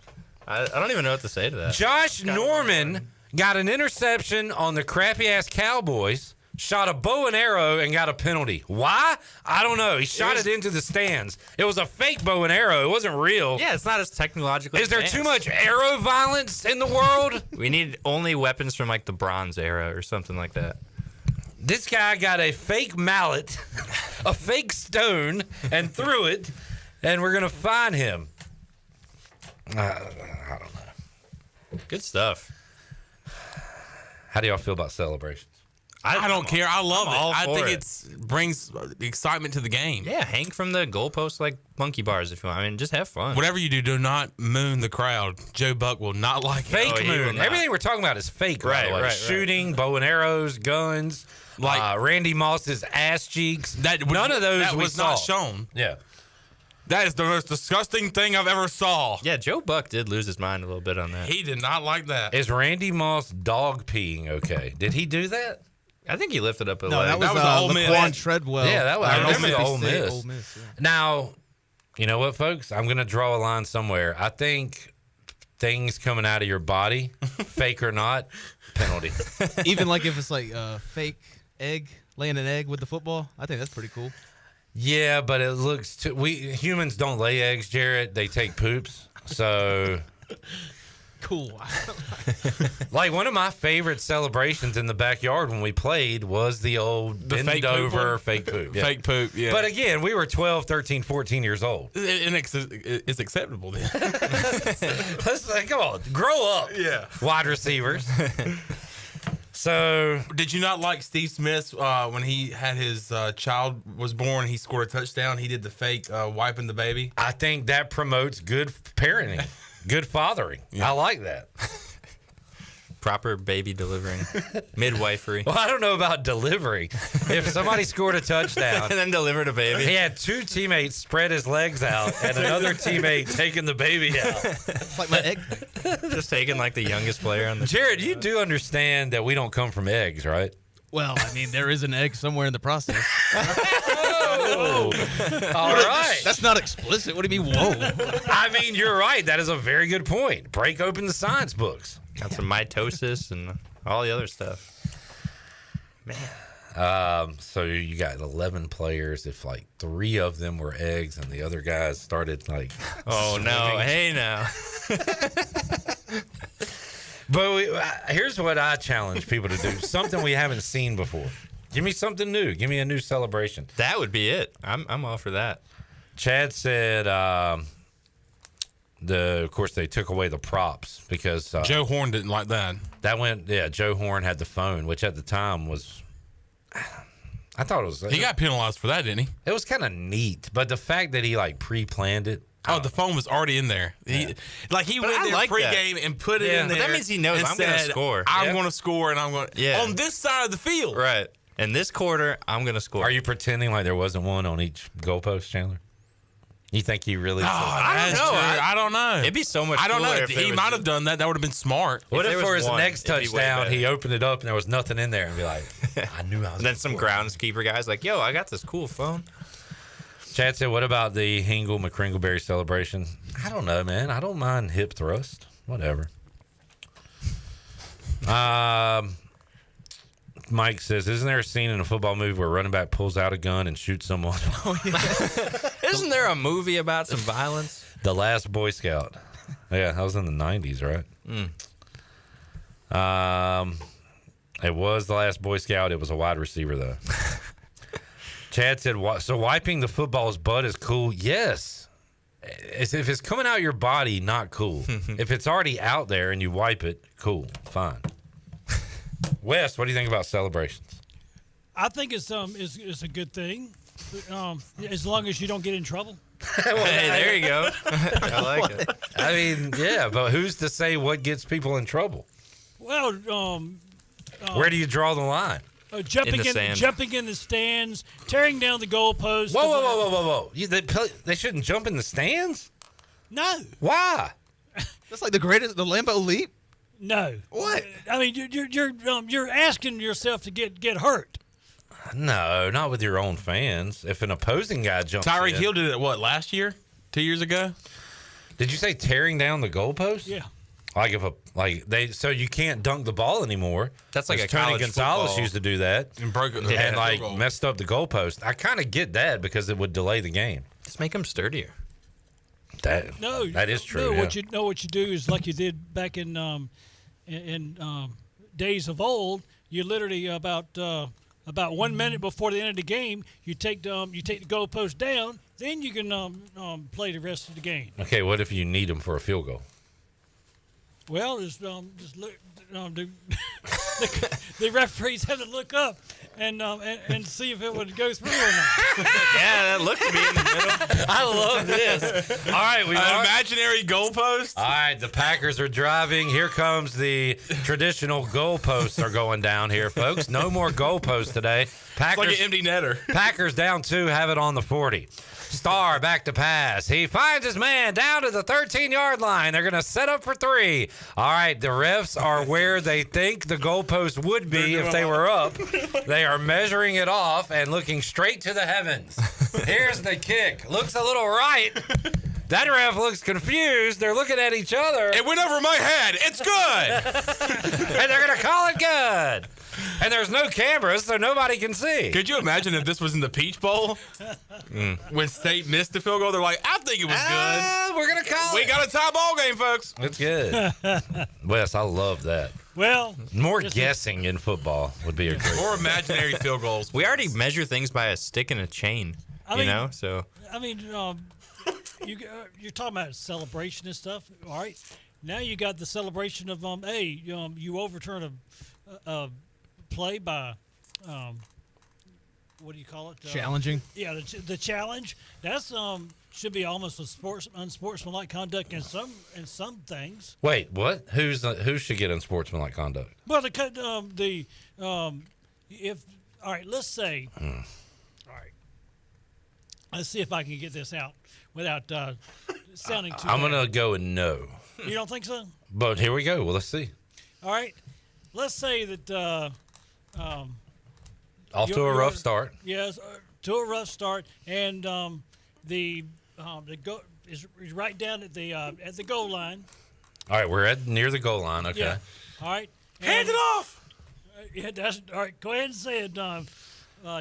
I don't even know what to say to that. Josh Norman got an interception on the crappy-ass Cowboys, shot a bow and arrow, and got a penalty. Why? I don't know. He shot it into the stands. It was a fake bow and arrow. It wasn't real. Yeah, it's not as technologically Is there advanced. too much arrow violence in the world? We need only weapons from, like, the Bronze era or something like that. This guy got a fake mallet, a fake stone, and threw it, and we're going to fine him. I don't know. Good stuff. How do y'all feel about celebrations? I don't care. I love it. I think it brings excitement to the game. Yeah, hang from the goalposts like monkey bars if you want. I mean, just have fun. Whatever you do not moon the crowd. Joe Buck will not like fake it. moon. Everything we're talking about is fake, right? Shooting, bow and arrows, guns, like Randy Moss's ass cheeks. None of those that was not shown. Yeah. That is the most disgusting thing I've ever saw. Yeah, Joe Buck did lose his mind a little bit on that. He did not like that. Is Randy Moss dog peeing okay? Did he do that? I think he lifted up a that leg. was Ole Miss. Laquan Treadwell. Yeah, that was I remember remember Ole Miss. Yeah. Now, you know what, folks? I'm going to draw a line somewhere. I think things coming out of your body, fake or not, penalty. Even like if it's like a fake egg, laying an egg with the football, I think that's pretty cool. Yeah, but it looks too. We humans don't lay eggs, Jarrett. They take poops. So cool. Like one of my favorite celebrations in the backyard when we played was the old bend over fake poop. Yeah. Fake poop, yeah. But again, we were 12, 13, 14 years old. And it's acceptable then. Come on, grow up. Yeah. Wide receivers. So, did you not like Steve Smith when he had his child was born? He scored a touchdown. He did the fake wiping the baby. I think that promotes good parenting, good fathering. Yeah. I like that. Proper baby delivering, midwifery. Well, I don't know about delivery. If somebody scored a touchdown and then delivered a baby, he had two teammates spread his legs out and another teammate taking the baby out. It's like my egg. Just taking like the youngest player on the Jared, you do understand that we don't come from eggs, right? Well, I mean, there is an egg somewhere in the process. Oh, all right. That's not explicit. What do you mean, whoa? I mean, you're right. That is a very good point. Break open the science books. Got some mitosis and all the other stuff. Man, So you got 11 players. If like 3 of them were eggs and the other guys started like, oh no, hey now. But here's what I challenge people to do: something we haven't seen before. Give me something new. Give me a new celebration. That would be it. I'm all for that. Chad said, of course, they took away the props because Joe Horn didn't like that. Joe Horn had the phone, which at the time was, I thought it was. He got penalized for that, didn't he? It was kind of neat, but the fact that he like pre-planned it. Oh, the phone was already in there. He went there pregame and put it in there. But that means he knows I'm going to score. I'm going to score, and I'm going on this side of the field. Right. In this quarter, I'm going to score. Are you pretending like there wasn't one on each goalpost, Chandler? You think he really? I don't know. I don't know. It'd be so much. I don't know. If He might have done that. That would have been smart. What if for his next touchdown he opened it up and there was nothing in there and be like, I knew I was. And then some groundskeeper guy's like, "Yo, I got this cool phone." Chad said, "What about the Hingle McCringleberry celebration?" I don't know, man. I don't mind hip thrust. Whatever. Mike says, "Isn't there a scene in a football movie where a running back pulls out a gun and shoots someone?" Isn't there a movie about some violence? The Last Boy Scout. Yeah, that was in the 90s, right? It was The Last Boy Scout. It was a wide receiver, though. Chad said, so wiping the football's butt is cool? Yes. If it's coming out your body, not cool. If it's already out there and you wipe it, cool, fine. Wes, what do you think about celebrations? I think it's a good thing, as long as you don't get in trouble. Hey, there you go. I like it. I mean, yeah, but who's to say what gets people in trouble? Well, where do you draw the line? Jumping in the stands, tearing down the goalposts. Whoa! They shouldn't jump in the stands? No. Why? That's like the Lambeau leap. No. What? I mean, you're asking yourself to get hurt. No, not with your own fans. If an opposing guy jumps Tyreek in. Hill did it, last year? 2 years ago? Did you say tearing down the goalpost? Yeah. So you can't dunk the ball anymore. That's like a Tony college Gonzalez football. used to do that and broke it and messed up the goalpost. I kind of get that because it would delay the game. Just make them sturdier. That is true. No, what you do is like you did back in days of old. You literally about 1 minute before the end of the game, you take the goalpost down. Then you can play the rest of the game. Okay, what if you need them for a field goal? Well, just look. The referees have to look up and see if it would go through or not. Yeah, that looked to be in the middle. I love this. All right, An imaginary goalpost. All right, the Packers are driving. Here comes the traditional goalposts are going down here, folks. No more goalposts today. Packers, it's like an empty netter. Packers down 2, have it on the 40. Star back to pass. He finds his man down to the 13-yard line. They're going to set up for 3. All right, the refs are where they think the goalpost would be if they were up. They are measuring it off and looking straight to the heavens. Here's the kick. Looks a little right. That ref looks confused. They're looking at each other. It went over my head. It's good. And they're going to call it good. And there's no cameras, so nobody can see. Could you imagine if this was in the Peach Bowl? When State missed the field goal, they're like, I think it was good. We're going to call We it. got a tie ball game, folks. It's good. Wes, I love that. Well, more guessing in football would be a great. Or imaginary field goals. We already measure things by a stick and a chain, so. I mean, you're talking about celebration and stuff, all right? Now you got the celebration of you overturn a play by what do you call it? Challenging. Yeah, the challenge. That's should be almost unsportsmanlike conduct in some things. Wait, what? Who should get unsportsmanlike conduct? Well, if all right, let's say, all right, let's see if I can get this out without sounding too. I'm bad. gonna go and no. You don't think so? But here we go. Well, let's see. All right, let's say that. Off to a rough start. Yes, to a rough start, and the go is right down at the goal line. All right, we're near the goal line. Okay. Yeah. All right. Hand it off. Yeah, that's all right. Go ahead and say it,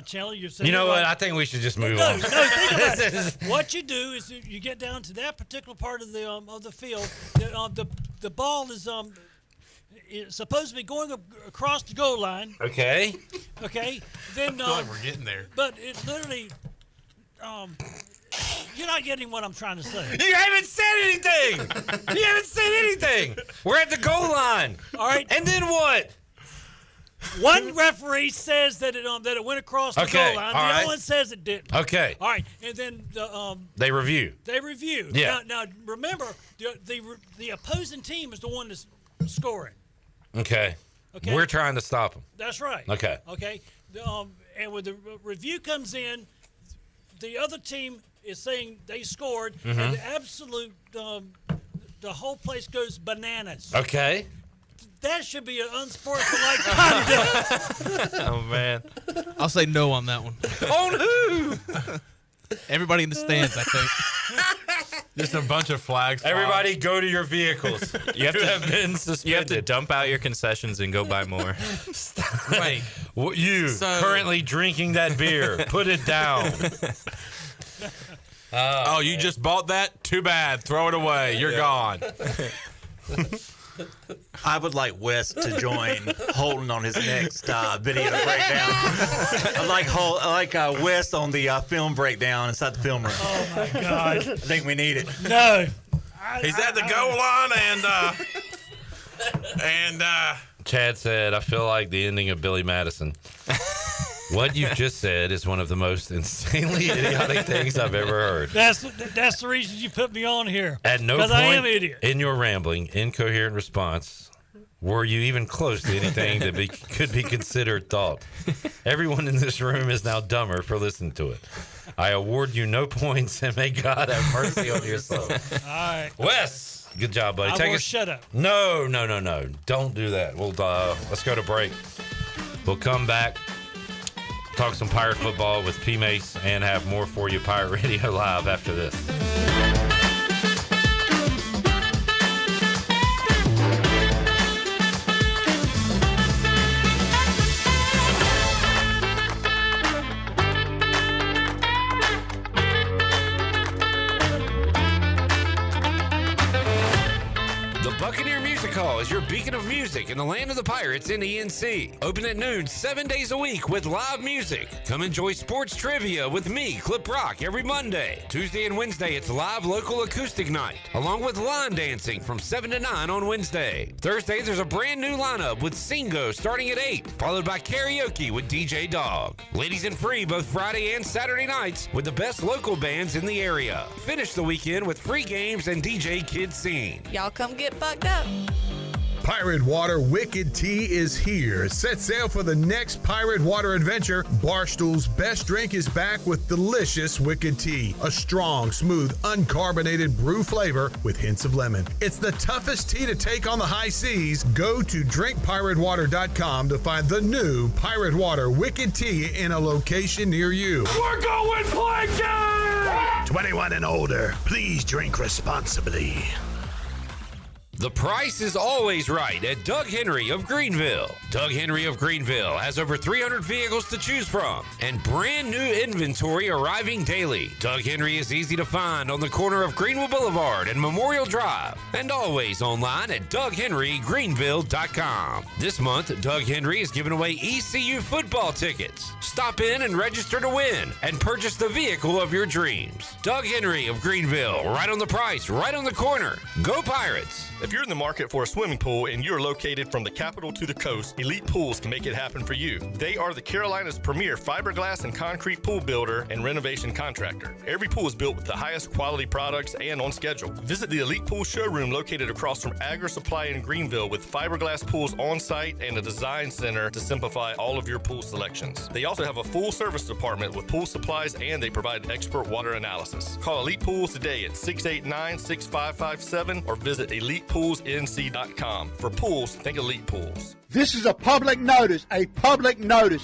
Chandler. You're saying. You know it what? right. I think we should just move No, on. think about it. What you do is you get down to that particular part of the field. The ball is it's supposed to be going across the goal line. Okay. Okay. Then I feel like we're getting there. But it literally, you're not getting what I'm trying to say. You haven't said anything. You haven't said anything. We're at the goal line. All right. And then what? One referee says that it went across the Okay, goal line. all The right. other one says it didn't. Okay. All right. And then They review. They review. Yeah. Now remember, the opposing team is the one that's scoring. Okay. Okay. We're trying to stop them. That's right. Okay. Okay. And when the review comes in, the other team is saying they scored, Mhm. and the absolute the whole place goes bananas. Okay. That should be an unsportsmanlike conduct. Oh man. I'll say no on that one. On who? Everybody in the stands, I think. Just a bunch of flags. Everybody go to your vehicles. You have to been suspended. You have to dump out your concessions and go buy more. Wait. You currently drinking that beer. Put it down. Oh, you just bought that? Too bad. Throw it away. You're gone. I would like Wes to join Holden on his next video breakdown. I like Wes on the film breakdown inside the film room. Oh my God! I think we need it. No. He's at the goal line and Chad said, I feel like the ending of Billy Madison. What you just said is one of the most insanely idiotic things I've ever heard. That's the reason you put me on here. At no because I am point an idiot. in your rambling, incoherent response were you even close to anything that could be considered thought. Everyone in this room is now dumber for listening to it. I award you no points, and may God have mercy on your soul. All right. Wes, good job, buddy. I will shut up. No. Don't do that. We'll let's go to break. We'll come back, talk some Pirate football with P. Mace, and have more for you Pirate Radio Live after this. The Buccaneer Music Hall is your beacon of music in the land of the Pirates in ENC. Open at noon 7 days a week with live music. Come enjoy sports trivia with me, Clip Rock, every Monday. Tuesday and Wednesday, it's live local acoustic night, along with line dancing from 7 to 9 on Wednesday. Thursday, there's a brand new lineup with Singo starting at 8, followed by karaoke with DJ Dog. Ladies and free both Friday and Saturday nights with the best local bands in the area. Finish the weekend with free games and DJ Kid Scene. Y'all come get bucked up. Pirate Water Wicked Tea is here. Set sail for the next Pirate Water adventure. Barstool's best drink is back with delicious Wicked Tea. A strong, smooth, uncarbonated brew flavor with hints of lemon. It's the toughest tea to take on the high seas. Go to drinkpiratewater.com to find the new Pirate Water Wicked Tea in a location near you. We're going plankton! 21 and older, please drink responsibly. The price is always right at Doug Henry of Greenville. Doug Henry of Greenville has over 300 vehicles to choose from and brand new inventory arriving daily. Doug Henry is easy to find on the corner of Greenville Boulevard and Memorial Drive and always online at DougHenryGreenville.com. This month, Doug Henry is giving away ECU football tickets. Stop in and register to win and purchase the vehicle of your dreams. Doug Henry of Greenville, right on the price, right on the corner. Go Pirates! If you're in the market for a swimming pool and you're located from the capital to the coast, Elite Pools can make it happen for you. They are the Carolina's premier fiberglass and concrete pool builder and renovation contractor. Every pool is built with the highest quality products and on schedule. Visit the Elite Pool showroom located across from Agri Supply in Greenville with fiberglass pools on site and a design center to simplify all of your pool selections. They also have a full service department with pool supplies and they provide expert water analysis. Call Elite Pools today at 689-6557 or visit elitepool.com. ElitePoolsNC.com. For pools, think Elite Pools. This is a public notice,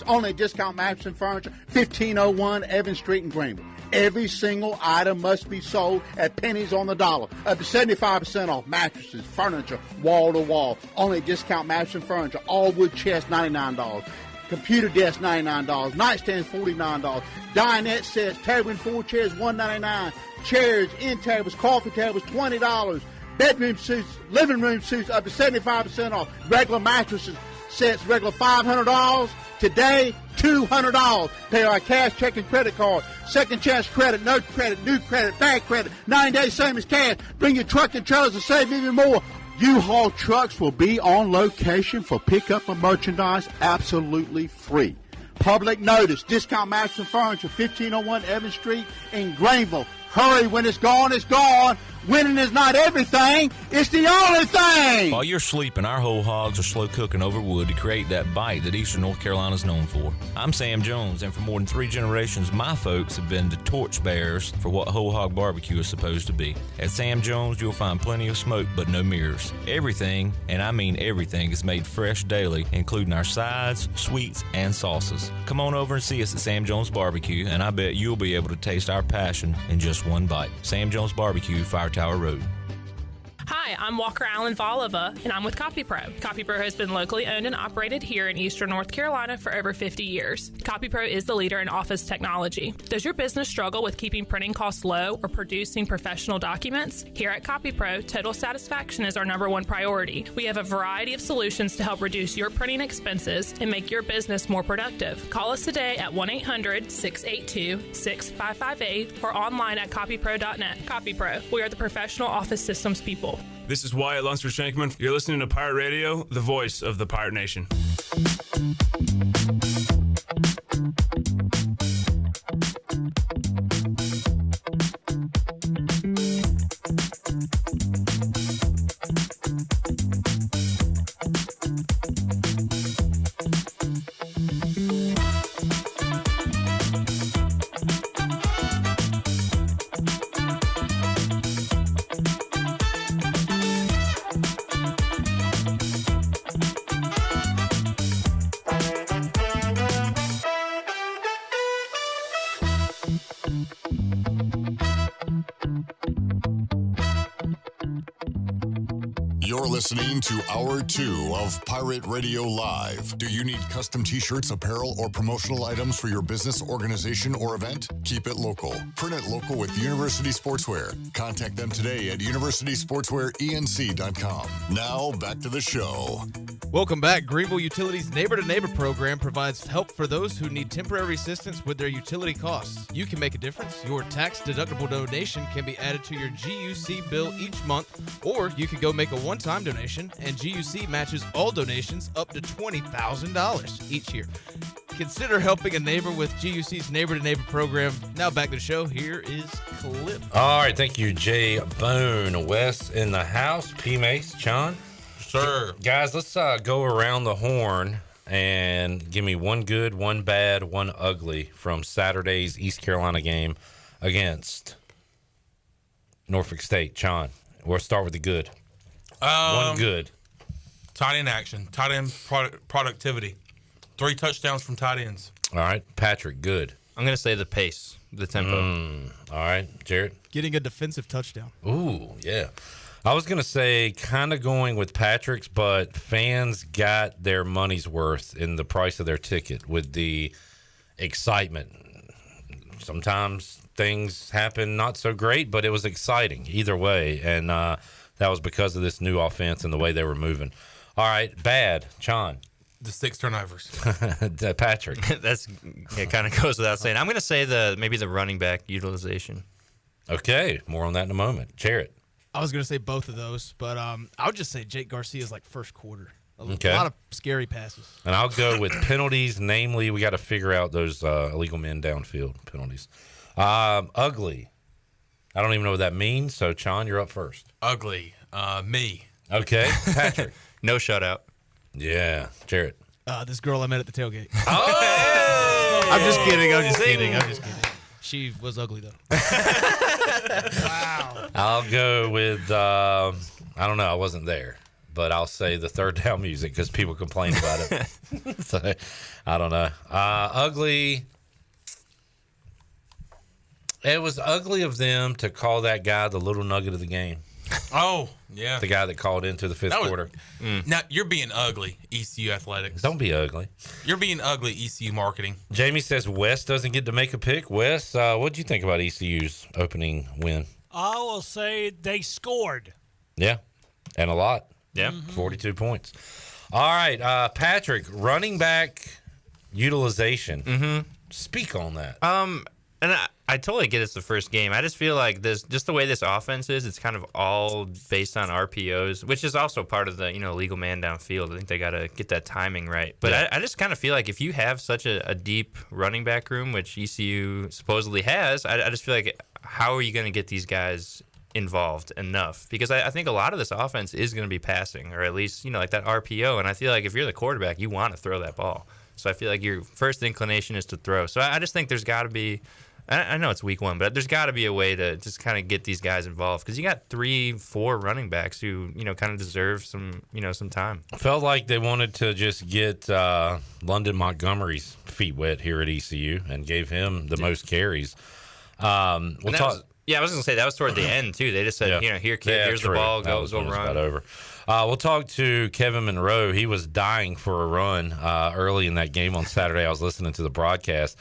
only Discount Mattress and Furniture, 1501 Evans Street in Greenville. Every single item must be sold at pennies on the dollar. Up to 75% off mattresses, furniture, wall to wall. Only Discount Mattress and Furniture. All wood chest, $99. Computer desk, $99. Nightstands, $49. Dinette sets, table and 4 chairs, $199. Chairs, end tables, coffee tables, $20. Bedroom suits, living room suits, up to 75% off. Regular mattresses sets, regular $500. Today, $200. Pay our cash, check, and credit card. Second chance credit, no credit, new credit, bad credit. 9 days, same as cash. Bring your truck and trailers to save even more. U-Haul trucks will be on location for pickup of merchandise absolutely free. Public notice, Discount Mattress and Furniture, 1501 Evans Street in Greenville. Hurry, when it's gone, it's gone. Winning is not everything, it's the only thing. While you're sleeping, our whole hogs are slow cooking over wood to create that bite that Eastern North Carolina is known for. I'm Sam Jones, and for more than 3 generations, my folks have been the torchbearers for what whole hog barbecue is supposed to be. At Sam Jones, you'll find plenty of smoke, but no mirrors. Everything, and I mean everything, is made fresh daily, including our sides, sweets, and sauces. Come on over and see us at Sam Jones Barbecue, and I bet you'll be able to taste our passion in just one bite. Sam Jones Barbecue, Fire Tower Road. Hi, I'm Walker Allen Volova, and I'm with CopyPro. CopyPro has been locally owned and operated here in Eastern North Carolina for over 50 years. CopyPro is the leader in office technology. Does your business struggle with keeping printing costs low or producing professional documents? Here at CopyPro, total satisfaction is our #1 priority. We have a variety of solutions to help reduce your printing expenses and make your business more productive. Call us today at 1-800-682-6558 or online at copypro.net. CopyPro, we are the professional office systems people. This is Wyatt Lunsford Shankman. You're listening to Pirate Radio, the voice of the Pirate Nation. You're listening to Hour 2 of Pirate Radio Live. Do you need custom t-shirts, apparel, or promotional items for your business, organization, or event? Keep it local. Print it local with University Sportswear. Contact them today at universitysportswearenc.com. Now, back to the show. Welcome back. Greenville Utilities Neighbor-to-Neighbor program provides help for those who need temporary assistance with their utility costs. You can make a difference. Your tax-deductible donation can be added to your GUC bill each month, or you can go make a one-time donation, and GUC matches all donations up to $20,000 each year. Consider helping a neighbor with GUC's Neighbor-to-Neighbor program. Now back to the show. Here is Clip. All right, thank you, Jay Bone. Wes in the house. P. Mace, John. Sir. Guys, let's go around the horn and give me one good, one bad, one ugly from Saturday's East Carolina game against Norfolk State. John, we'll start with the good. One good. Tight end action. Tight end productivity. 3 touchdowns from tight ends. All right. Patrick, good. I'm going to say the pace, the tempo. All right. Jared? Getting a defensive touchdown. Ooh, yeah. I was going to say kind of going with Patrick's, but fans got their money's worth in the price of their ticket with the excitement. Sometimes things happen not so great, but it was exciting either way. And that was because of this new offense and the way they were moving. All right, bad. John. The 6 turnovers. Patrick. It kind of goes without saying. I'm going to say maybe the running back utilization. Okay, more on that in a moment. Jared. I was going to say both of those, but I would just say Jake Garcia's like first quarter. A Okay. lot of scary passes. And I'll go with penalties. Namely, we got to figure out those illegal men downfield penalties. Ugly. I don't even know what that means. So, John, you're up first. Ugly. Me. Okay. Patrick. No shutout. Yeah. Jared. This girl I met at the tailgate. Oh! I'm just kidding. She was ugly, though. Wow. I'll go with, I don't know. I wasn't there. But I'll say the third down music because people complain about it. So, I don't know. Ugly. It was ugly of them to call that guy the little nugget of the game. Oh, yeah. The guy that called into the fifth quarter. Now, you're being ugly, ECU Athletics. Don't be ugly. You're being ugly, ECU Marketing. Jamie says Wes doesn't get to make a pick. Wes, what did you think about ECU's opening win? I will say they scored. Yeah, and a lot. Yeah. 42 points. All right, Patrick, running back utilization. Mm-hmm. Speak on that. And I totally get it's the first game. I just feel like this, just the way this offense is, it's kind of all based on RPOs, which is also part of the, legal man downfield. I think they got to get that timing right. But Yeah. I just kind of feel like if you have such a deep running back room, which ECU supposedly has, I just feel like how are you going to get these guys involved enough? Because I think a lot of this offense is going to be passing, or at least, like that RPO. And I feel like if you're the quarterback, you want to throw that ball. So I feel like your first inclination is to throw. So I just think there's got to be, I know it's week one, but there's got to be a way to just kind of get these guys involved because you got 3-4 running backs who, kind of deserve some, some time. Felt like they wanted to just get London Montgomery's feet wet here at ECU and gave him the most carries. I was going to say that was toward the end, too. They just said, here, kid, here's the ball, go run. About over. We'll talk to Kevin Monroe. He was dying for a run early in that game on Saturday. I was listening to the broadcast,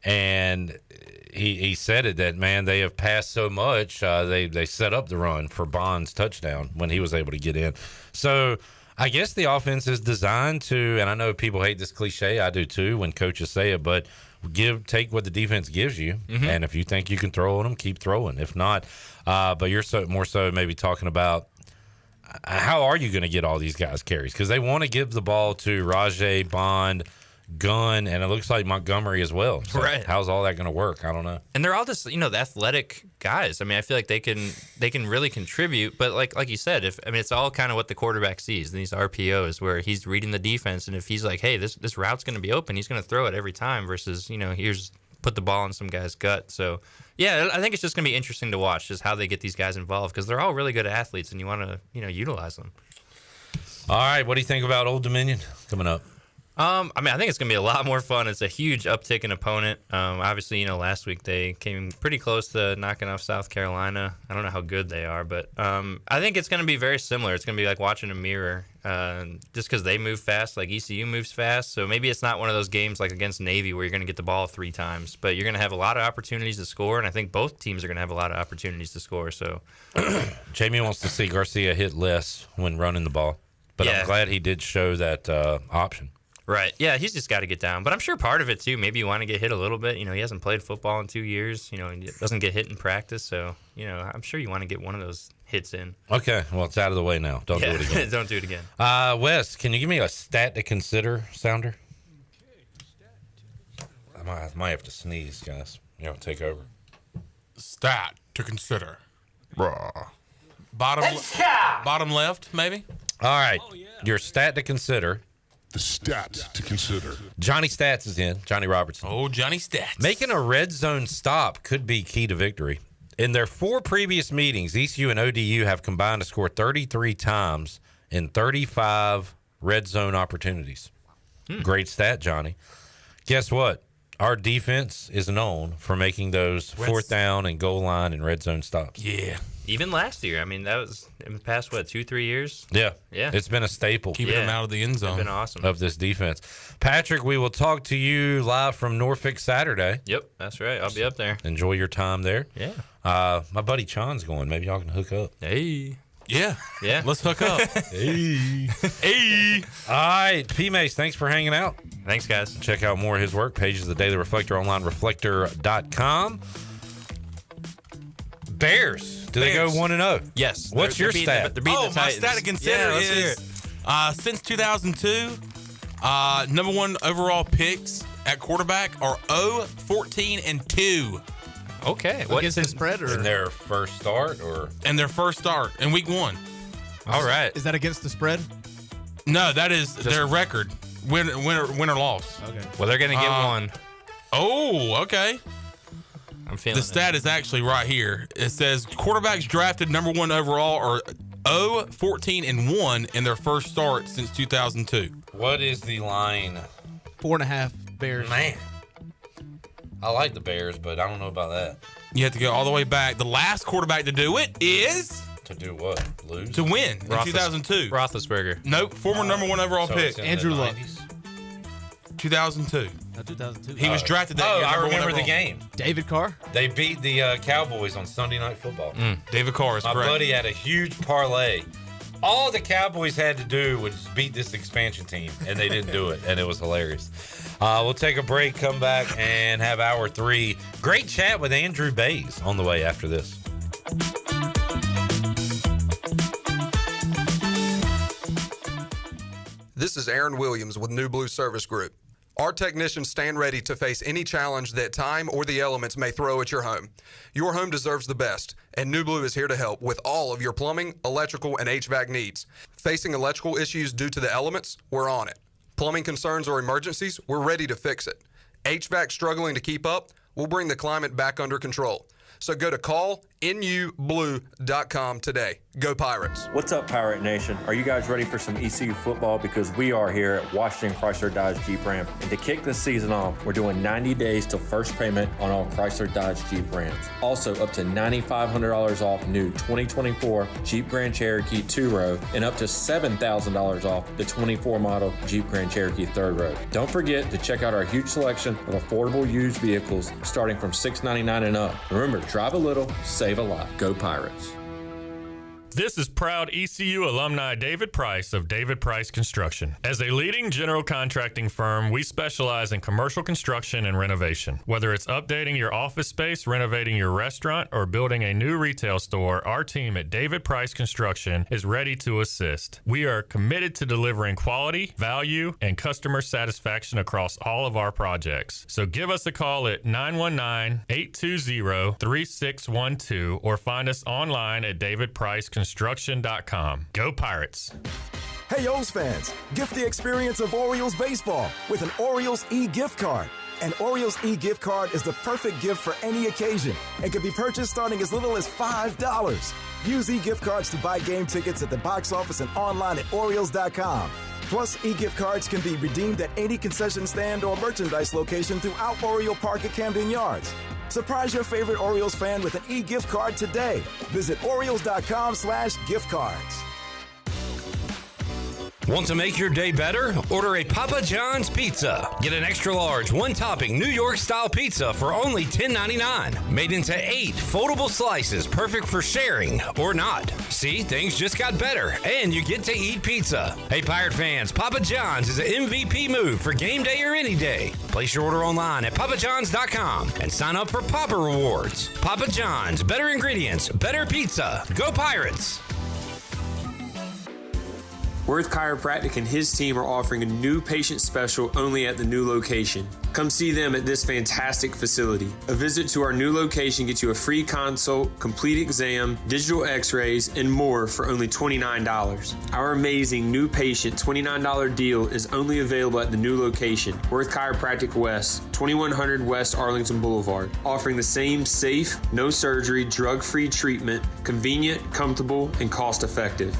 and he said it that, man, they have passed so much. They set up the run for Bond's touchdown when he was able to get in. So I guess the offense is designed to, and I know people hate this cliche. I do too when coaches say it, but take what the defense gives you, and if you think you can throw on them, keep throwing. If not, but you're more so maybe talking about how are you going to get all these guys carries? Because they want to give the ball to Rajay, Bond, Gunn, and it looks like Montgomery as well. So right. How's all that going to work? I don't know. And they're all just, the athletic guys. I mean, I feel like they can really contribute. But like you said, it's all kind of what the quarterback sees in these RPOs where he's reading the defense. And if he's like, hey, this route's going to be open, he's going to throw it every time versus, here's put the ball in some guy's gut. So, yeah, I think it's just going to be interesting to watch just how they get these guys involved because they're all really good athletes and you want to, utilize them. All right. What do you think about Old Dominion coming up? I think it's going to be a lot more fun. It's a huge uptick in opponent. Obviously, last week they came pretty close to knocking off South Carolina. I don't know how good they are, but I think it's going to be very similar. It's going to be like watching a mirror just because they move fast, like ECU moves fast. So maybe it's not one of those games like against Navy where you're going to get the ball 3 times, but you're going to have a lot of opportunities to score, and I think both teams are going to have a lot of opportunities to score. So Jamie wants to see Garcia hit less when running the ball, but Yeah. I'm glad he did show that option. Right. Yeah, he's just got to get down. But I'm sure part of it, too, maybe you want to get hit a little bit. He hasn't played football in 2 years. He doesn't get hit in practice. So, I'm sure you want to get one of those hits in. Okay. Well, it's out of the way now. Don't do it again. Don't do it again. Wes, can you give me a stat to consider, Sounder? I might have to sneeze, guys. Take over. Stat to consider. Bottom left, maybe? All right. Your stat to consider. The stats to consider. Johnny Stats is in. Johnny Robertson. Oh, Johnny Stats. Making a red zone stop could be key to victory. In their 4 previous meetings, ECU and ODU have combined to score 33 times in 35 red zone opportunities. Great stat, Johnny. Guess what? Our defense is known for making those fourth down and goal line and red zone stops. Yeah. Even last year. I mean, that was in the past, 2-3 years? Yeah. Yeah. It's been a staple. Keeping them out of the end zone. It's been awesome. Of this defense. Patrick, we will talk to you live from Norfolk Saturday. Yep, that's right. I'll be up there. Enjoy your time there. Yeah. My buddy Chon's going. Maybe y'all can hook up. Hey. Yeah. Yeah. Let's hook up. Hey. Hey. All right. P-Mace, thanks for hanging out. Thanks, guys. Check out more of his work. Pages of the Daily Reflector online, reflector.com. Bears. Do they go 1-0? Yes. What's your stat? My stat to consider is since 2002, number 1 overall picks at quarterback are 0-14-2. Okay. Against the spread or in their first start or and their first start in week 1. All right. Is that against the spread? No, that is their record. Win or loss. Okay. Well, they're going to get one. Oh, okay. I'm feeling The stat is actually right here. It says quarterbacks drafted number 1 overall are 0-14-1 in their first start since 2002. What is the line? 4.5 Bears. Man, I like the Bears, but I don't know about that. You have to go all the way back. The last quarterback to do it is... To do what? Lose? To win in 2002. Roethlisberger. Nope, former number 1 overall pick. Andrew Luck. 2002. 2002. He was drafted that year. I number one remember the overall. game. David Carr. They beat the Cowboys on Sunday Night Football. David Carr is My correct. buddy had a huge parlay. All the Cowboys had to do was beat this expansion team, and they didn't do it, and it was hilarious. We'll take a break, come back, and have hour 3. Great chat with Andrew Bays on the way after this. This is Aaron Williams with New Blue Service Group. Our technicians stand ready to face any challenge that time or the elements may throw at your home. Your home deserves the best, and New Blue is here to help with all of your plumbing, electrical, and HVAC needs. Facing electrical issues due to the elements? We're on it. Plumbing concerns or emergencies? We're ready to fix it. HVAC struggling to keep up? We'll bring the climate back under control. So go to callnublue.com today. Go Pirates. What's up, Pirate Nation? Are you guys ready for some ECU football? Because we are here at Washington Chrysler Dodge Jeep Ram. And to kick this season off, we're doing 90 days till first payment on all Chrysler Dodge Jeep Rams. Also, up to $9,500 off new 2024 Jeep Grand Cherokee 2-row and up to $7,000 off the 24 model Jeep Grand Cherokee 3rd row. Don't forget to check out our huge selection of affordable used vehicles starting from $699 and up. Remember, drive a little, save a lot. Go Pirates. This is proud ECU alumni David Price of David Price Construction. As a leading general contracting firm, we specialize in commercial construction and renovation. Whether it's updating your office space, renovating your restaurant, or building a new retail store, our team at David Price Construction is ready to assist. We are committed to delivering quality, value, and customer satisfaction across all of our projects. So give us a call at 919-820-3612 or find us online at davidpriceconstruction.com. Go Pirates. Hey, O's fans, gift the experience of Orioles baseball with an Orioles e-gift card. An Orioles e-gift card is the perfect gift for any occasion and can be purchased starting as little as $5. Use e-gift cards to buy game tickets at the box office and online at Orioles.com. Plus, e-gift cards can be redeemed at any concession stand or merchandise location throughout Oriole Park at Camden Yards. Surprise your favorite Orioles fan with an e-gift card today. Visit Orioles.com/gift cards. Want to make your day better? Order a Papa John's pizza. Get an extra large, one-topping New York-style pizza for only $10.99. Made into 8 foldable slices, perfect for sharing or not. See, things just got better, and you get to eat pizza. Hey, Pirate fans, Papa John's is an MVP move for game day or any day. Place your order online at papajohns.com and sign up for Papa Rewards. Papa John's, better ingredients, better pizza. Go Pirates! Worth Chiropractic and his team are offering a new patient special only at the new location. Come see them at this fantastic facility. A visit to our new location gets you a free consult, complete exam, digital x-rays, and more for only $29. Our amazing new patient $29 deal is only available at the new location, Worth Chiropractic West, 2100 West Arlington Boulevard, offering the same safe, no surgery, drug-free treatment, convenient, comfortable, and cost-effective.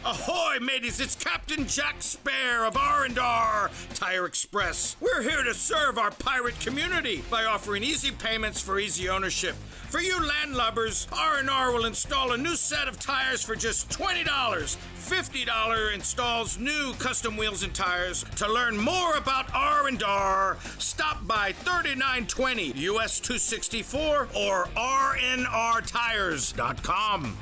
Ahoy, mateys! It's Captain Jack Spare of R&R Tire Express. We're here to serve our pirate community by offering easy payments for easy ownership. For you landlubbers, R&R will install a new set of tires for just $20. $50 installs new custom wheels and tires. To learn more about R&R, stop by 3920 US 264 or rnrtires.com.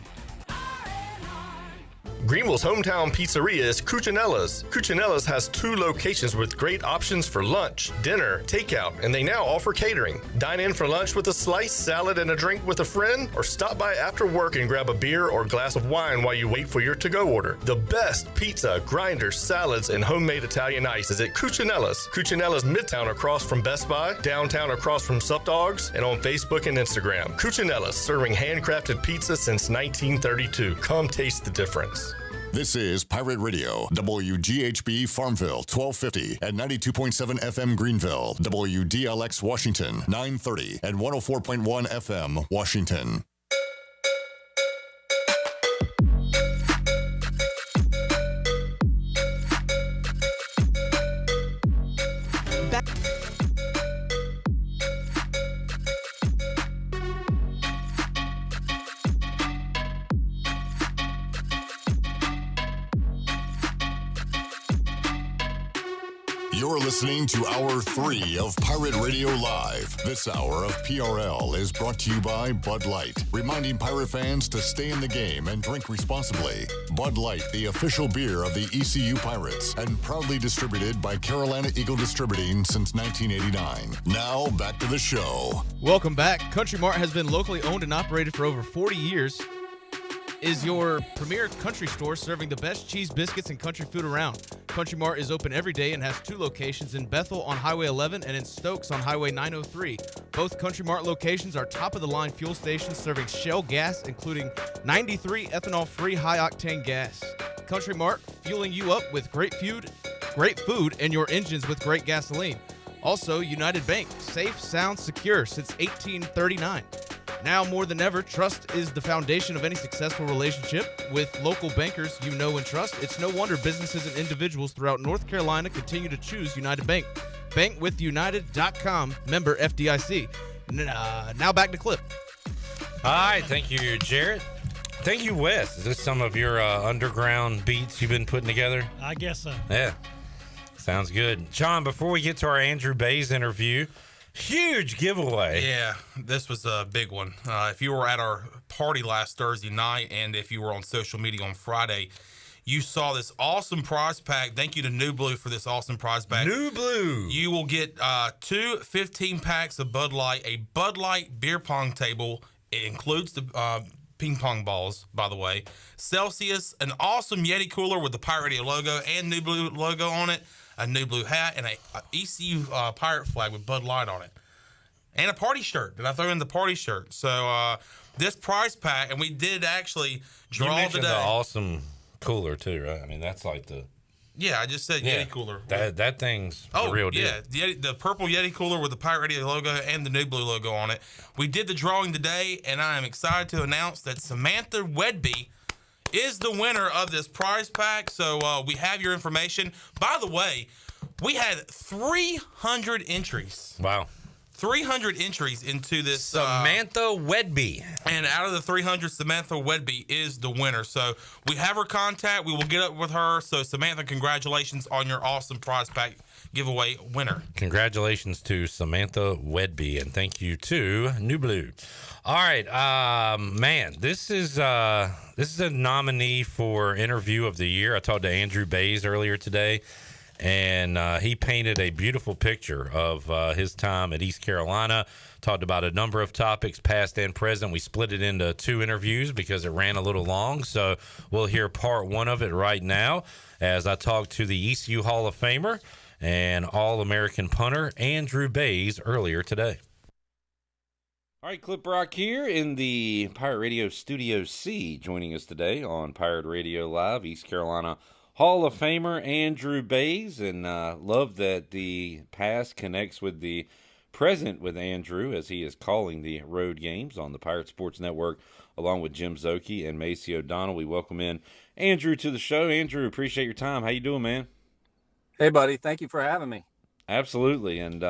Greenville's hometown pizzeria is Cucinella's. Cucinella's has 2 locations with great options for lunch, dinner, takeout, and they now offer catering. Dine in for lunch with a slice, salad, and a drink with a friend, or stop by after work and grab a beer or glass of wine while you wait for your to-go order. The best pizza, grinders, salads, and homemade Italian ice is at Cucinella's. Cucinella's Midtown across from Best Buy, downtown across from Sup Dogs, and on Facebook and Instagram. Cucinella's, serving handcrafted pizza since 1932. Come taste the difference. This is Pirate Radio, WGHB Farmville, 1250 and 92.7 FM Greenville, WDLX Washington, 930 and 104.1 FM Washington. You're listening to Hour 3 of Pirate Radio Live. This hour of PRL is brought to you by Bud Light, reminding Pirate fans to stay in the game and drink responsibly. Bud Light, the official beer of the ECU Pirates, and proudly distributed by Carolina Eagle Distributing since 1989. Now, back to the show. Welcome back. Country Mart has been locally owned and operated for over 40 years. Is your premier country store serving the best cheese, biscuits, and country food around. Country Mart is open every day and has 2 locations in Bethel on Highway 11 and in Stokes on Highway 903. Both Country Mart locations are top-of-the-line fuel stations serving Shell gas, including 93 ethanol-free high-octane gas. Country Mart, fueling you up with great food, and your engines with great gasoline. Also, United Bank, safe, sound, secure since 1839. Now more than ever, trust is the foundation of any successful relationship. With local bankers you know and trust, it's no wonder businesses and individuals throughout North Carolina continue to choose United Bank. Bankwithunited.com, member FDIC. Now back to Clip. All right, thank you, Jarrett. Thank you, Wes. Is this some of your underground beats you've been putting together? I guess so. Yeah, sounds good. John, before we get to our Andrew Bays interview, huge giveaway. Yeah, this was a big one. If you were at our party last Thursday night and if you were on social media on Friday, you saw this awesome prize pack. Thank you to New Blue for this awesome prize pack. New Blue. You will get 2 15 packs of Bud Light, a Bud Light beer pong table. It includes the ping pong balls, by the way. Celsius, an awesome Yeti cooler with the Pirate Radio logo and New Blue logo on it. A New Blue hat, and a ECU pirate flag with Bud Light on it. And a party shirt. Did I throw in the party shirt? So this prize pack, and we did actually draw you mentioned today. The awesome cooler, too, right? I mean, that's like the... Yeah, I just said Yeti cooler. That thing's the real deal. Yeah, the purple Yeti cooler with the Pirate Radio logo and the New Blue logo on it. We did the drawing today, and I am excited to announce that Samantha Wedby is the winner of this prize pack. So we have your information. By the way, we had 300 entries. Wow. 300 entries into this. Samantha Wedby. And out of the 300, Samantha Wedby is the winner. So we have her contact. We will get up with her. So Samantha, congratulations on your awesome prize pack giveaway winner. Congratulations to Samantha Wedby, and thank you to New Blue. All right, man, this is a nominee for Interview of the Year. I talked to Andrew Bays earlier today, and he painted a beautiful picture of his time at East Carolina. Talked about a number of topics, past and present. We split it into 2 interviews because it ran a little long, so we'll hear part 1 of it right now as I talk to the ECU Hall of Famer and All-American punter Andrew Bays earlier today. All right, Clip Rock here in the Pirate Radio Studio C, joining us today on Pirate Radio Live, East Carolina Hall of Famer Andrew Bays, and love that the past connects with the present with Andrew as he is calling the road games on the Pirate Sports Network, along with Jim Zoki and Macy O'Donnell. We welcome in Andrew to the show. Andrew, appreciate your time. How you doing, man? Hey, buddy. Thank you for having me. Absolutely, and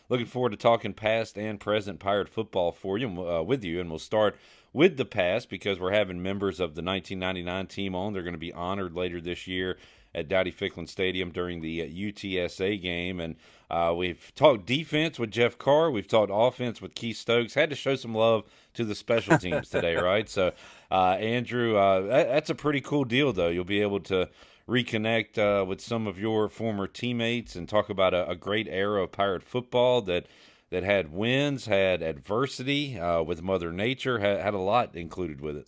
looking forward to talking past and present Pirate football for you, with you, and we'll start with the past because we're having members of the 1999 team on. They're going to be honored later this year at Dowdy Ficklin Stadium during the UTSA game, and we've talked defense with Jeff Carr. We've talked offense with Keith Stokes. Had to show some love to the special teams today, right? So, Andrew, that's a pretty cool deal, though. You'll be able to reconnect with some of your former teammates and talk about a great era of Pirate football that had wins, had adversity with Mother Nature, had a lot included with it.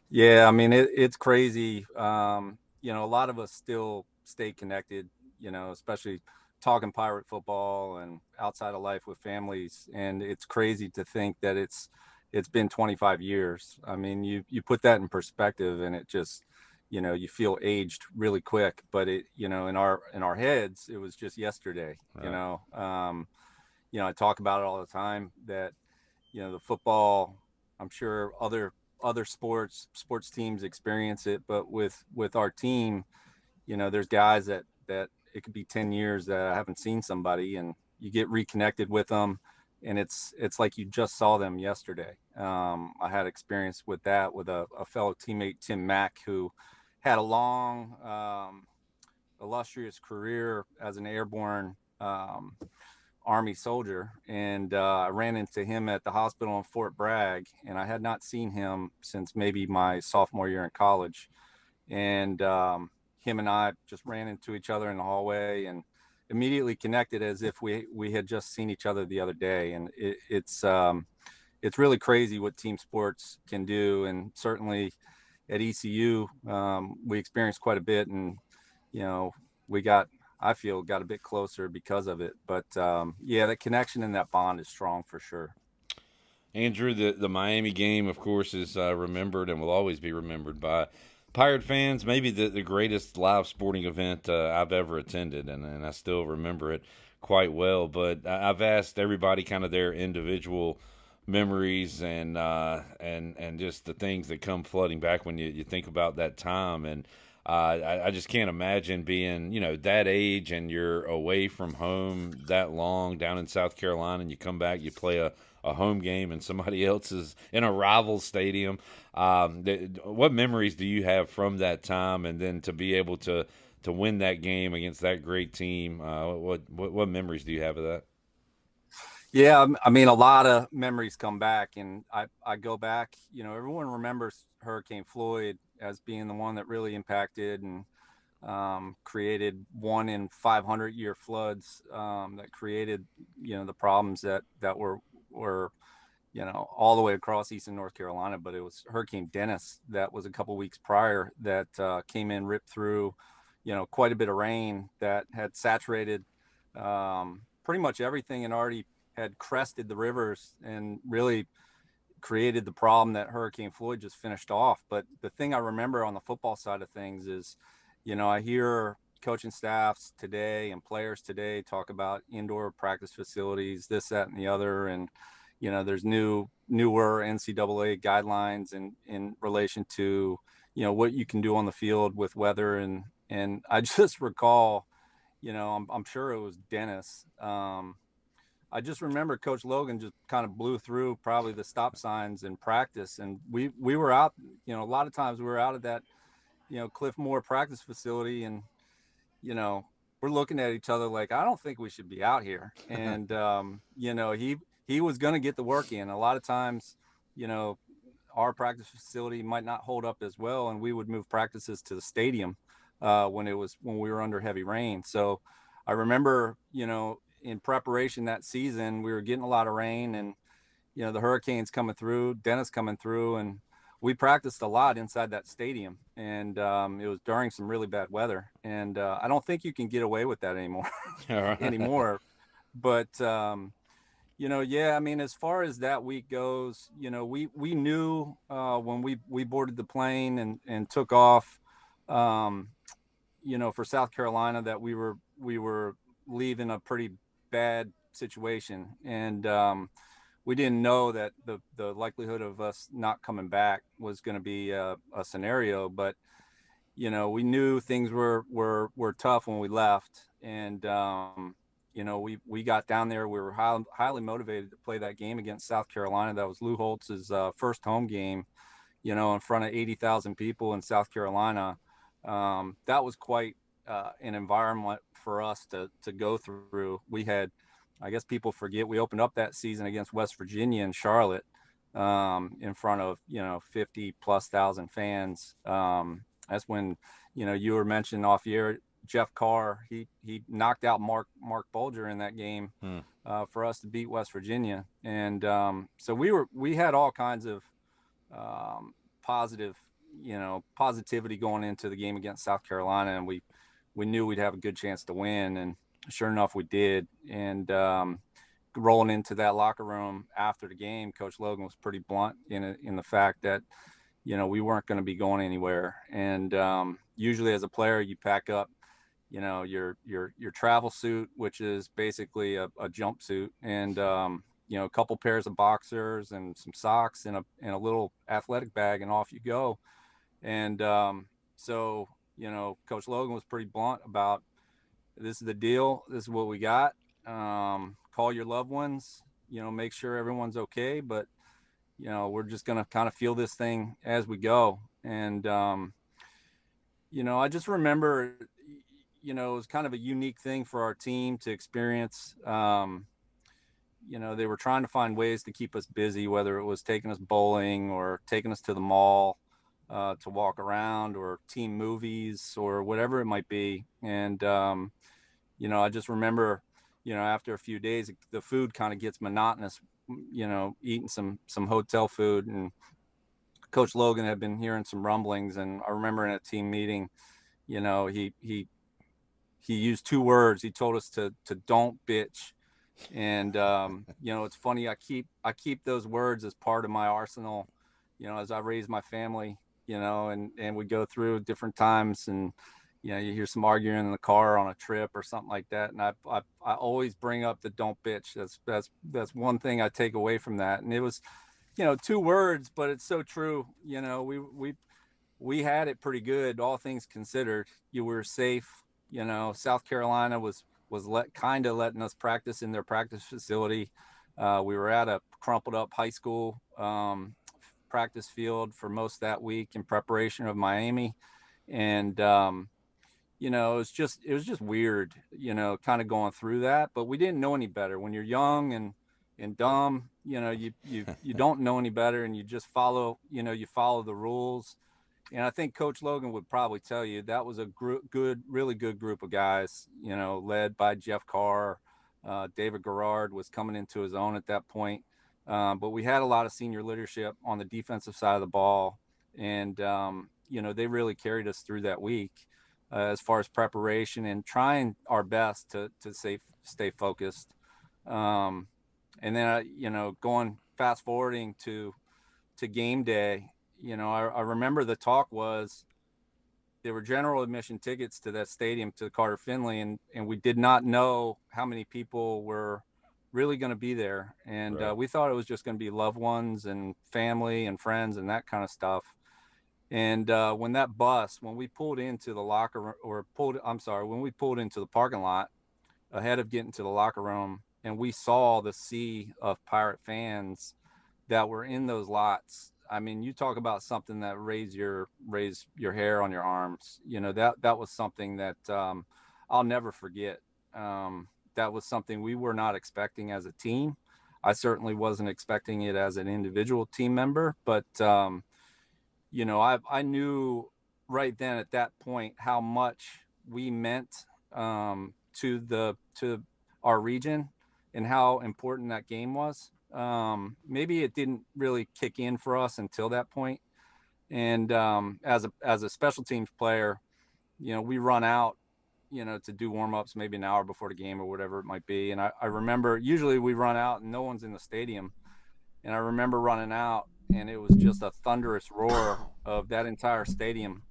Yeah, I mean, it's crazy. You know, a lot of us still stay connected, you know, especially talking Pirate football and outside of life with families. And it's crazy to think that it's been 25 years. I mean, you put that in perspective and it just, you feel aged really quick, but in our heads, it was just yesterday. Right. I talk about it all the time that, the football, I'm sure other sports teams experience it, but with our team, there's guys that it could be 10 years that I haven't seen somebody, and you get reconnected with them, and it's like you just saw them yesterday. I had experience with that with a fellow teammate, Tim Mack, who had a long, illustrious career as an airborne Army soldier. And I ran into him at the hospital in Fort Bragg, and I had not seen him since maybe my sophomore year in college. And him and I just ran into each other in the hallway and immediately connected as if we had just seen each other the other day. And it's really crazy what team sports can do. And certainly at ECU, we experienced quite a bit, and, I feel got a bit closer because of it. But the connection and that bond is strong for sure. Andrew, the Miami game, of course, is remembered and will always be remembered by Pirate fans. Maybe the greatest live sporting event I've ever attended, and I still remember it quite well. But I've asked everybody kind of their individual memories and just the things that come flooding back when you think about that time. And I just can't imagine being, that age and you're away from home that long down in South Carolina, and you come back, you play a home game and somebody else is in a rival stadium. What memories do you have from that time? And then to be able to win that game against that great team, what memories do you have of that? Yeah, I mean, a lot of memories come back, and I go back, everyone remembers Hurricane Floyd as being the one that really impacted and created 1 in 500 year floods that created, the problems that were all the way across Eastern North Carolina. But it was Hurricane Dennis that was a couple weeks prior that came in, ripped through, quite a bit of rain that had saturated pretty much everything and already had crested the rivers and really created the problem that Hurricane Floyd just finished off. But the thing I remember on the football side of things is, I hear coaching staffs today and players today talk about indoor practice facilities, this, that, and the other. And, there's newer NCAA guidelines in relation to, what you can do on the field with weather. And I just recall, I'm sure it was Dennis. I just remember Coach Logan just kind of blew through probably the stop signs in practice. And we were out, a lot of times we were out at that, Cliff Moore practice facility, and, we're looking at each other like, I don't think we should be out here. And, he was going to get the work in. A lot of times, our practice facility might not hold up as well, and we would move practices to the stadium when we were under heavy rain. So I remember, in preparation that season, we were getting a lot of rain, and, the hurricanes coming through, Dennis coming through, and we practiced a lot inside that stadium. And it was during some really bad weather. And I don't think you can get away with that anymore. But, I mean, as far as that week goes, we knew when we boarded the plane and took off, for South Carolina, that we were leaving a pretty bad situation. And we didn't know that the likelihood of us not coming back was going to be a scenario. But, we knew things were tough when we left. And, we got down there. We were highly motivated to play that game against South Carolina. That was Lou Holtz's first home game, in front of 80,000 people in South Carolina. That was quite an environment for us to go through. We had, I guess people forget, we opened up that season against West Virginia in Charlotte in front of, 50,000+ fans. That's when, you were mentioning off air, Jeff Carr, he knocked out Mark Bulger in that game for us to beat West Virginia. And so we had all kinds of positivity going into the game against South Carolina, and we knew we'd have a good chance to win, and sure enough we did. And rolling into that locker room after the game, Coach Logan was pretty blunt in the fact that, we weren't going to be going anywhere. And usually as a player, you pack up, your travel suit, which is basically a jumpsuit, and a couple pairs of boxers and some socks and a little athletic bag, and off you go. And so Coach Logan was pretty blunt about, this is the deal, this is what we got. Call your loved ones, make sure everyone's okay, but we're just going to kind of feel this thing as we go. And I just remember, it was kind of a unique thing for our team to experience. They were trying to find ways to keep us busy, whether it was taking us bowling or taking us to the mall to walk around, or team movies, or whatever it might be. And, I just remember, after a few days, the food kind of gets monotonous, eating some hotel food. And Coach Logan had been hearing some rumblings. And I remember in a team meeting, he used 2 words. He told us to don't bitch. And, it's funny. I keep those words as part of my arsenal, as I raise my family, and we go through different times, and, you hear some arguing in the car on a trip or something like that. And I always bring up the don't bitch. That's one thing I take away from that. And it was, 2 words, but it's so true. We had it pretty good, all things considered. You were safe. South Carolina was kind of letting us practice in their practice facility. We were at a crumpled up high school practice field for most of that week in preparation of Miami. And, it was just weird, kind of going through that, but we didn't know any better. When you're young and dumb, you don't know any better, and you just follow the rules. And I think Coach Logan would probably tell you that was a really good group of guys, led by Jeff Carr. David Garrard was coming into his own at that point. But we had a lot of senior leadership on the defensive side of the ball. And, they really carried us through that week as far as preparation and trying our best to stay focused. And then, going fast forwarding to game day, I remember the talk was there were general admission tickets to that stadium, to Carter Finley, and we did not know how many people were really going to be there. And Right. We thought it was just going to be loved ones and family and friends and that kind of stuff. And when we pulled into the when we pulled into the parking lot ahead of getting to the locker room, and we saw the sea of Pirate fans that were in those lots. I mean, you talk about something that raise your hair on your arms. That was something that I'll never forget. That was something we were not expecting as a team. I certainly wasn't expecting it as an individual team member, but I knew right then at that point how much we meant to our region and how important that game was. Maybe it didn't really kick in for us until that point. And as a special teams player, we run out, to do warm-ups maybe an hour before the game or whatever it might be. And I remember usually we run out and no one's in the stadium. And I remember running out, and it was just a thunderous roar of that entire stadium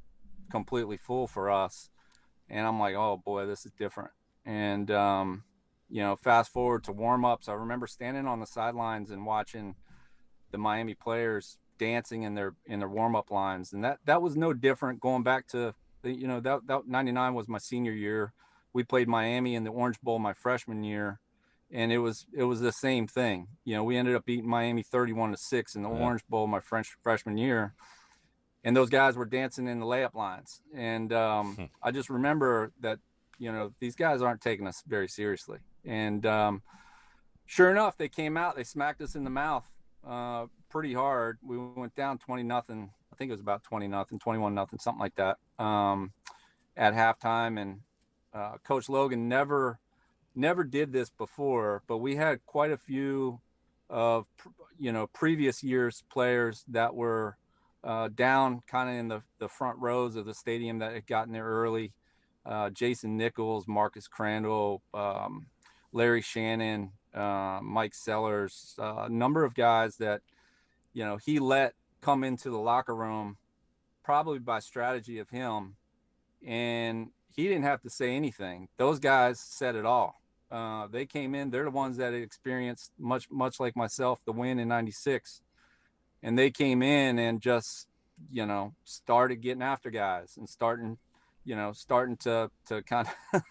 completely full for us. And I'm like, oh boy, this is different. And, fast forward to warm-ups, I remember standing on the sidelines and watching the Miami players dancing in their warm-up lines. And that was no different going back to, that 99 was my senior year. We played Miami in the Orange Bowl my freshman year. And it was the same thing. We ended up beating Miami 31-6 in the Orange Bowl my freshman year. And those guys were dancing in the layup lines. And I just remember that, these guys aren't taking us very seriously. And sure enough, they came out, they smacked us in the mouth pretty hard. We went down 20-0. I think it was about 20-0, 21-0, something like that at halftime. And Coach Logan never did this before, but we had quite a few of, previous years players that were down kind of in the front rows of the stadium that had gotten there early. Jason Nichols, Marcus Crandall, Larry Shannon, Mike Sellers, a number of guys that, he let come into the locker room, probably by strategy of him, and he didn't have to say anything. Those guys said it all. They came in, they're the ones that had experienced much like myself, the win in 96. And they came in and just, started getting after guys and starting to kind of,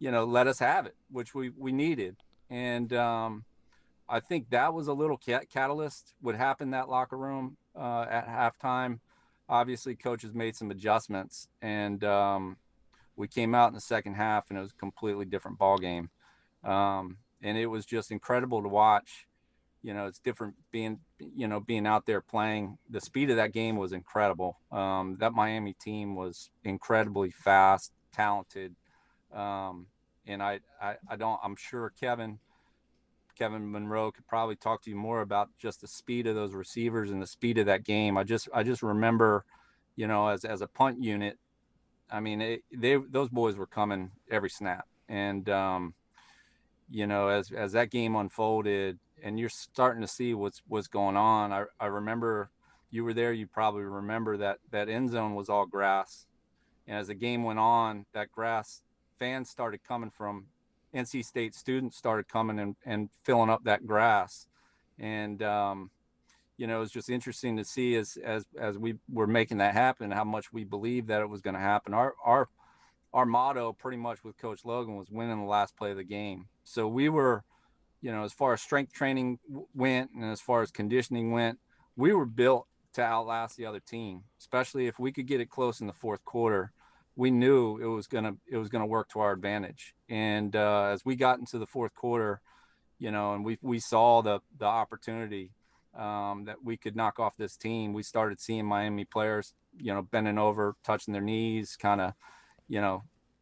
let us have it, which we needed. And I think that was a little catalyst would happen in that locker room at halftime. Obviously, coaches made some adjustments, and we came out in the second half, and it was a completely different ball game. And it was just incredible to watch. It's different being out there playing. The speed of that game was incredible. That Miami team was incredibly fast, talented. And I'm sure Kevin Monroe could probably talk to you more about just the speed of those receivers and the speed of that game. I just remember, as a punt unit, I mean, those boys were coming every snap. And, as that game unfolded and you're starting to see what's going on, I remember you were there. You probably remember that end zone was all grass. And as the game went on, that grass, fans started coming from NC State, students started coming and filling up that grass. And, it was just interesting to see as we were making that happen, how much we believed that it was going to happen. Our motto pretty much with Coach Logan was winning the last play of the game. So we were, as far as strength training went and as far as conditioning went, we were built to outlast the other team, especially if we could get it close in the fourth quarter. We knew it was gonna work to our advantage. And as we got into the fourth quarter, and we saw the opportunity that we could knock off this team, we started seeing Miami players, bending over, touching their knees, kind of,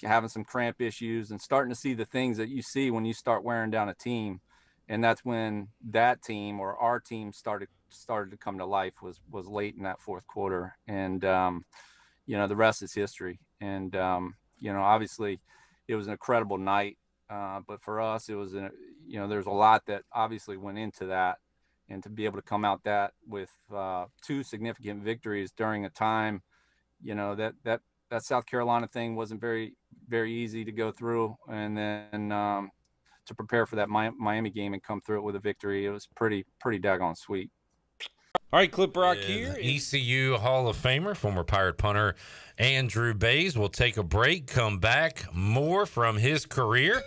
having some cramp issues, and starting to see the things that you see when you start wearing down a team. And that's when that team, or our team, started to come to life, was late in that fourth quarter. And the rest is history. And obviously it was an incredible night, but for us it was there's a lot that obviously went into that, and to be able to come out that with two significant victories during a time, that South Carolina thing wasn't very, very easy to go through. And then to prepare for that Miami game and come through it with a victory, it was pretty daggone sweet. All right, Clip Rock here. ECU Hall of Famer, former Pirate punter Andrew Bays will take a break, come back, more from his career,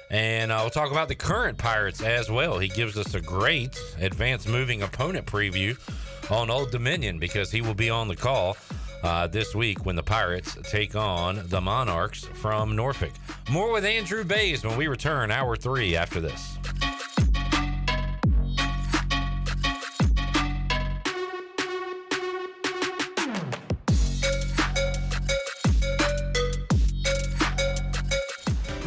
and we'll talk about the current Pirates as well. He gives us a great advanced moving opponent preview on Old Dominion, because he will be on the call this week when the Pirates take on the Monarchs from Norfolk. More with Andrew Bays when we return, hour 3 after this.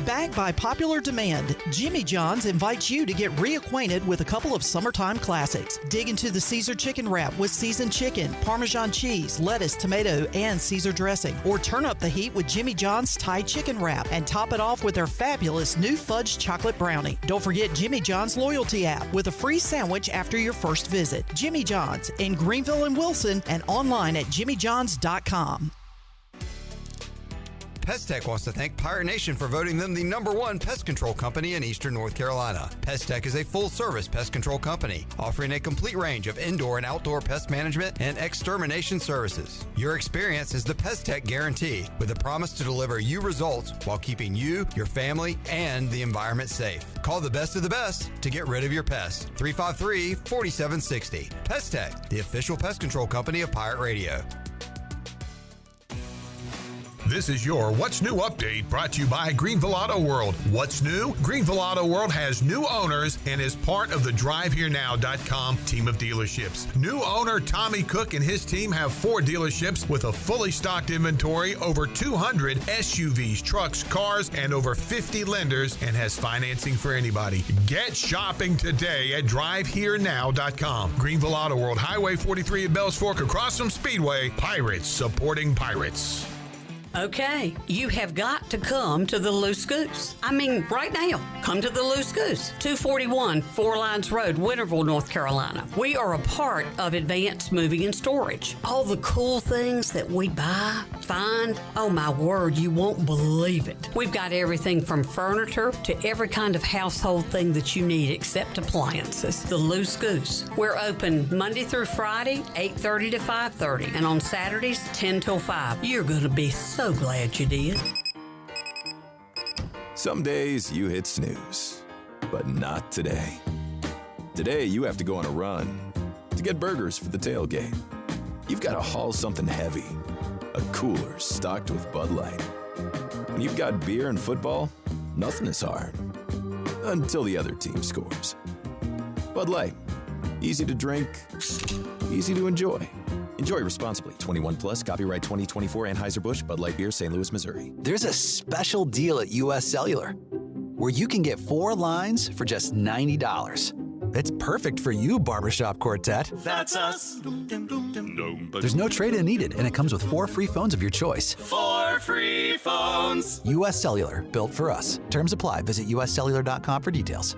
Backed by popular demand, Jimmy John's invites you to get reacquainted with a couple of summertime classics. Dig into the Caesar chicken wrap with seasoned chicken, Parmesan cheese, lettuce, tomato, and Caesar dressing. Or turn up the heat with Jimmy John's Thai chicken wrap and top it off with their fabulous new fudge chocolate brownie. Don't forget Jimmy John's loyalty app with a free sandwich after your first visit. Jimmy John's in Greenville and Wilson, and online at jimmyjohns.com. Pest Tech wants to thank Pirate Nation for voting them the #1 pest control company in Eastern North Carolina. Pest Tech is a full-service pest control company offering a complete range of indoor and outdoor pest management and extermination services. Your experience is the Pest Tech guarantee, with a promise to deliver you results while keeping you, your family, and the environment safe. Call the best of the best to get rid of your pests. 353-4760. Pest Tech, the official pest control company of Pirate Radio. This is your What's New update, brought to you by Greenville Auto World. What's new? Greenville Auto World has new owners and is part of the DriveHereNow.com team of dealerships. New owner Tommy Cook and his team have 4 dealerships with a fully stocked inventory, over 200 SUVs, trucks, cars, and over 50 lenders, and has financing for anybody. Get shopping today at DriveHereNow.com. Greenville Auto World, Highway 43 at Bells Fork, across from Speedway. Pirates supporting Pirates. Okay, you have got to come to the Loose Goose. I mean, right now, come to the Loose Goose, 241 Four Lines Road, Winterville, North Carolina. We are a part of Advanced Moving and Storage. All the cool things that we buy, find, oh my word, you won't believe it. We've got everything from furniture to every kind of household thing that you need except appliances. The Loose Goose. We're open Monday through Friday, 8:30 to 5:30, and on Saturdays, 10 till 5. You're going to be so glad you did. Some days you hit snooze, but not today. Today you have to go on a run to get burgers for the tailgate. You've got to haul something heavy, a cooler stocked with Bud Light. When you've got beer and football, nothing is hard. Until the other team scores. Bud Light. Easy to drink, easy to enjoy. Enjoy responsibly. 21 plus, copyright 2024 Anheuser-Busch, Bud Light Beer, St. Louis, Missouri. There's a special deal at U.S. Cellular where you can get 4 lines for just $90. It's perfect for you, Barbershop Quartet. That's us. There's no trade-in needed, and it comes with 4 free phones of your choice. 4 free phones. U.S. Cellular, built for us. Terms apply. Visit uscellular.com for details.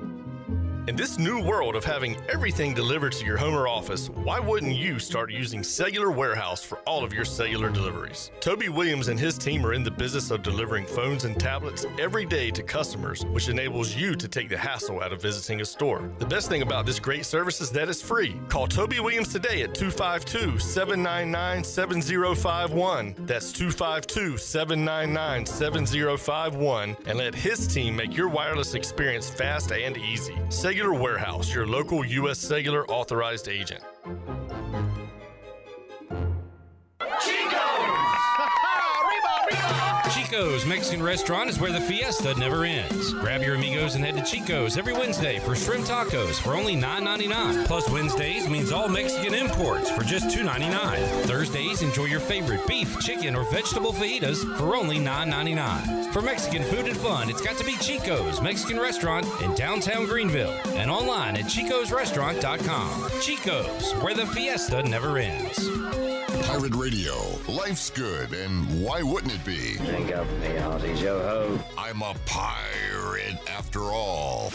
In this new world of having everything delivered to your home or office, why wouldn't you start using Cellular Warehouse for all of your cellular deliveries? Toby Williams and his team are in the business of delivering phones and tablets every day to customers, which enables you to take the hassle out of visiting a store. The best thing about this great service is that it's free. Call Toby Williams today at 252-799-7051. That's 252-799-7051, and let his team make your wireless experience fast and easy. Cellular Warehouse, your local U.S. Cellular authorized agent. Chico's Mexican Restaurant is where the fiesta never ends. Grab your amigos and head to Chico's every Wednesday for shrimp tacos for only $9.99. Plus Wednesdays means all Mexican imports for just $2.99. Thursdays, enjoy your favorite beef, chicken, or vegetable fajitas for only $9.99. For Mexican food and fun, it's got to be Chico's Mexican Restaurant in downtown Greenville and online at chicosrestaurant.com. Chico's, where the fiesta never ends. Pirate Radio. Life's good, and why wouldn't it be? Drink up, me Aussie Yo-ho. I'm a pirate after all.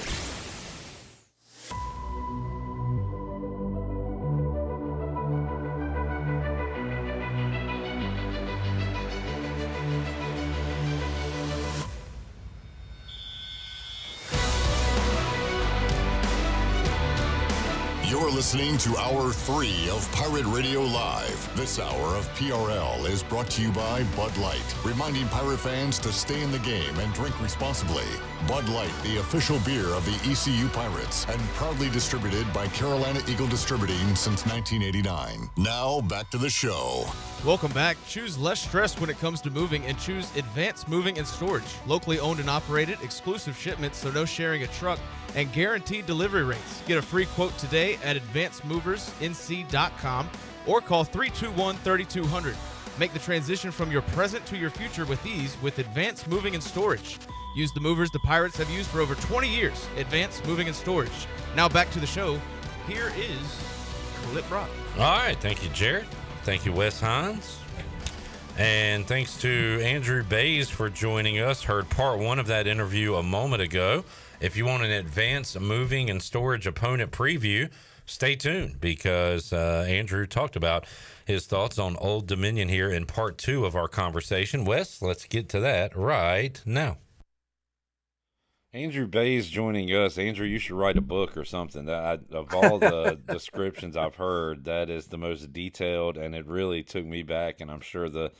You're listening to Hour 3 of Pirate Radio Live. This hour of PRL is brought to you by Bud Light, reminding Pirate fans to stay in the game and drink responsibly. Bud Light, the official beer of the ECU Pirates, and proudly distributed by Carolina Eagle Distributing since 1989. Now, back to the show. Welcome back. Choose less stress when it comes to moving and choose Advanced Moving and Storage. Locally owned and operated, exclusive shipments, so no sharing a truck, and guaranteed delivery rates. Get a free quote today at advancedmoversnc.com or call 321-3200. Make the transition from your present to your future with ease with Advanced Moving and Storage. Use the movers the Pirates have used for over 20 years. Advanced Moving and Storage. Now back to the show. Here is Clip Brock. All right. Thank you, Jared. Thank you, Wes Hines. And thanks to Andrew Bays for joining us. Heard part 1 of that interview a moment ago. If you want an advanced moving and storage opponent preview, stay tuned because Andrew talked about his thoughts on Old Dominion here in part 2 of our conversation. Wes, let's get to that right now. Andrew Bays joining us. Andrew, you should write a book or something. Of all the descriptions I've heard, that is the most detailed, and it really took me back, and I'm sure the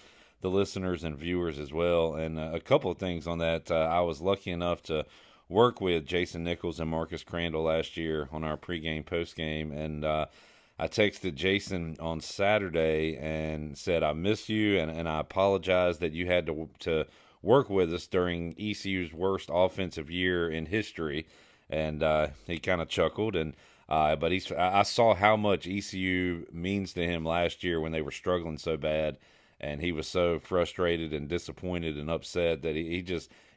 listeners and viewers as well. And a couple of things on that. I was lucky enough to work with Jason Nichols and Marcus Crandall last year on our pregame, postgame, and I texted Jason on Saturday and said, I miss you, and I apologize that you had to work with us during ECU's worst offensive year in history. And he kind of chuckled, and but I saw how much ECU means to him last year when they were struggling so bad, and he was so frustrated and disappointed and upset that he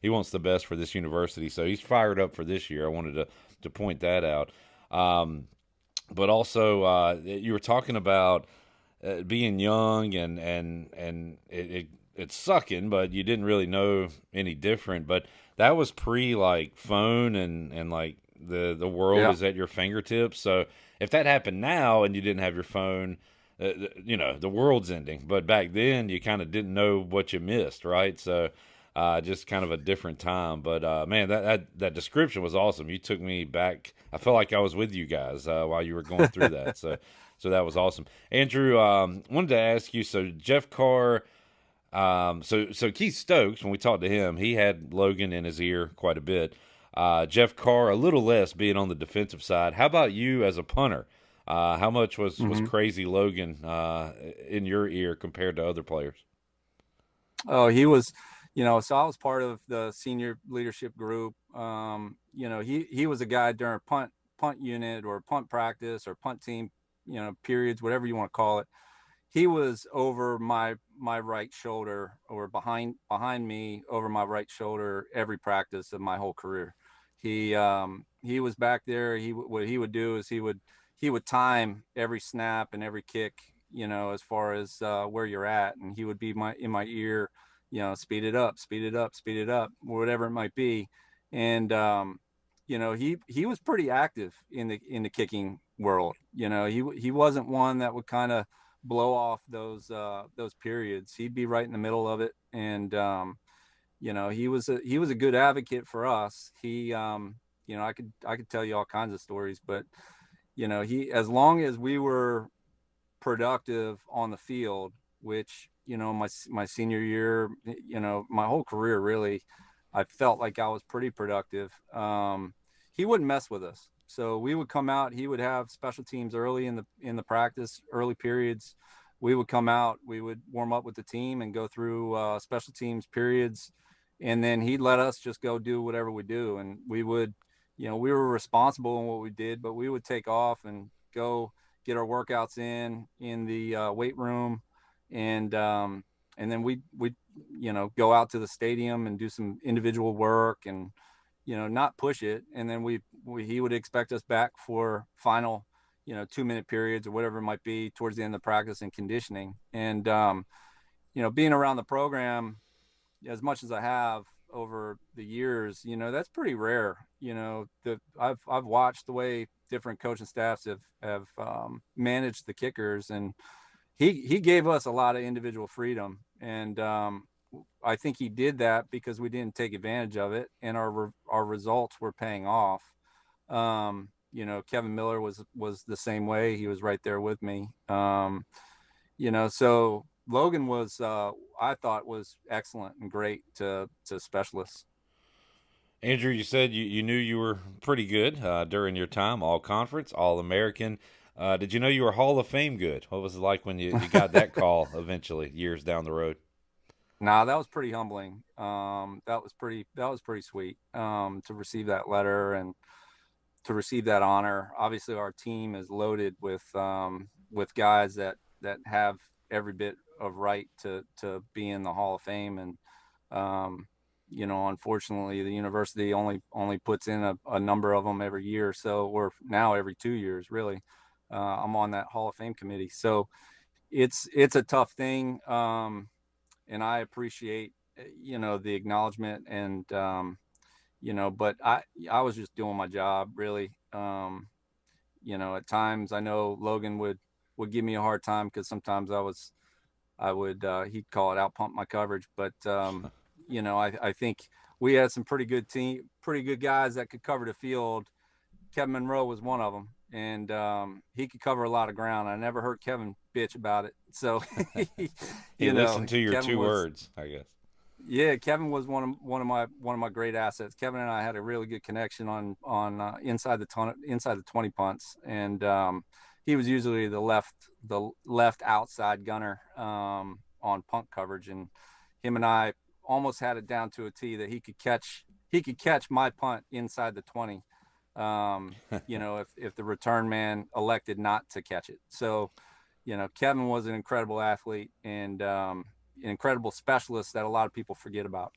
wants the best for this university. So he's fired up for this year. I wanted to point that out. But also, you were talking about being young and it it's sucking, but you didn't really know any different. But that was pre like phone and like the world is at your fingertips. So if that happened now and you didn't have your phone, the world's ending. But back then you kind of didn't know what you missed, right? So just kind of a different time. But man, that description was awesome. You took me back. I felt like I was with you guys while you were going through that. So that was awesome. Andrew, wanted to ask you, so Jeff Carr, so Keith Stokes, when we talked to him, he had Logan in his ear quite a bit. Jeff Carr, a little less, being on the defensive side. How about you as a punter? How much was Crazy Logan in your ear compared to other players? Oh, he was, so I was part of the senior leadership group. He was a guy during punt unit or punt practice or punt team, periods, whatever you want to call it. He was over my right shoulder or behind me over my right shoulder every practice of my whole career. He was back there. What he would do is he would time every snap and every kick, as far as where you're at, and he would be in my ear, speed it up, whatever it might be. And he was pretty active in the kicking world. He wasn't one that would kind of blow off those periods. He'd be right in the middle of it. And he was a good advocate for us. He I could tell you all kinds of stories, but he, as long as we were productive on the field, which my senior year, my whole career really, I felt like I was pretty productive. He wouldn't mess with us. So we would come out, he would have special teams early in the practice, early periods. We would come out, we would warm up with the team and go through special teams periods. And then he'd let us just go do whatever we do. And we would, we were responsible in what we did, but we would take off and go get our workouts in the weight room. And then we'd go out to the stadium and do some individual work and, not push it. And then he would expect us back for final, 2-minute periods or whatever it might be towards the end of the practice and conditioning. And, being around the program as much as I have over the years, that's pretty rare. I've watched the way different coaching staffs have managed the kickers, and he gave us a lot of individual freedom. And, I think he did that because we didn't take advantage of it, and our results were paying off. Kevin Miller was the same way. He was right there with me. So Logan was, I thought, was excellent and great to specialists. Andrew, you said you knew you were pretty good during your time, all conference, all American. Did you know you were Hall of Fame good? What was it like when you got that call eventually, years down the road? Nah, that was pretty humbling. That was pretty sweet to receive that letter and to receive that honor. Obviously, our team is loaded with guys that have every bit of right to be in the Hall of Fame. And unfortunately, the university only puts in a number of them every year. So we're now every 2 years, really. I'm on that Hall of Fame committee. So it's a tough thing. And I appreciate, the acknowledgement and, but I was just doing my job, really. At times I know Logan would give me a hard time because sometimes he'd call it out pump my coverage. But, I think we had some pretty good guys that could cover the field. Kevin Monroe was one of them. And he could cover a lot of ground. I never heard Kevin bitch about it. So he listened to your Kevin words, I guess. Yeah, Kevin was one of my great assets. Kevin and I had a really good connection on inside the 20 punts, and he was usually the left outside gunner on punt coverage, and him and I almost had it down to a T that he could catch my punt inside the 20. If the return man elected not to catch it. So, Kevin was an incredible athlete and an incredible specialist that a lot of people forget about.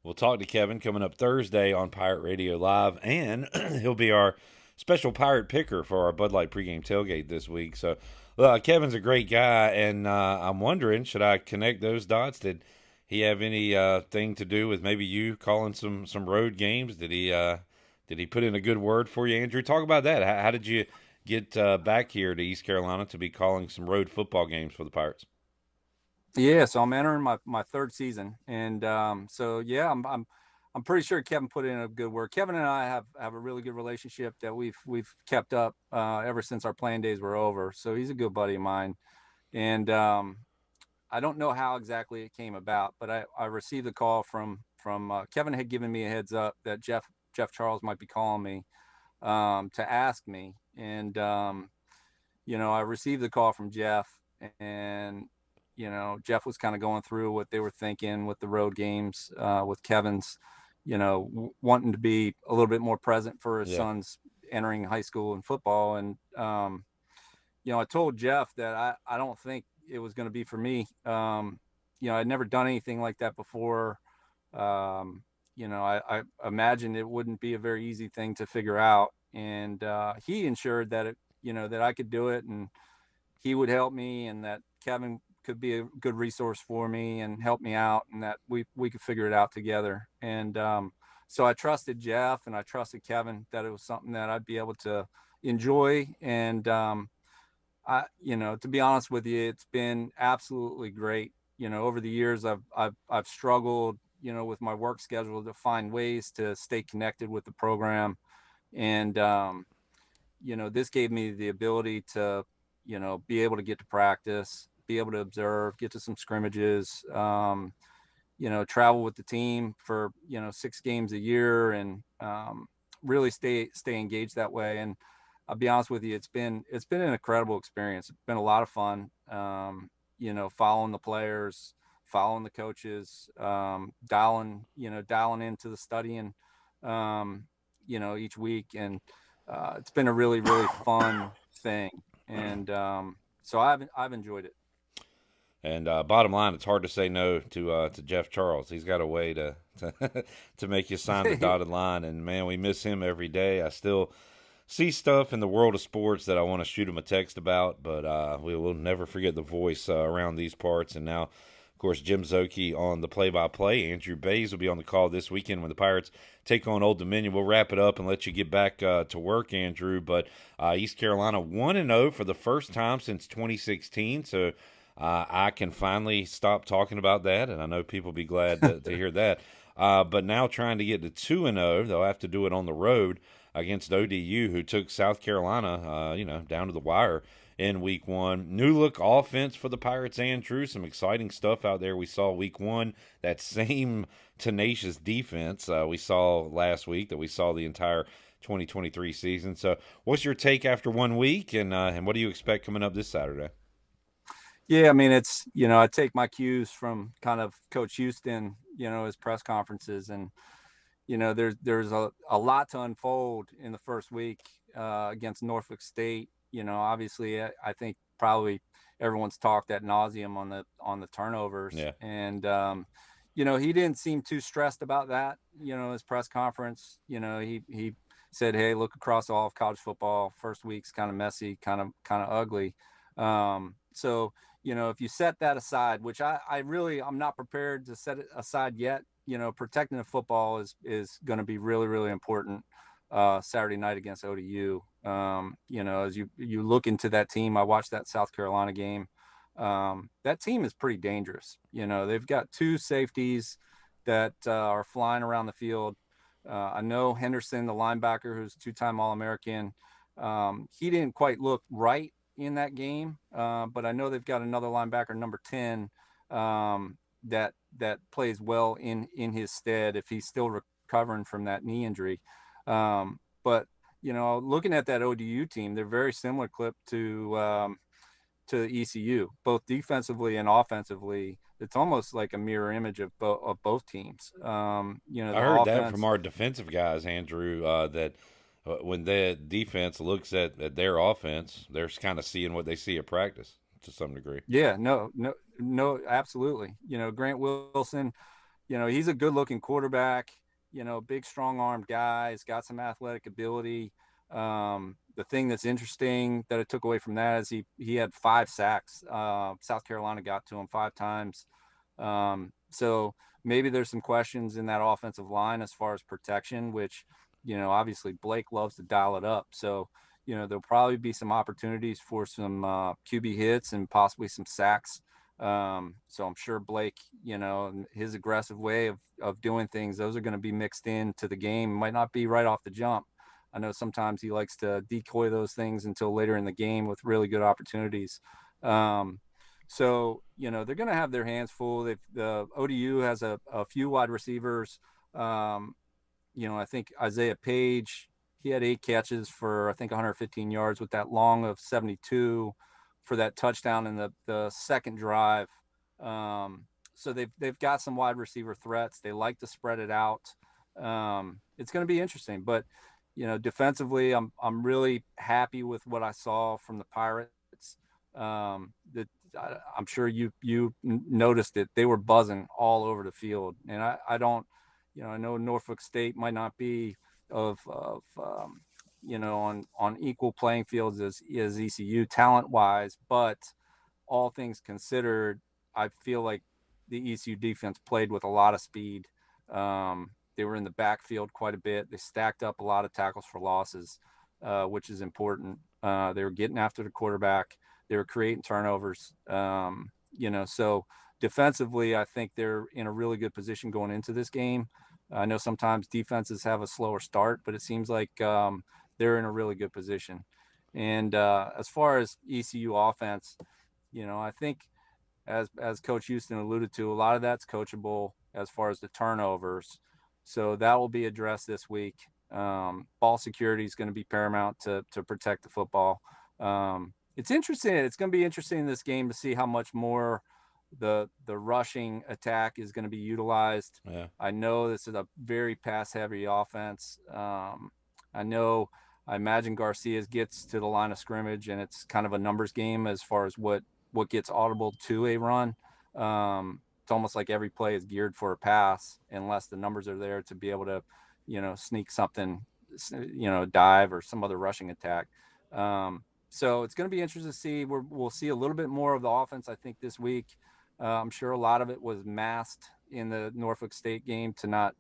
We'll talk to Kevin coming up Thursday on Pirate Radio Live, and he'll be our special Pirate picker for our Bud Light pregame tailgate this week. So Well, Kevin's a great guy, and I'm wondering, should I connect those dots? Did he have any thing to do with maybe you calling some road games? Did he put in a good word for you, Andrew? Talk about that. How did you get back here to East Carolina to be calling some road football games for the Pirates? Yeah, so I'm entering my third season, and so yeah, I'm pretty sure Kevin put in a good word. Kevin and I have a really good relationship that we've kept up ever since our playing days were over. So he's a good buddy of mine, and I don't know how exactly it came about, but I received a call from Kevin had given me a heads up that Jeff Charles might be calling me to ask me, and I received the call from Jeff, and Jeff was kind of going through what they were thinking with the road games, with Kevin's, wanting to be a little bit more present for his sons entering high school and football. And, I told Jeff that I don't think it was going to be for me. I'd never done anything like that before. I imagined it wouldn't be a very easy thing to figure out. And he ensured that that I could do it, and he would help me, and that Kevin could be a good resource for me and help me out, and that we could figure it out together. And so I trusted Jeff and I trusted Kevin that it was something that I'd be able to enjoy. And to be honest with you, it's been absolutely great. Over the years I've struggled, with my work schedule to find ways to stay connected with the program. And this gave me the ability to be able to get to practice, be able to observe, get to some scrimmages, travel with the team for, 6 games a year, and really stay engaged that way. And I'll be honest with you, it's been an incredible experience. It's been a lot of fun, following the players, following the coaches, dialing into the studying, each week. And it's been a really, really fun thing. And so I've enjoyed it. And bottom line, it's hard to say no to Jeff Charles. He's got a way to make you sign the dotted line. And man, we miss him every day. I still see stuff in the world of sports that I want to shoot him a text about, but we will never forget the voice around these parts. And now, of course, Jim Zoke on the play-by-play. Andrew Bays will be on the call this weekend when the Pirates take on Old Dominion. We'll wrap it up and let you get back to work, Andrew. But East Carolina 1-0 for the first time since 2016. So I can finally stop talking about that, and I know people will be glad to hear that. But now trying to get to 2-0, they'll have to do it on the road against ODU, who took South Carolina, down to the wire in week 1. New look offense for the Pirates, Andrew. Some exciting stuff out there. We saw week 1, that same tenacious defense we saw last week that we saw the entire 2023 season. So what's your take after 1 week, and what do you expect coming up this Saturday? Yeah, I mean, it's, I take my cues from kind of Coach Houston, his press conferences, and, there's a lot to unfold in the first week against Norfolk State. Obviously, I think probably everyone's talked ad nauseum on the turnovers. Yeah. And, he didn't seem too stressed about that, his press conference. He said, hey, look across all of college football. First week's kind of messy, kind of ugly. So, if you set that aside, which I'm not prepared to set it aside yet, protecting the football is going to be really, really important Saturday night against ODU. As you look into that team, I watched that South Carolina game. That team is pretty dangerous. They've got 2 safeties that are flying around the field. I know Henderson, the linebacker, who's 2-time All-American, he didn't quite look right in that game, but I know they've got another linebacker, number 10, that plays well in his stead if he's still recovering from that knee injury. But looking at that ODU team, they're very similar clip to ECU, both defensively and offensively. It's almost like a mirror image of both teams. I heard that from our defensive guys, Andrew, that when the defense looks at their offense, they're kind of seeing what they see at practice to some degree. Yeah, no, absolutely. Grant Wilson, he's a good looking quarterback, big, strong armed guy. He's got some athletic ability. the thing that's interesting that I took away from that is he had 5 sacks. South Carolina got to him 5 times. So maybe there's some questions in that offensive line as far as protection, which, obviously Blake loves to dial it up. So, there'll probably be some opportunities for some QB hits and possibly some sacks. So I'm sure Blake, his aggressive way of doing things, those are going to be mixed into the game. Might not be right off the jump. I know sometimes he likes to decoy those things until later in the game with really good opportunities. So, they're going to have their hands full. The ODU has a few wide receivers. I think Isaiah Page, he had 8 catches for, I think, 115 yards with that long of 72 for that touchdown in the second drive. So they've got some wide receiver threats. They like to spread it out. It's going to be interesting, but defensively, I'm really happy with what I saw from the Pirates. I'm sure you noticed it. They were buzzing all over the field, and I don't, I know Norfolk State might not be on equal playing fields as ECU talent wise, but all things considered, I feel like the ECU defense played with a lot of speed. They were in the backfield quite a bit. They stacked up a lot of tackles for losses, which is important. They were getting after the quarterback. They were creating turnovers. So defensively, I think they're in a really good position going into this game. I know sometimes defenses have a slower start, but it seems like they're in a really good position. And as far as ECU offense, I think as Coach Houston alluded to, a lot of that's coachable as far as the turnovers. So that will be addressed this week. Ball security is going to be paramount to protect the football. It's interesting. It's going to be interesting in this game to see how much more the rushing attack is going to be utilized. Yeah. I know this is a very pass heavy offense. I imagine Garcia gets to the line of scrimmage and it's kind of a numbers game as far as what gets audible to a run. It's almost like every play is geared for a pass unless the numbers are there to be able to, sneak something, dive or some other rushing attack. So it's going to be interesting to see. We'll see a little bit more of the offense, I think, this week. I'm sure a lot of it was masked in the Norfolk State game to not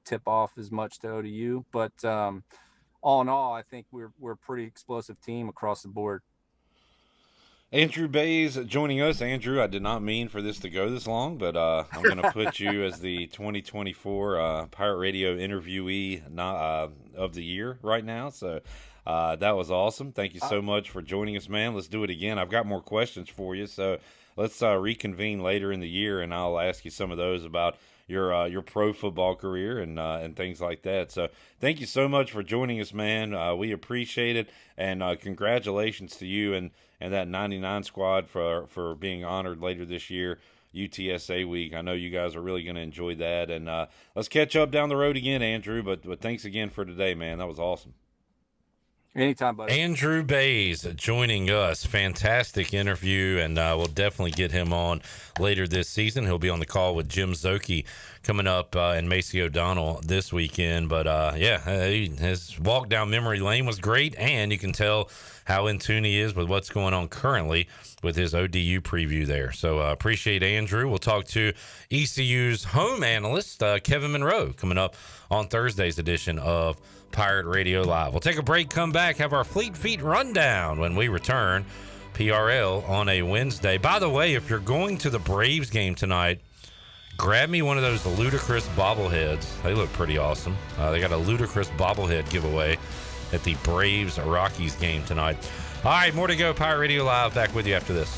tip off as much to ODU. But all in all, I think we're a pretty explosive team across the board. Andrew Bays joining us. Andrew, I did not mean for this to go this long, but I'm going to put you as the 2024 Pirate Radio interviewee of the year right now. So that was awesome. Thank you so much for joining us, man. Let's do it again. I've got more questions for you, so let's reconvene later in the year, and I'll ask you some of those about your pro football career and things like that. So thank you so much for joining us, man. We appreciate it, and congratulations to you and that 99 squad for being honored later this year, UTSA week. I know you guys are really going to enjoy that, and let's catch up down the road again, Andrew. But thanks again for today, man. That was awesome. Anytime, buddy. Andrew Bays joining us. Fantastic interview, and we'll definitely get him on later this season. He'll be on the call with Jim Zoki coming up and Macy O'Donnell this weekend. But, his walk down memory lane was great, and you can tell how in tune he is with what's going on currently with his ODU preview there. So appreciate Andrew. We'll talk to ECU's home analyst, Kevin Monroe, coming up on Thursday's edition of Pirate Radio Live. We'll take a break, come back, have our Fleet Feet rundown when we return. PRL on a Wednesday. By the way, if you're going to the Braves game tonight, grab me one of those ludicrous bobbleheads. They look pretty awesome. They got a ludicrous bobblehead giveaway at the Braves Rockies game tonight. All right, more to go. Pirate Radio Live, back with you after this.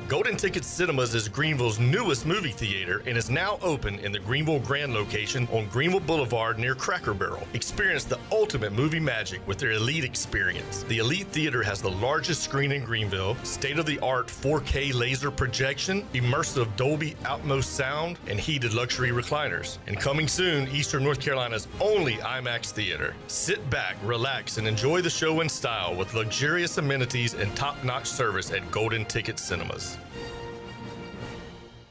Golden Ticket Cinemas is Greenville's newest movie theater and is now open in the Greenville Grand location on Greenville Boulevard near Cracker Barrel. Experience the ultimate movie magic with their Elite experience. The Elite Theater has the largest screen in Greenville, state-of-the-art 4K laser projection, immersive Dolby Atmos sound, and heated luxury recliners. And coming soon, Eastern North Carolina's only IMAX theater. Sit back, relax, and enjoy the show in style with luxurious amenities and top-notch service at Golden Ticket Cinemas.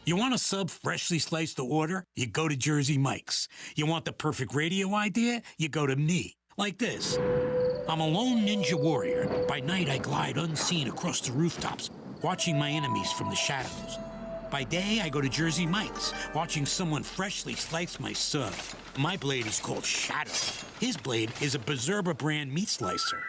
You want a sub freshly sliced to order? You go to Jersey Mike's. You want the perfect radio idea? You go to me. Like this. I'm a lone ninja warrior. By night, I glide unseen across the rooftops, watching my enemies from the shadows. By day, I go to Jersey Mike's, watching someone freshly slice my sub. My blade is called Shadow. His blade is a Berserba brand meat slicer.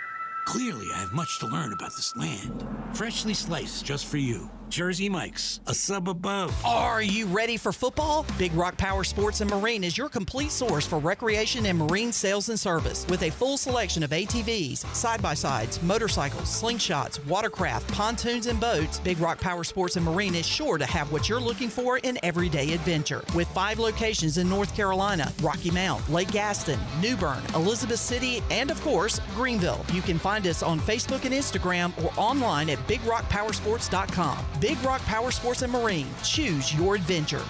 Clearly, I have much to learn about this land. Freshly sliced just for you. Jersey Mike's, a sub above. Are you ready for football? Big Rock Power Sports and Marine is your complete source for recreation and marine sales and service. With a full selection of ATVs, side-by-sides, motorcycles, slingshots, watercraft, pontoons, and boats, Big Rock Power Sports and Marine is sure to have what you're looking for in everyday adventure. With 5 locations in North Carolina, Rocky Mount, Lake Gaston, New Bern, Elizabeth City, and of course, Greenville. You can find us on Facebook and Instagram or online at BigRockPowersports.com. Big Rock Power Sports and Marine. Choose your adventure.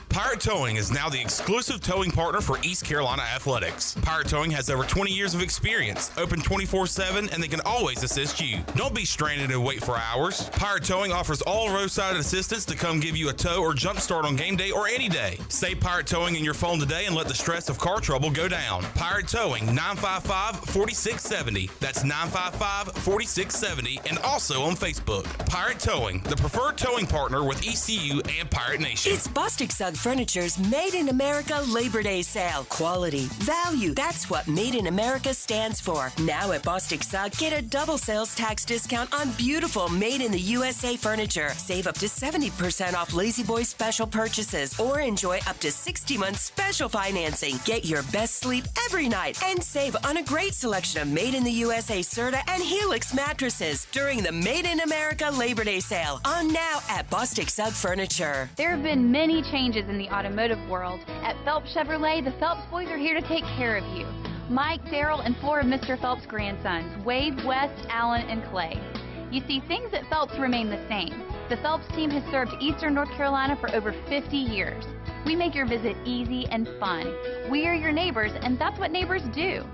Pirate Towing is now the exclusive towing partner for East Carolina Athletics. Pirate Towing has over 20 years of experience, open 24/7, and they can always assist you. Don't be stranded and wait for hours. Pirate Towing offers all roadside assistance to come give you a tow or jump start on game day or any day. Save Pirate Towing in your phone today and let the stress of car trouble go down. Pirate Towing, 955-4670. That's 955-4670, and also on Facebook. Pirate Towing, the preferred towing partner with ECU and Pirate Nation. It's Bostic Sugg Furniture's Made in America Labor Day sale. Quality, value, that's what Made in America stands for. Now at Bostic Sugg, get a double sales tax discount on beautiful Made in the USA furniture. Save up to 70% off Lazy Boy special purchases or enjoy up to 60 months special financing. Get your best sleep every night and save on a great selection of Made in the USA Serta and Helix mattresses during the Made in America Labor Day sale on now at Bostic Sugg Furniture. There have been many changes in the automotive world. At Phelps Chevrolet, the Phelps boys are here to take care of you. Mike, Daryl, and 4 of Mr. Phelps' grandsons, Wade, West, Allen, and Clay. You see, things at Phelps remain the same. The Phelps team has served Eastern North Carolina for over 50 years. We make your visit easy and fun. We are your neighbors, and that's what neighbors do.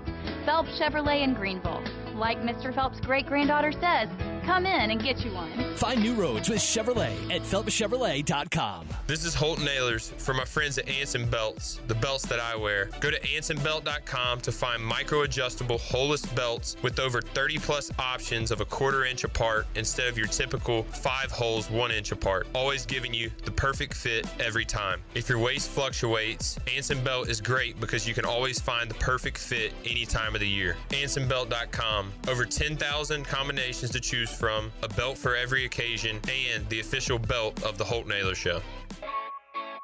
Phelps Chevrolet in Greenville. Like Mr. Phelps' great-granddaughter says, come in and get you one. Find new roads with Chevrolet at PhelpsChevrolet.com. This is Holton Ahlers for my friends at Anson Belts, the belts that I wear. Go to AnsonBelt.com to find micro-adjustable holeless belts with over 30-plus options of a 1/4 inch apart instead of your typical 5 holes 1 inch apart, always giving you the perfect fit every time. If your waist fluctuates, Anson Belt is great because you can always find the perfect fit any time of the year. AnsonBelt.com. Over 10,000 combinations to choose from, a belt for every occasion, and the official belt of the Holton Ahlers Show.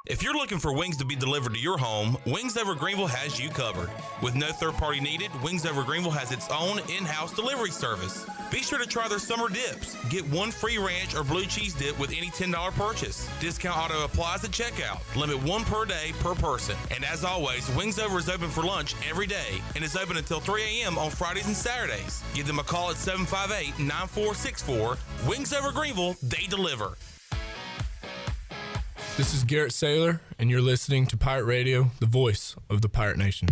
If you're looking for wings to be delivered to your home, Wings Over Greenville has you covered. With no third party needed, Wings Over Greenville has its own in-house delivery service. Be sure to try their summer dips. Get 1 free ranch or blue cheese dip with any $10 purchase. Discount auto applies at checkout. Limit 1 per day per person. And as always, Wings Over is open for lunch every day and is open until 3 a.m. on Fridays and Saturdays. Give them a call at 758-9464. Wings Over Greenville, they deliver. This is Garrett Saylor, and you're listening to Pirate Radio, the voice of the Pirate Nation.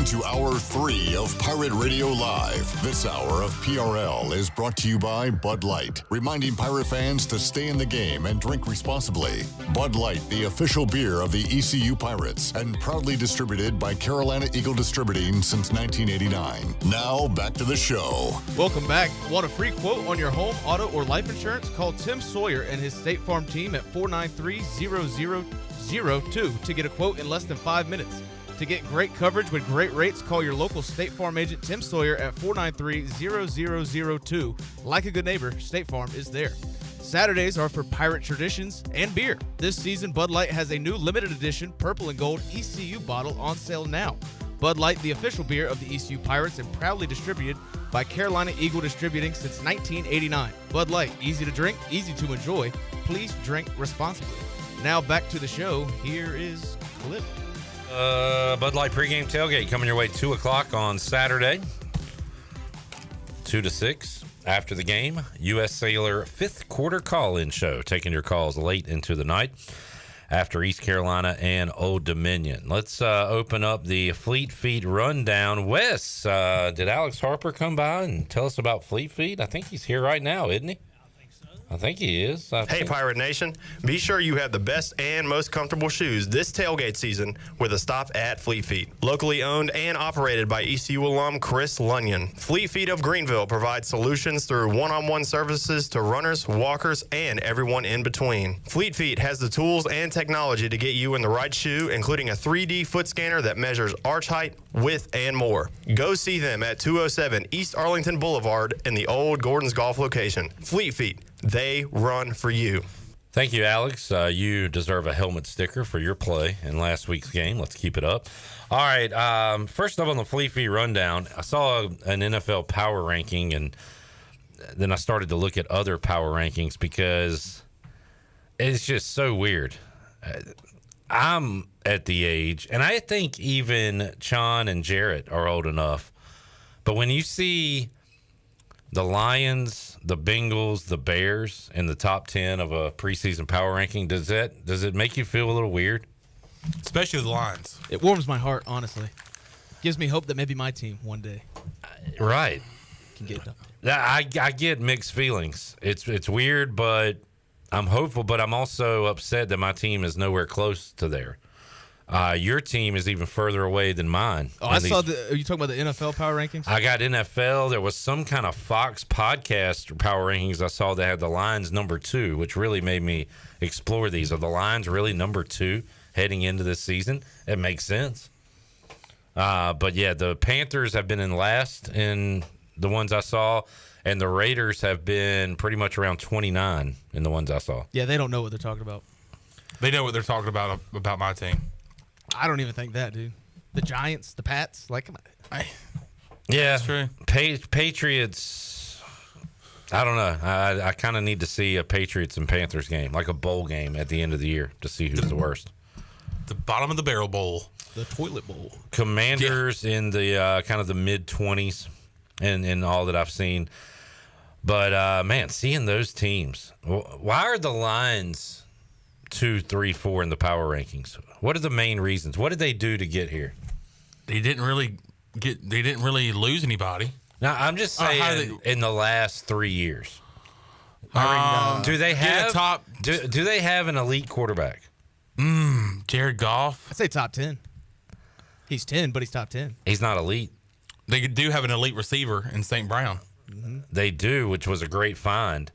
To Hour 3 of Pirate Radio Live. This hour of PRL is brought to you by Bud Light, reminding Pirate fans to stay in the game and drink responsibly. Bud Light, the official beer of the ECU Pirates, and proudly distributed by Carolina Eagle Distributing since 1989. Now, back to the show. Welcome back. Want a free quote on your home, auto, or life insurance? Call Tim Sawyer and his State Farm team at 493-0002 to get a quote in less than 5 minutes. To get great coverage with great rates, call your local State Farm agent Tim Sawyer at 493-0002. Like a good neighbor, State Farm is there. Saturdays are for pirate traditions and beer. This season, Bud Light has a new limited edition purple and gold ECU bottle on sale now. Bud Light, the official beer of the ECU Pirates and proudly distributed by Carolina Eagle Distributing since 1989. Bud Light, easy to drink, easy to enjoy. Please drink responsibly. Now back to the show. Here is Clip. Bud Light pregame tailgate coming your way 2 o'clock on Saturday. 2 to 6 after the game. U.S. Sailor 5th quarter call-in show. Taking your calls late into the night after East Carolina and Old Dominion. Let's open up the Fleet Feet rundown. Wes, did Alex Harper come by and tell us about Fleet Feet? I think he's here right now, isn't he? I think he is. Hey, Pirate Nation. Be sure you have the best and most comfortable shoes this tailgate season with a stop at Fleet Feet. Locally owned and operated by ECU alum Chris Lunyon. Fleet Feet of Greenville provides solutions through one-on-one services to runners, walkers, and everyone in between. Fleet Feet has the tools and technology to get you in the right shoe, including a 3D foot scanner that measures arch height, width, and more. Go see them at 207 East Arlington Boulevard in the old Gordon's Golf location. Fleet Feet. They run for you. Thank you, Alex. You deserve a helmet sticker for your play in last week's game. Let's keep it up. All right. First up on the Fleet Feet rundown, I saw an NFL power ranking, and then I started to look at other power rankings because it's just so weird. I'm at the age, and I think even Chon and Jarrett are old enough, but when you see the Lions, the Bengals, the Bears in the top 10 of a preseason power ranking, does it make you feel a little weird? Especially the Lions. It warms my heart, honestly. Gives me hope that maybe my team one day right can get done. I get mixed feelings. It's weird, but I'm hopeful, but I'm also upset that my team is nowhere close to there. Your team is even further away than mine. Oh, are you talking about the NFL power rankings? I got NFL. There was some kind of Fox podcast power rankings I saw that had the Lions number 2, which really made me explore these. Are the Lions really number 2 heading into this season? It makes sense. But yeah, the Panthers have been in last in the ones I saw, and the Raiders have been pretty much around 29 in the ones I saw. Yeah, they don't know what they're talking about. They know what they're talking about my team. I don't even think that, dude. The Giants, the Pats, like, come on. Yeah, that's true. Patriots. I don't know. I kind of need to see a Patriots and Panthers game, like a bowl game at the end of the year, to see who's the worst. The bottom of the barrel bowl, the toilet bowl. Commanders in the kind of the mid-20s, in all that I've seen. But man, seeing those teams, why are the Lions 2, 3, 4 in the power rankings? What are the main reasons? What did they do to get here? They didn't really lose anybody. Now, I'm just saying in the last 3 years. Do they have do they have an elite quarterback? Jared Goff. I'd say top 10. He's 10, but he's top 10. He's not elite. They do have an elite receiver in St. Brown. Mm-hmm. They do, which was a great find.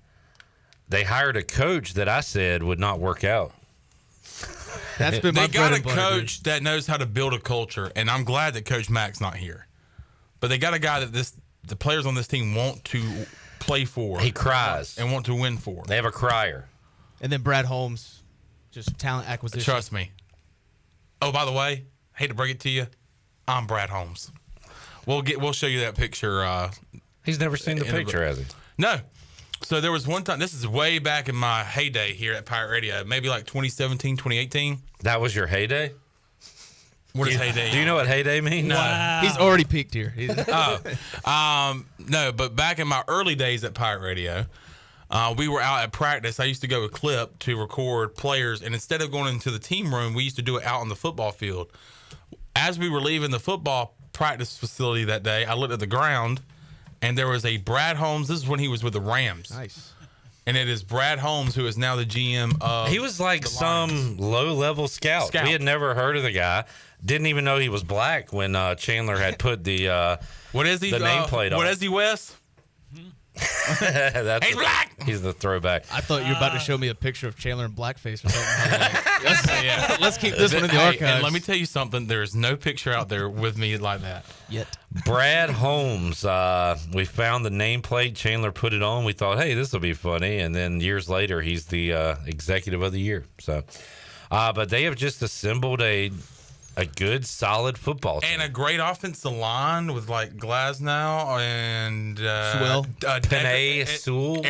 They hired a coach that I said would not work out. That's been my They got bread a and butter, coach dude. that knows how to build a culture, and I'm glad that Coach Mack's not here. But they got a guy that the players on this team want to play for. He cries and want to win for. They have a crier. And then Brad Holmes, just talent acquisition. Trust me. Oh, by the way, hate to break it to you, I'm Brad Holmes. We'll show you that picture. He's never seen the picture, has he? No. So there was one time, this is way back in my heyday here at Pirate Radio, maybe like 2017, 2018. That was your heyday? What is heyday? Do you know what heyday means? No. Wow. He's already peaked here. No, but back in my early days at Pirate Radio, we were out at practice. I used to go with Clip to record players, and instead of going into the team room, we used to do it out on the football field. As we were leaving the football practice facility that day, I looked at the ground, and there was a Brad Holmes. This is when he was with the Rams. Nice. And it is Brad Holmes, who is now the GM of He was like some low-level scout. We had never heard of the guy. Didn't even know he was black when Chandler had put the what is he? The nameplate on. What is he, Wes? He's black. He's the throwback. I thought you were about to show me a picture of Chandler in blackface or something. Let's keep this one in the archives. And let me tell you something. There's no picture out there with me like that yet. Brad Holmes. We found the nameplate. Chandler put it on. We thought, hey, this will be funny. And then years later, he's the executive of the year. So, but they have just assembled a good, solid football team. and a great offensive line with like Glasnow and Panay Sewell.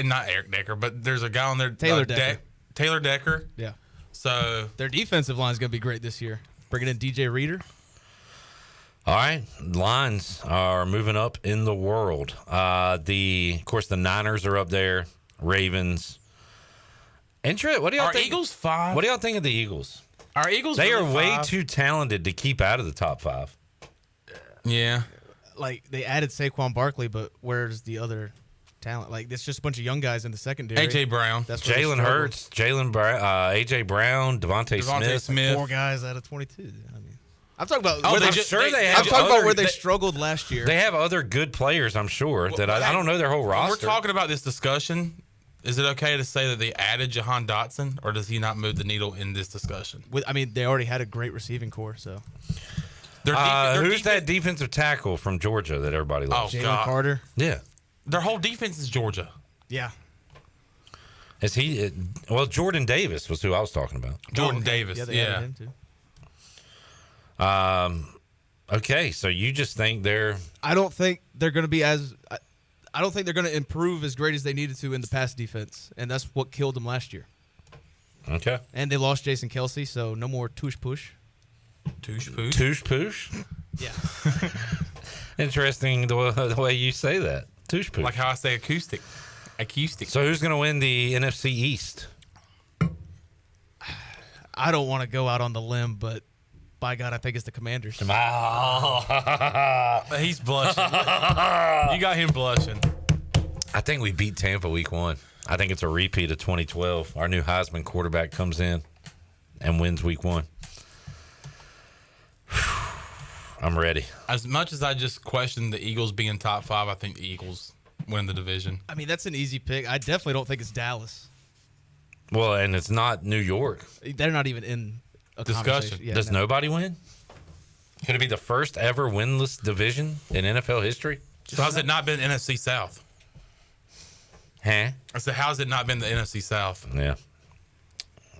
Not Eric Decker, but there's a guy on there. Taylor Decker. Taylor Decker. Yeah. So their defensive line is going to be great this year. Bringing in DJ Reader. All right, lines are moving up in the world. Of course, the Niners are up there. Ravens. What do y'all think? Eagles 5? What do y'all think of the Eagles? Are Eagles? They really are way 5? too talented to keep out of the top 5. Yeah. Like, they added Saquon Barkley, but where's the other talent? Like, it's just a bunch of young guys in the secondary. A.J. Brown. That's where they Jalen struggled. Hurts, A.J. Brown, Devontae Smith. 4 guys out of 22. I mean, I'm talking about I'm talking about where they struggled last year. They have other good players, I'm sure, that I don't know their whole roster. We're talking about this discussion. Is it okay to say that they added Jahan Dotson, or does he not move the needle in this discussion? They already had a great receiving core, so. Who's that defensive tackle from Georgia that everybody loves? Jalen Carter. Yeah. Their whole defense is Georgia. Yeah. Is he? Well, Jordan Davis was who I was talking about. Jordan Davis. Yeah, they added him too. Okay, so you just think they're? I don't think they're going to be as. I don't think they're going to improve as great as they needed to in the pass defense, and that's what killed them last year. Okay. And they lost Jason Kelsey, so no more tush push. Tush push. Tush push. Yeah. Interesting the way you say that. Tush push. Like how I say acoustic. So who's going to win the NFC East? I don't want to go out on the limb, but by God, I think it's the Commanders. He's blushing. You got him blushing. I think we beat Tampa week 1. I think it's a repeat of 2012. Our new Heisman quarterback comes in and wins week 1. I'm ready. As much as I just questioned the Eagles being top 5, I think the Eagles win the division. I mean, that's an easy pick. I definitely don't think it's Dallas. Well, and it's not New York. They're not even in a discussion. Yeah, Does nobody win? Could it be the first ever winless division in NFL history? So how's it not been the NFC South? Huh? I said, how's it not been the NFC South? Yeah.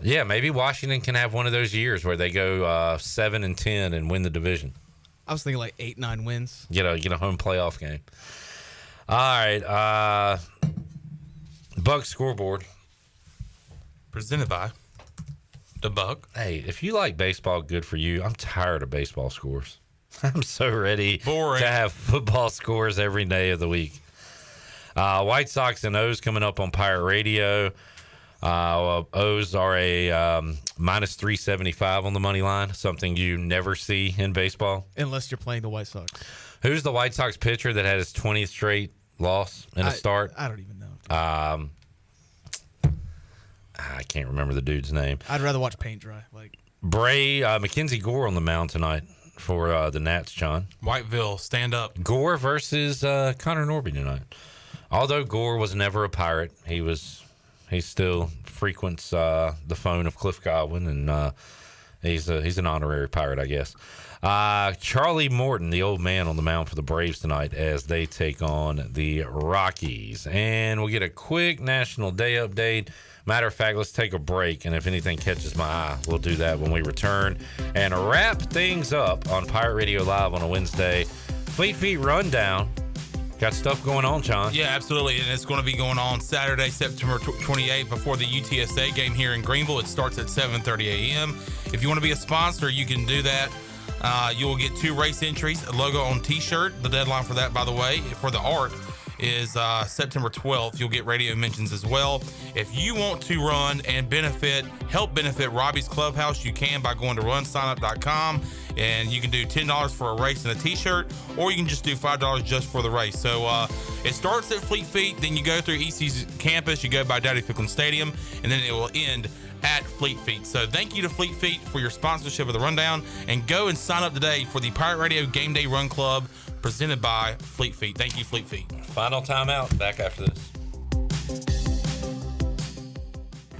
Yeah, maybe Washington can have one of those years where they go 7-10 and win the division. I was thinking like 8-9 wins. Get a home playoff game. All right. Buck scoreboard. Presented by the Buck. Hey, if you like baseball, good for you. I'm tired of baseball scores. I'm so ready to have football scores every day of the week. White Sox and O's coming up on Pirate Radio. O's are a minus 375 on the money line, something you never see in baseball. Unless you're playing the White Sox. Who's the White Sox pitcher that had his 20th straight loss in a start? I don't even know. I can't remember the dude's name. I'd rather watch paint dry. Like Mackenzie Gore on the mound tonight for the Nats, John. Whiteville, stand up. Gore versus Connor Norby tonight. Although Gore was never a Pirate, he still frequents the phone of Cliff Godwin, and he's an honorary Pirate, I guess. Charlie Morton, the old man, on the mound for the Braves tonight as they take on the Rockies. And we'll get a quick National Day update. Matter of fact, let's take a break, and if anything catches my eye, we'll do that when we return and wrap things up on Pirate Radio Live on a Wednesday. Fleet Feet Rundown. Got stuff going on, John. Yeah, absolutely, and it's going to be going on Saturday, September 28th, before the UTSA game here in Greenville. It starts at 7:30 a.m. If you want to be a sponsor, you can do that. You will get 2 race entries, a logo on T-shirt. The deadline for that, by the way, for the art is September 12th. You'll get radio mentions as well. If you want to run and help benefit Robbie's Clubhouse, you can by going to runsignup.com, and you can do $10 for a race and a T-shirt, or you can just do $5 just for the race. So it starts at Fleet Feet, then you go through EC's campus, you go by Dowdy Ficklen Stadium, and then it will end at Fleet Feet. So thank you to Fleet Feet for your sponsorship of the Rundown, and go and sign up today for the Pirate Radio Game Day Run Club presented by Fleet Feet. Thank you, Fleet Feet. Final timeout. Back after this.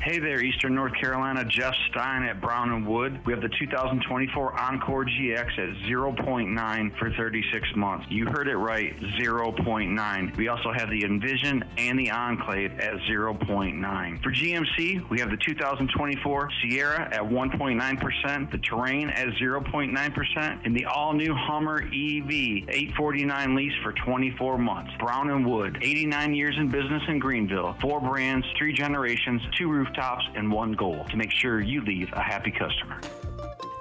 Hey there, Eastern North Carolina. Jeff Stein at Brown & Wood. We have the 2024 Encore GX at 0.9 for 36 months. You heard it right, 0.9. We also have the Envision and the Enclave at 0.9. For GMC, we have the 2024 Sierra at 1.9%, the Terrain at 0.9%, and the all-new Hummer EV 849 lease for 24 months. Brown & Wood, 89 years in business in Greenville. 4 brands, 3 generations, 2 rooftops, and 1 goal to make sure you leave a happy customer.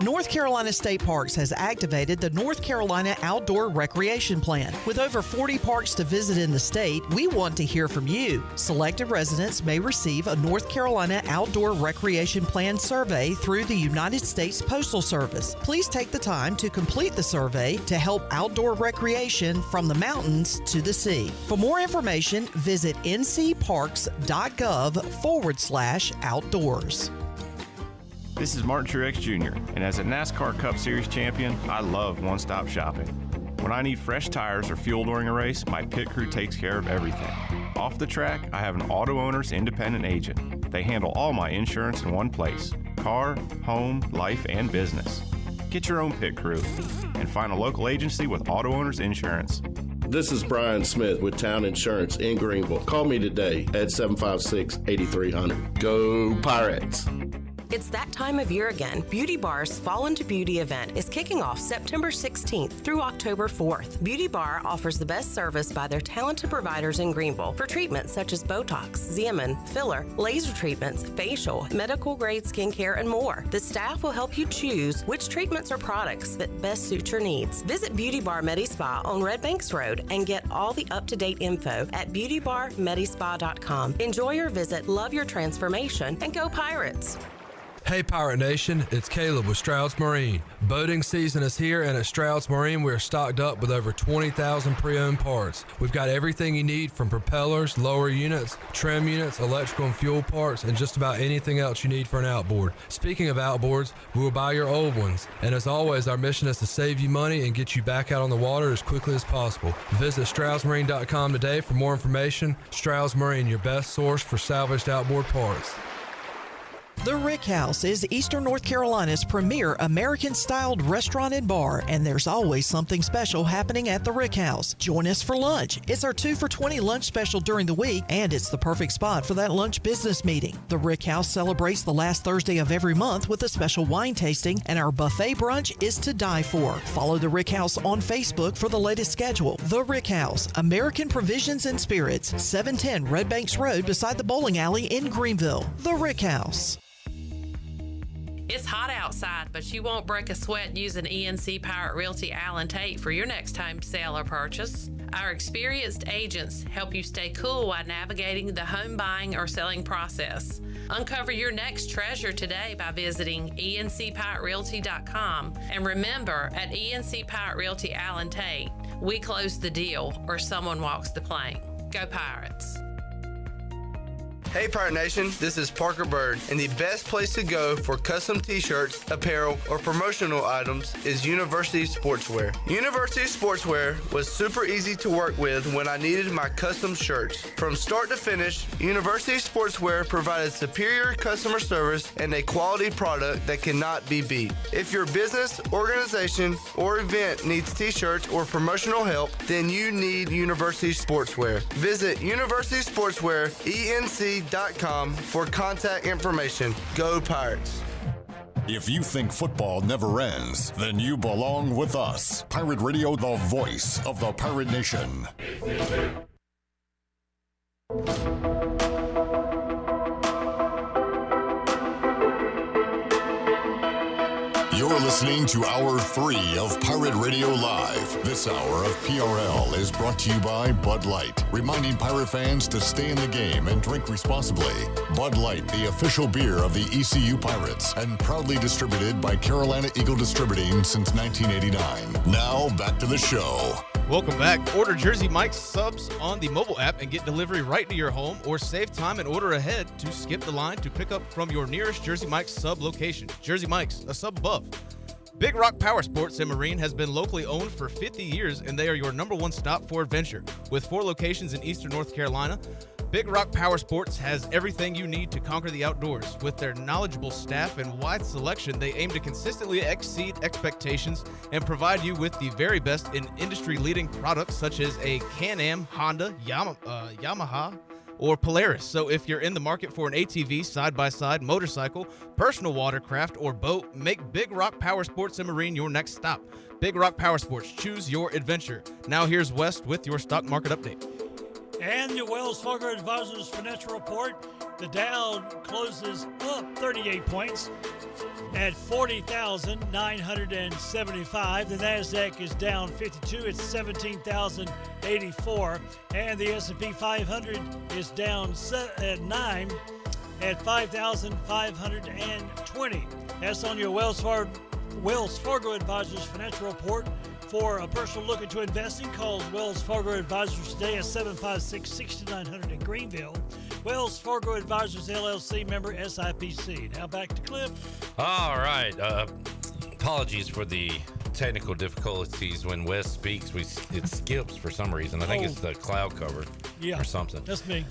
North Carolina State Parks has activated the North Carolina Outdoor Recreation Plan. With over 40 parks to visit in the state, we want to hear from you. Selected residents may receive a North Carolina Outdoor Recreation Plan survey through the United States Postal Service. Please take the time to complete the survey to help outdoor recreation from the mountains to the sea. For more information, visit ncparks.gov/outdoors. This is Martin Truex Jr., and as a NASCAR Cup Series champion, I love one-stop shopping. When I need fresh tires or fuel during a race, my pit crew takes care of everything. Off the track, I have an Auto Owners independent agent. They handle all my insurance in one place: car, home, life, and business. Get your own pit crew and find a local agency with Auto Owners Insurance. This is Brian Smith with Town Insurance in Greenville. Call me today at 756-8300. Go Pirates! It's that time of year again. Beauty Bar's Fall into Beauty event is kicking off September 16th through October 4th. Beauty Bar offers the best service by their talented providers in Greenville for treatments such as Botox, Xeomin, filler, laser treatments, facial, medical grade skincare, and more. The staff will help you choose which treatments or products that best suit your needs. Visit Beauty Bar Medi-Spa on Red Banks Road and get all the up-to-date info at beautybarmedispa.com. Enjoy your visit, love your transformation, and go Pirates! Hey Pirate Nation, it's Caleb with Stroud's Marine. Boating season is here, and at Stroud's Marine we are stocked up with over 20,000 pre-owned parts. We've got everything you need from propellers, lower units, trim units, electrical and fuel parts, and just about anything else you need for an outboard. Speaking of outboards, we will buy your old ones. And as always, our mission is to save you money and get you back out on the water as quickly as possible. Visit StroudsMarine.com today for more information. Stroud's Marine, your best source for salvaged outboard parts. The Rick House is Eastern North Carolina's premier American-styled restaurant and bar, and there's always something special happening at the Rick House. Join us for lunch. It's our 2 for $20 lunch special during the week, and it's the perfect spot for that lunch business meeting. The Rick House celebrates the last Thursday of every month with a special wine tasting, and our buffet brunch is to die for. Follow the Rick House on Facebook for the latest schedule. The Rick House, American Provisions and Spirits, 710 Red Banks Road beside the bowling alley in Greenville. The Rick House. It's hot outside, but you won't break a sweat using ENC Pirate Realty Allen Tate for your next home sale or purchase. Our experienced agents help you stay cool while navigating the home buying or selling process. Uncover your next treasure today by visiting encpiraterealty.com. And remember, at ENC Pirate Realty Allen Tate, we close the deal or someone walks the plank. Go Pirates! Hey Pirate Nation, this is Parker Bird, and the best place to go for custom t-shirts, apparel, or promotional items is University Sportswear. University Sportswear was super easy to work with when I needed my custom shirts. From start to finish, University Sportswear provided superior customer service and a quality product that cannot be beat. If your business, organization, or event needs t-shirts or promotional help, then you need University Sportswear. Visit University Sportswear, ENC.com for contact information. Go Pirates! If you think football never ends, then you belong with us. Pirate Radio, the voice of the Pirate Nation. You're listening to Hour 3 of Pirate Radio Live. This hour of PRL is brought to you by Bud Light, reminding Pirate fans to stay in the game and drink responsibly. Bud Light, the official beer of the ECU Pirates, and proudly distributed by Carolina Eagle Distributing since 1989. Now, back to the show. Welcome back. Order Jersey Mike's subs on the mobile app and get delivery right to your home, or save time and order ahead to skip the line to pick up from your nearest Jersey Mike's sub location. Jersey Mike's, a sub above. Big Rock Power Sports and Marine has been locally owned for 50 years, and they are your #1 stop for adventure. With 4 locations in Eastern North Carolina, Big Rock Power Sports has everything you need to conquer the outdoors. With their knowledgeable staff and wide selection, they aim to consistently exceed expectations and provide you with the very best in industry-leading products such as a Can-Am, Honda, Yamaha, or Polaris. So if you're in the market for an ATV, side-by-side, motorcycle, personal watercraft, or boat, make Big Rock Power Sports and Marine your next stop. Big Rock Power Sports, choose your adventure. Now here's West with your stock market update. And the Wells Fargo Advisors Financial Report, the Dow closes up 38 points at 40,975. The NASDAQ is down 52. It's 17,084. And the S&P 500 is down 9 at 5,520. That's on your Wells Fargo Advisors Financial Report. For a personal look into investing, call Wells Fargo Advisors today at 756-6900 in Greenville. Wells Fargo Advisors, LLC, member SIPC. Now back to Cliff. All right. Apologies for the technical difficulties. When Wes speaks, it skips for some reason. I think it's the cloud cover or something. That's me.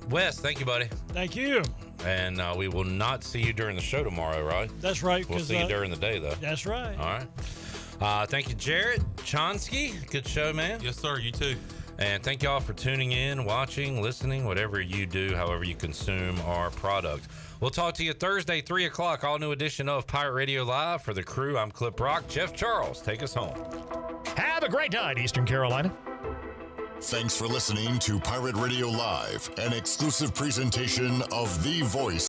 Wes, thank you, buddy. Thank you. And we will not see you during the show tomorrow, right? That's right. We'll see you during the day, though. That's right. All right. Thank you, Jared Chonsky. Good show, man. Yes, sir. You too. And thank y'all for tuning in, watching, listening, whatever you do, however you consume our product. We'll talk to you Thursday, 3 o'clock, all new edition of Pirate Radio Live. For the crew, I'm Clip Brock. Jeff Charles, take us home. Have a great night, Eastern Carolina. Thanks for listening to Pirate Radio Live, an exclusive presentation of the voice